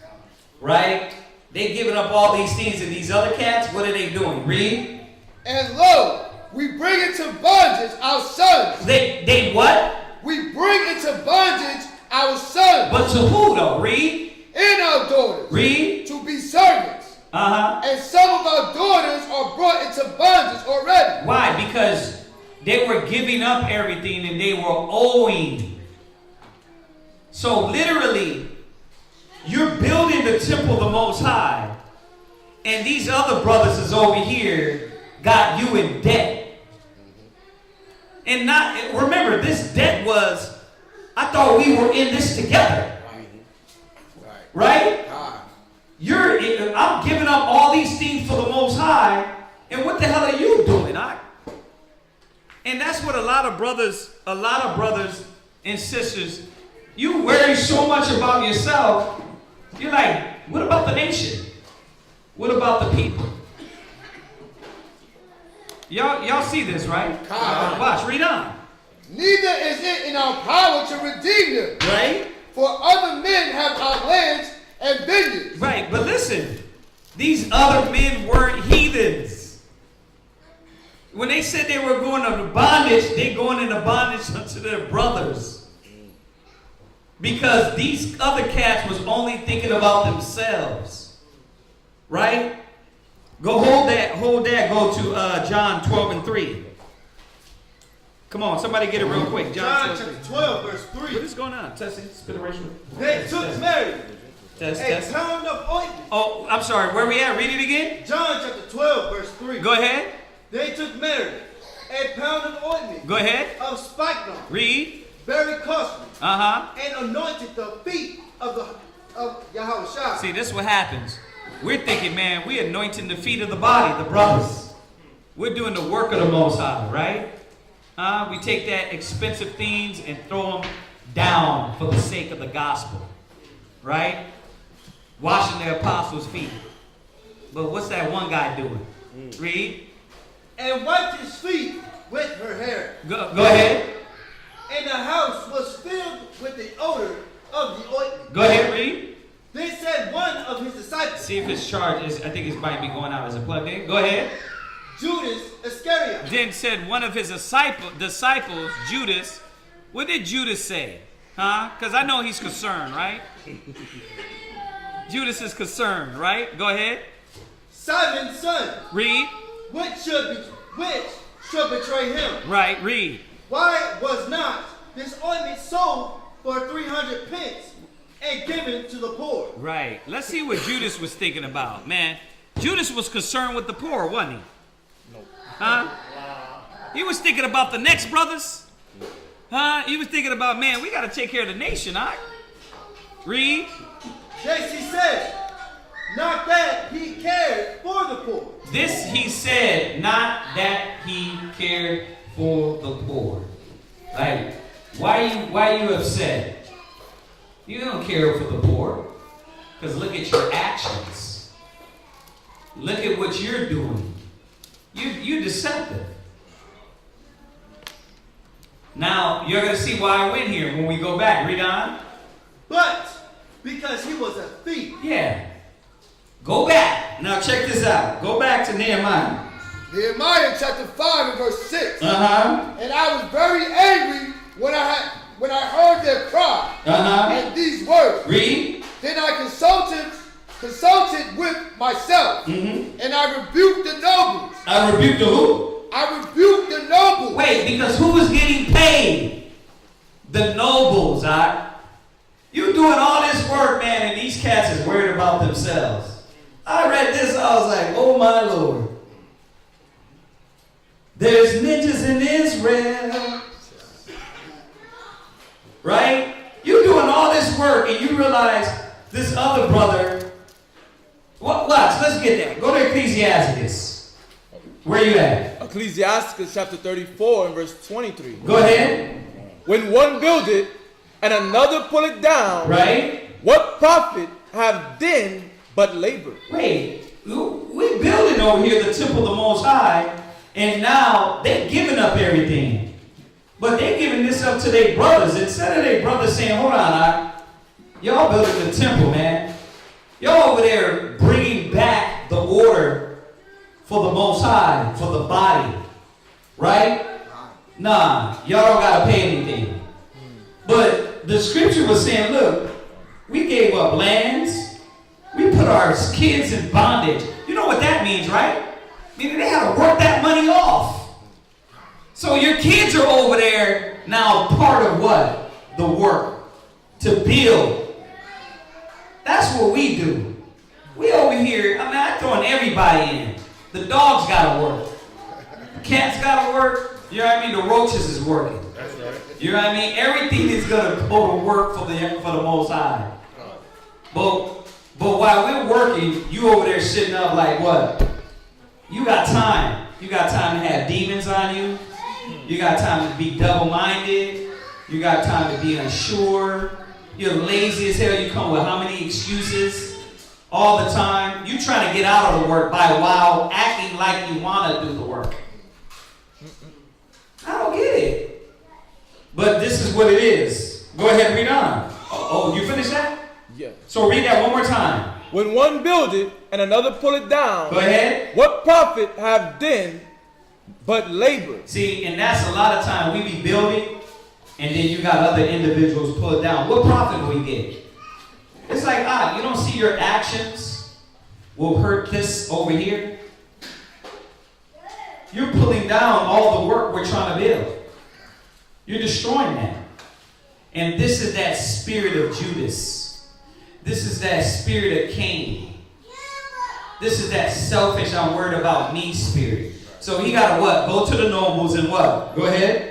Right? They giving up all these things, and these other cats, what are they doing? Read. And lo, we bring into bondage our sons. They what? We bring into bondage our sons. But to who though? Read. And our daughters. Read. To be servants. And some of our daughters are brought into bondage already. Why? Because they were giving up everything and they were owing. So literally, you're building the temple of the Most High, and these other brothers is over here got you in debt. And not remember, this debt was, I thought we were in this together. Right? I'm giving up all these things for the Most High, and what the hell are you doing? And that's what a lot of brothers and sisters, you worry so much about yourself. You're like, what about the nation? What about the people? Y'all see this, right? Watch, read on. Neither is it in our power to redeem them. Right? For other men have our lands and vineyards. Right, but listen, these other men weren't heathens. When they said they were going into bondage, they're going into bondage unto their brothers. Because these other cats was only thinking about themselves. Right? Hold that, go to John 12:3. Come on, somebody get it real quick. John chapter 12, verse 3. What is going on? Testing, spitteration. They took Mary a pound of ointment. Oh, I'm sorry, where we at? Read it again. John chapter 12, verse 3. Go ahead. They took Mary a pound of ointment. Go ahead. Of spikenard. Read. Very costly. And anointed the feet of Yahushua. See, this is what happens. We're thinking, man, we're anointing the feet of the body, the brothers. We're doing the work of the Most High, right? We take that expensive things and throw them down for the sake of the gospel, right? Washing the apostles' feet. But what's that one guy doing? Read. And wiped his feet with her hair. Go ahead. And the house was filled with the odor of the ointment. Go ahead, read. Then said one of his disciples. See if his charge is, I think it might be going out as a plug in. Go ahead. Judas Iscariot. Then said one of his disciples, Judas. What did Judas say? Huh? Because I know he's concerned, right? Judas is concerned, right? Go ahead. Simon's son. Read. Which should betray him? Right, read. Why was not this ointment sold for 300 pence and given to the poor? Right. Let's see what Judas was thinking about, man. Judas was concerned with the poor, wasn't he? No. Huh? He was thinking about the next brothers. Huh? He was thinking about, man, we got to take care of the nation, all right? Read. Yes, he said, not that he cared for the poor. This he said, not that he cared for the poor. Like, why you upset? You don't care for the poor. Because look at your actions. Look at what you're doing. You're deceptive. Now, you're going to see why I went here when we go back. Read on. But because he was a thief. Yeah. Go back. Now, check this out. Go back to Nehemiah. Nehemiah chapter 5 and verse 6. Uh-huh. And I was very angry when I heard their cry. Uh-huh. And these words. Read. Then I consulted with myself. Mm-hmm. And I rebuked the nobles. I rebuked the who? I rebuked the nobles. Wait, because who was getting paid? The nobles, all right? You doing all this work, man, and these cats is worried about themselves. I read this, I was like, oh my Lord. There's ninjas in Israel. Right? You doing all this work and you realize this other brother. Watch, let's get that. Go to Ecclesiasticus. Where you at? Ecclesiasticus chapter 34 and verse 23. Go ahead. When one builded and another pull it down, right? What profit have then but labor? Wait, we building over here the temple of the Most High, and now they're giving up everything. But they're giving this up to their brothers. Instead of their brothers saying, hold on, y'all building the temple, man. Y'all over there bringing back the order for the Most High, for the body. Right? Nah, y'all don't got to pay anything. But the scripture was saying, look, we gave up lands. We put our kids in bondage. You know what that means, right? Meaning they had to work that money off. So your kids are over there now part of what? The work. To build. That's what we do. We over here, I'm throwing everybody in. The dogs gotta work. The cats gotta work. You know what I mean? The roaches is working. That's right. You know what I mean? Everything is gonna go to work for the Most High. But while we're working, you over there sitting up like what? You got time. You got time to have demons on you. You got time to be double-minded. You got time to be unsure. You're lazy as hell. You come with how many excuses? All the time. You trying to get out of the work while acting like you want to do the work. I don't get it. But this is what it is. Go ahead and read on. Oh, you finished that? Yeah. So read that one more time. When one build it and another pull it down, go ahead. What profit have then but labor? See, and that's a lot of time we be building and then you got other individuals pull it down. What profit do we get? It's like, you don't see your actions will hurt this over here? You're pulling down all the work we're trying to build. You're destroying that. And this is that spirit of Judas. This is that spirit of Cain. This is that selfish, I'm worried about me spirit. So he got to what? Go to the nobles and what? Go ahead.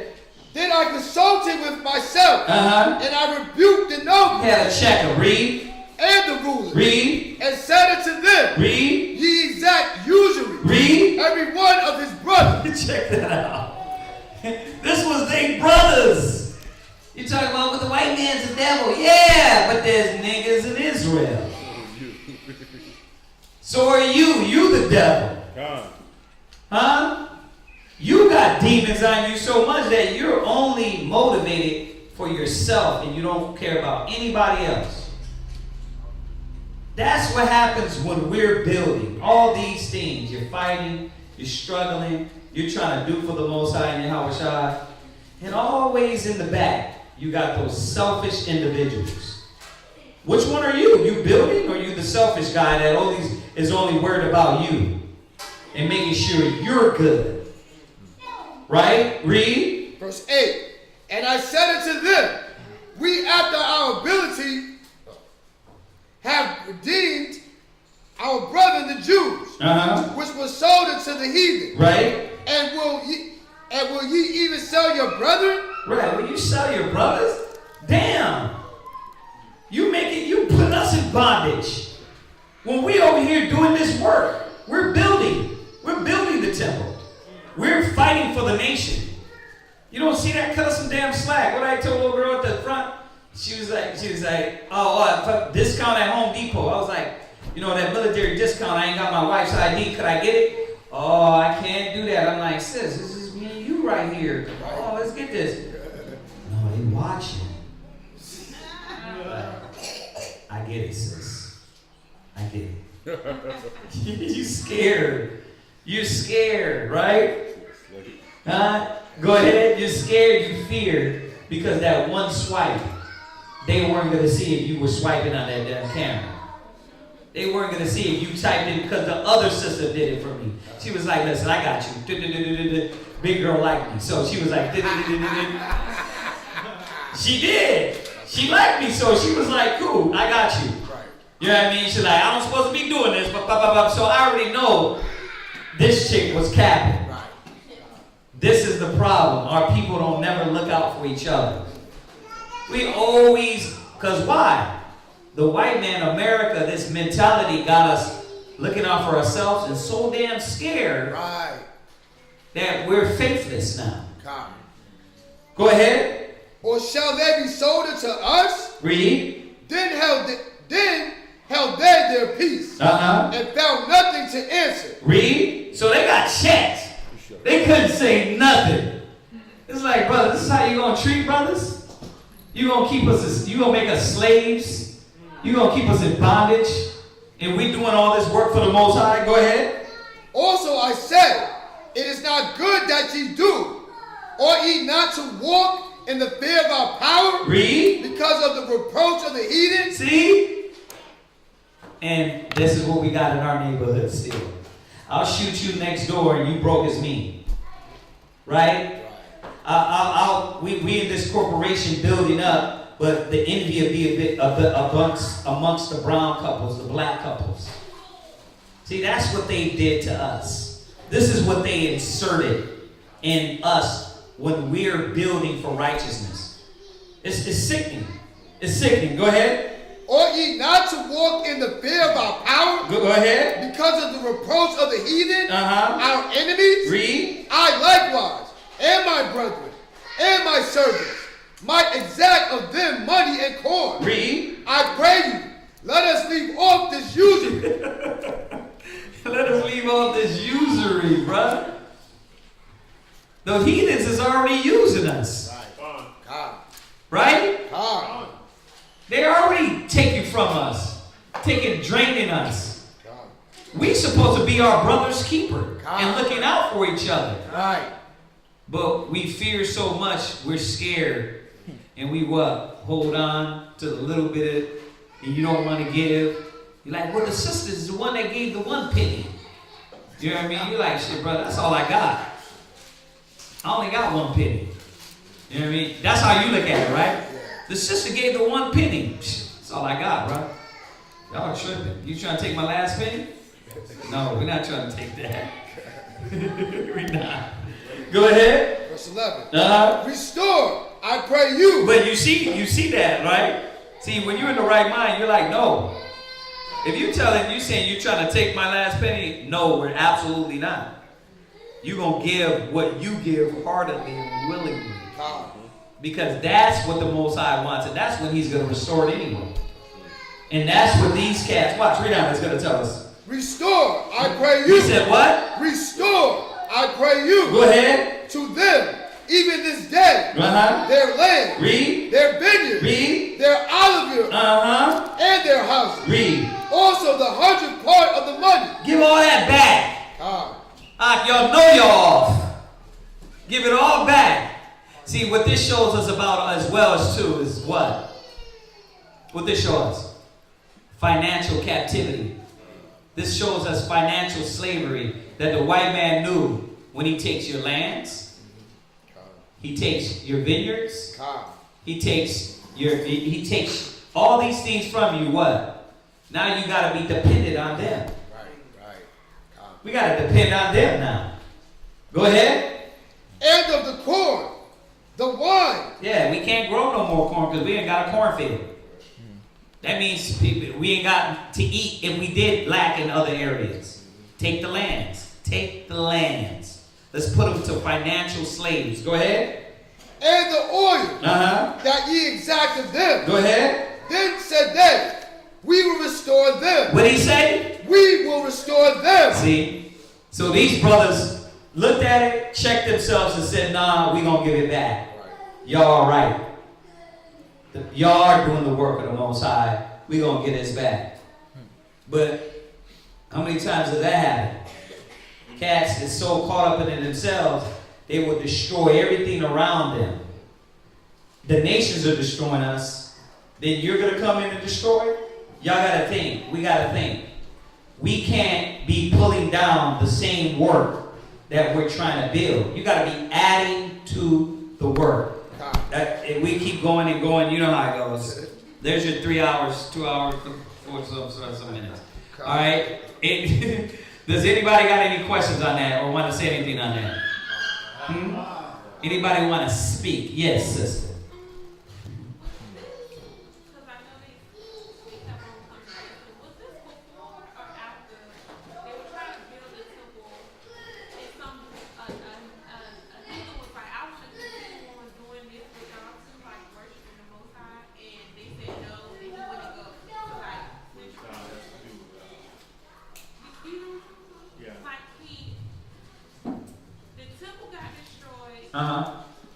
Then I consulted with myself. And I rebuked the nobles. Had a checker. Read. And the rulers. Read. And said unto them. Read. Ye exact usury. Read. Every one of his brothers. Check that out. This was their brothers. You talking about with the white man's the devil? Yeah, but there's niggas in Israel. So are you. You the devil. Huh? You got demons on you so much that you're only motivated for yourself and you don't care about anybody else. That's what happens when we're building all these things. You're fighting, you're struggling, you're trying to do for the Most High and Yahweh Shai. And always in the back, you got those selfish individuals. Which one are you? You building, or you the selfish guy that always is only worried about you and making sure you're good? Right? Read. Verse 8. And I said unto them, we after our ability have redeemed our brethren the Jews, which were sold unto the heathen. Right. And will ye even sell your brethren? Right. Will you sell your brothers? Damn. You put us in bondage. When we over here doing this work, we're building the temple. We're fighting for the nation. You don't see that? Cut us some damn slack. What I told little girl at the front, she was like, oh, discount at Home Depot. I was like, you know, that military discount, I ain't got my wife's ID, could I get it? Oh, I can't do that. I'm like, sis, this is me and you right here. Oh, let's get this. No, they watching. I get it, sis. I get it. You scared. You're scared, right? Huh? Go ahead. You're scared. You fear because that one swipe, they weren't going to see if you were swiping on that damn camera. They weren't going to see if you typed in because the other sister did it for me. She was like, listen, I got you. Big girl liked me. So she was like, she did. She liked me, so she was like, cool, I got you. You know what I mean? She's like, I don't supposed to be doing this, but so I already know this chick was capping. This is the problem. Our people don't never look out for each other. We always, because why? The white man, America, this mentality got us looking out for ourselves and so damn scared that we're faithless now. Go ahead. Or shall they be sold unto us? Read. Then held they their peace and found nothing to answer. Read. So they got checked. They couldn't say nothing. It's like, brother, this is how you gonna treat brothers? You gonna keep us? You gonna make us slaves? You gonna keep us in bondage? And we doing all this work for the Most High? Go ahead. Also I said, it is not good that ye do. Ought ye not to walk in the fear of our power? Read. Because of the reproach of the heathen? See? And this is what we got in our neighborhood still. I'll shoot you next door and you broke as me. Right? We in this corporation building up, but the envy will be a bit amongst the brown couples, the black couples. See, that's what they did to us. This is what they inserted in us when we're building for righteousness. It's sickening. It's sickening. Go ahead. Ought ye not to walk in the fear of our power? Go ahead. Because of the reproach of the heathen, our enemies? Read. I likewise, and my brethren, and my servants, might exact of them money and corn. Read. I pray you, let us leave off this usury. Let us leave off this usury, bruh. The heathens is already using us. Right? They already taking from us, draining us. We supposed to be our brother's keeper and looking out for each other. But we fear so much, we're scared. And we what? Hold on to a little bit and you don't want to give. You're like, well, the sister is the one that gave the 1 penny. You know what I mean? You're like, shit, brother, that's all I got. I only got 1 penny. You know what I mean? That's how you look at it, right? The sister gave the 1 penny. That's all I got, bro. Y'all tripping. You trying to take my last penny? No, we're not trying to take that. We're not. Go ahead. Verse 11. Restore, I pray you. But you see that, right? See, when you're in the right mind, you're like, no. If you saying you're trying to take my last penny, no, we're absolutely not. You're going to give what you give heartedly and willingly. Because that's what the Most High wants, and that's when He's going to restore it anyway. And that's what these cats, watch, read on, it's going to tell us. Restore, I pray you. He said what? Restore, I pray you. Go ahead. To them, even this day, their land, read, their vineyard, read, their olive field, and their houses. Read. Also the 100th part of the money. Give all that back. Y'all know y'all off. Give it all back. See, what this shows us about as well as too is what? What this shows us? Financial captivity. This shows us financial slavery that the white man knew when he takes your lands, he takes your vineyards, he takes all these things from you. What? Now you got to be dependent on them. We got to depend on them now. Go ahead. And of the corn, the wine. Yeah, we can't grow no more corn because we ain't got a cornfield. That means we ain't got to eat if we did lack in other areas. Take the lands. Take the lands. Let's put them to financial slaves. Go ahead. And the oil that ye exact of them. Go ahead. Then said they, we will restore them. What did he say? We will restore them. See? So these brothers looked at it, checked themselves, and said, nah, we going to give it back. Y'all all right. Y'all are doing the work of the Most High. We're going to get this back. But how many times does that happen? Cats is so caught up in it themselves, they will destroy everything around them. The nations are destroying us. Then you're going to come in and destroy? Y'all got to think. We got to think. We can't be pulling down the same work that we're trying to build. You got to be adding to the work. If we keep going and going, you know how it goes. There's your 3 hours, 2 hours, 4 some minutes. All right. Does anybody got any questions on that or want to say anything on that? Anybody want to speak? Yes, sister.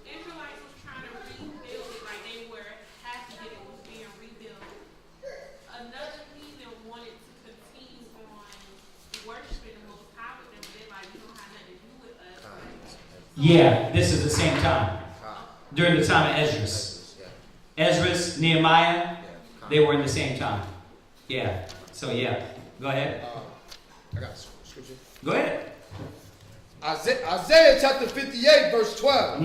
Israelites was trying to rebuild it like they were happy that it was being rebuilt. Another heathen wanted to continue on worshiping the Most High with them. They're like, you don't have nothing to do with us. Yeah, this is the same time. During the time of Esdras. Esdras, Nehemiah, they were in the same time. Yeah. So yeah. Go ahead. I got scripture. Go ahead. Isaiah chapter 58, verse 12.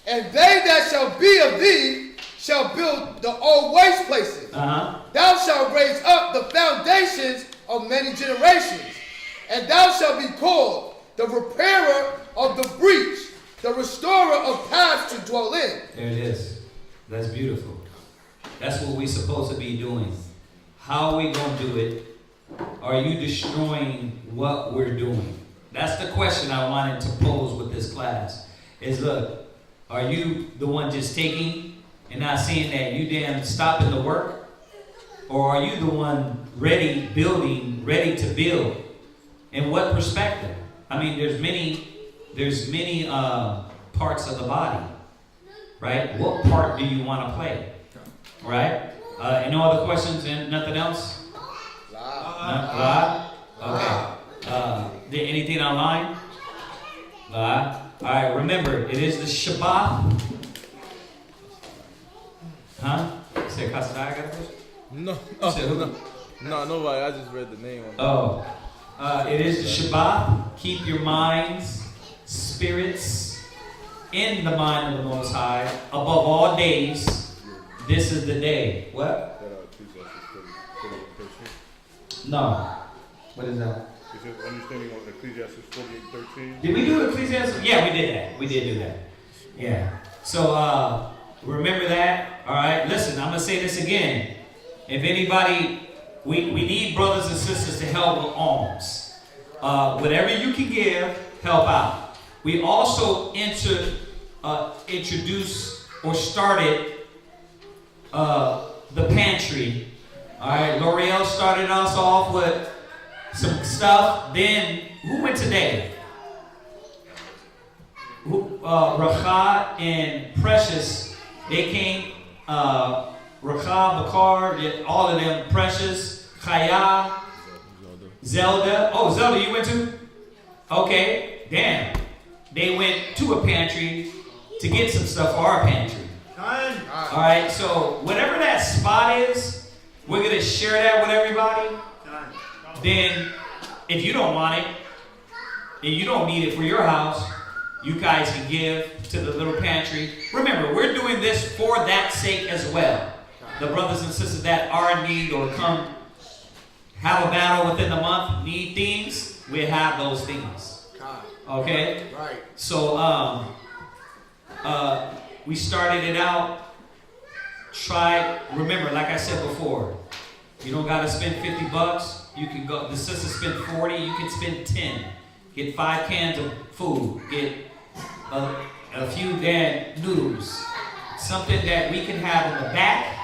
And they that shall be of thee shall build the old waste places. Thou shalt raise up the foundations of many generations. And thou shalt be called the repairer of the breach, the restorer of paths to dwell in. There it is. That's beautiful. That's what we're supposed to be doing. How are we going to do it? Are you destroying what we're doing? That's the question I wanted to pose with this class. Is look, are you the one just taking and not seeing that you damn stopping the work? Or are you the one ready to build? In what perspective? I mean, there's many parts of the body, right? What part do you want to play, right? Any other questions and nothing else? Okay. Anything online? All right, remember, it is the Shabbat. Huh? Say Chaazaqya? No, nobody. I just read the name. It is the Shabbat. Keep your minds, spirits in the mind of the Most High. Above all days, this is the day. What? No. What is that? Is it understanding on Ecclesiasticus 48:13? Did we do Ecclesiasticus? Yeah, we did that. We did do that. Yeah. So remember that. All right. Listen, I'm gonna say this again. If anybody, we need brothers and sisters to help with alms. Whatever you can give, help out. We also introduced or started the pantry. All right. L'Oreal started us off with some stuff. Then who went today? Rachad and Precious. They came. Rachad, Bakar, all of them. Precious, Chaya, Zelda. Oh, Zelda, you went too? Okay. Damn. They went to a pantry to get some stuff for our pantry. All right, so whatever that spot is, we're going to share that with everybody. Then, if you don't want it, and you don't need it for your house, you guys can give to the little pantry. Remember, we're doing this for that sake as well. The brothers and sisters that are in need or come have a battle within the month, need things, we have those things. Okay? Right. So, we started it out. Remember, like I said before, you don't got to spend $50. You can go, the sisters spend 40, you can spend 10. Get 5 cans of food. Get a few damn noodles. Something that we can have in the back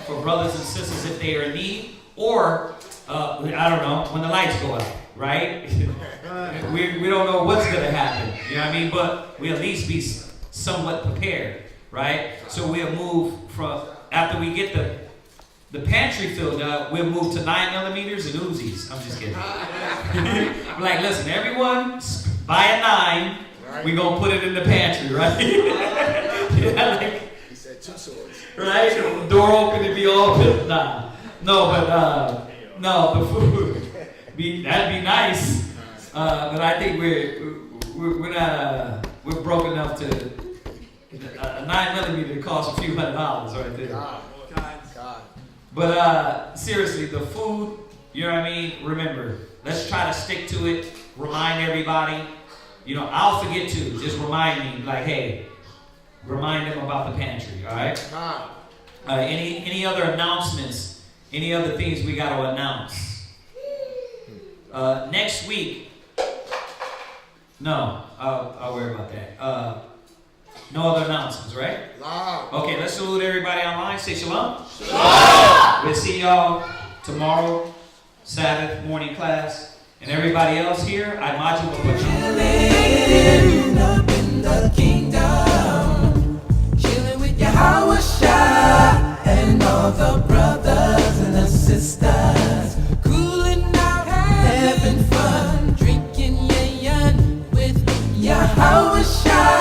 for brothers and sisters if they are in need. Or, I don't know, when the lights go out, right? we don't know what's going to happen. You know what I mean? But we at least be somewhat prepared, right? So we'll move from, after we get the pantry filled up, we'll move to 9mm and Uzis. I'm just kidding. We're like, listen, everyone, buy a 9. Right. We're going to put it in the pantry, right? Yeah, like, he said 2 swords. Right? The door open and be all built. Nah. No, but, no, the food, that'd be nice. But I think we're not, we're broke enough to, a 9mm costs a few $100s right there. God. But seriously, the food, you know what I mean? Remember, let's try to stick to it. Remind everybody. You know, I'll forget to. Just remind me, like, hey, remind them about the pantry, all right? Any other announcements? Any other things we got to announce? Next week, no, I'll worry about that. No other announcements, right? Okay, let's salute everybody online. Say shalom. Shalom. We'll see y'all tomorrow, Sabbath morning class. And everybody else here, I imagine will put you up in the kingdom, chilling with Yahweh and all the brothers and the sisters, cooling out, having fun, drinking yayin with Yahweh.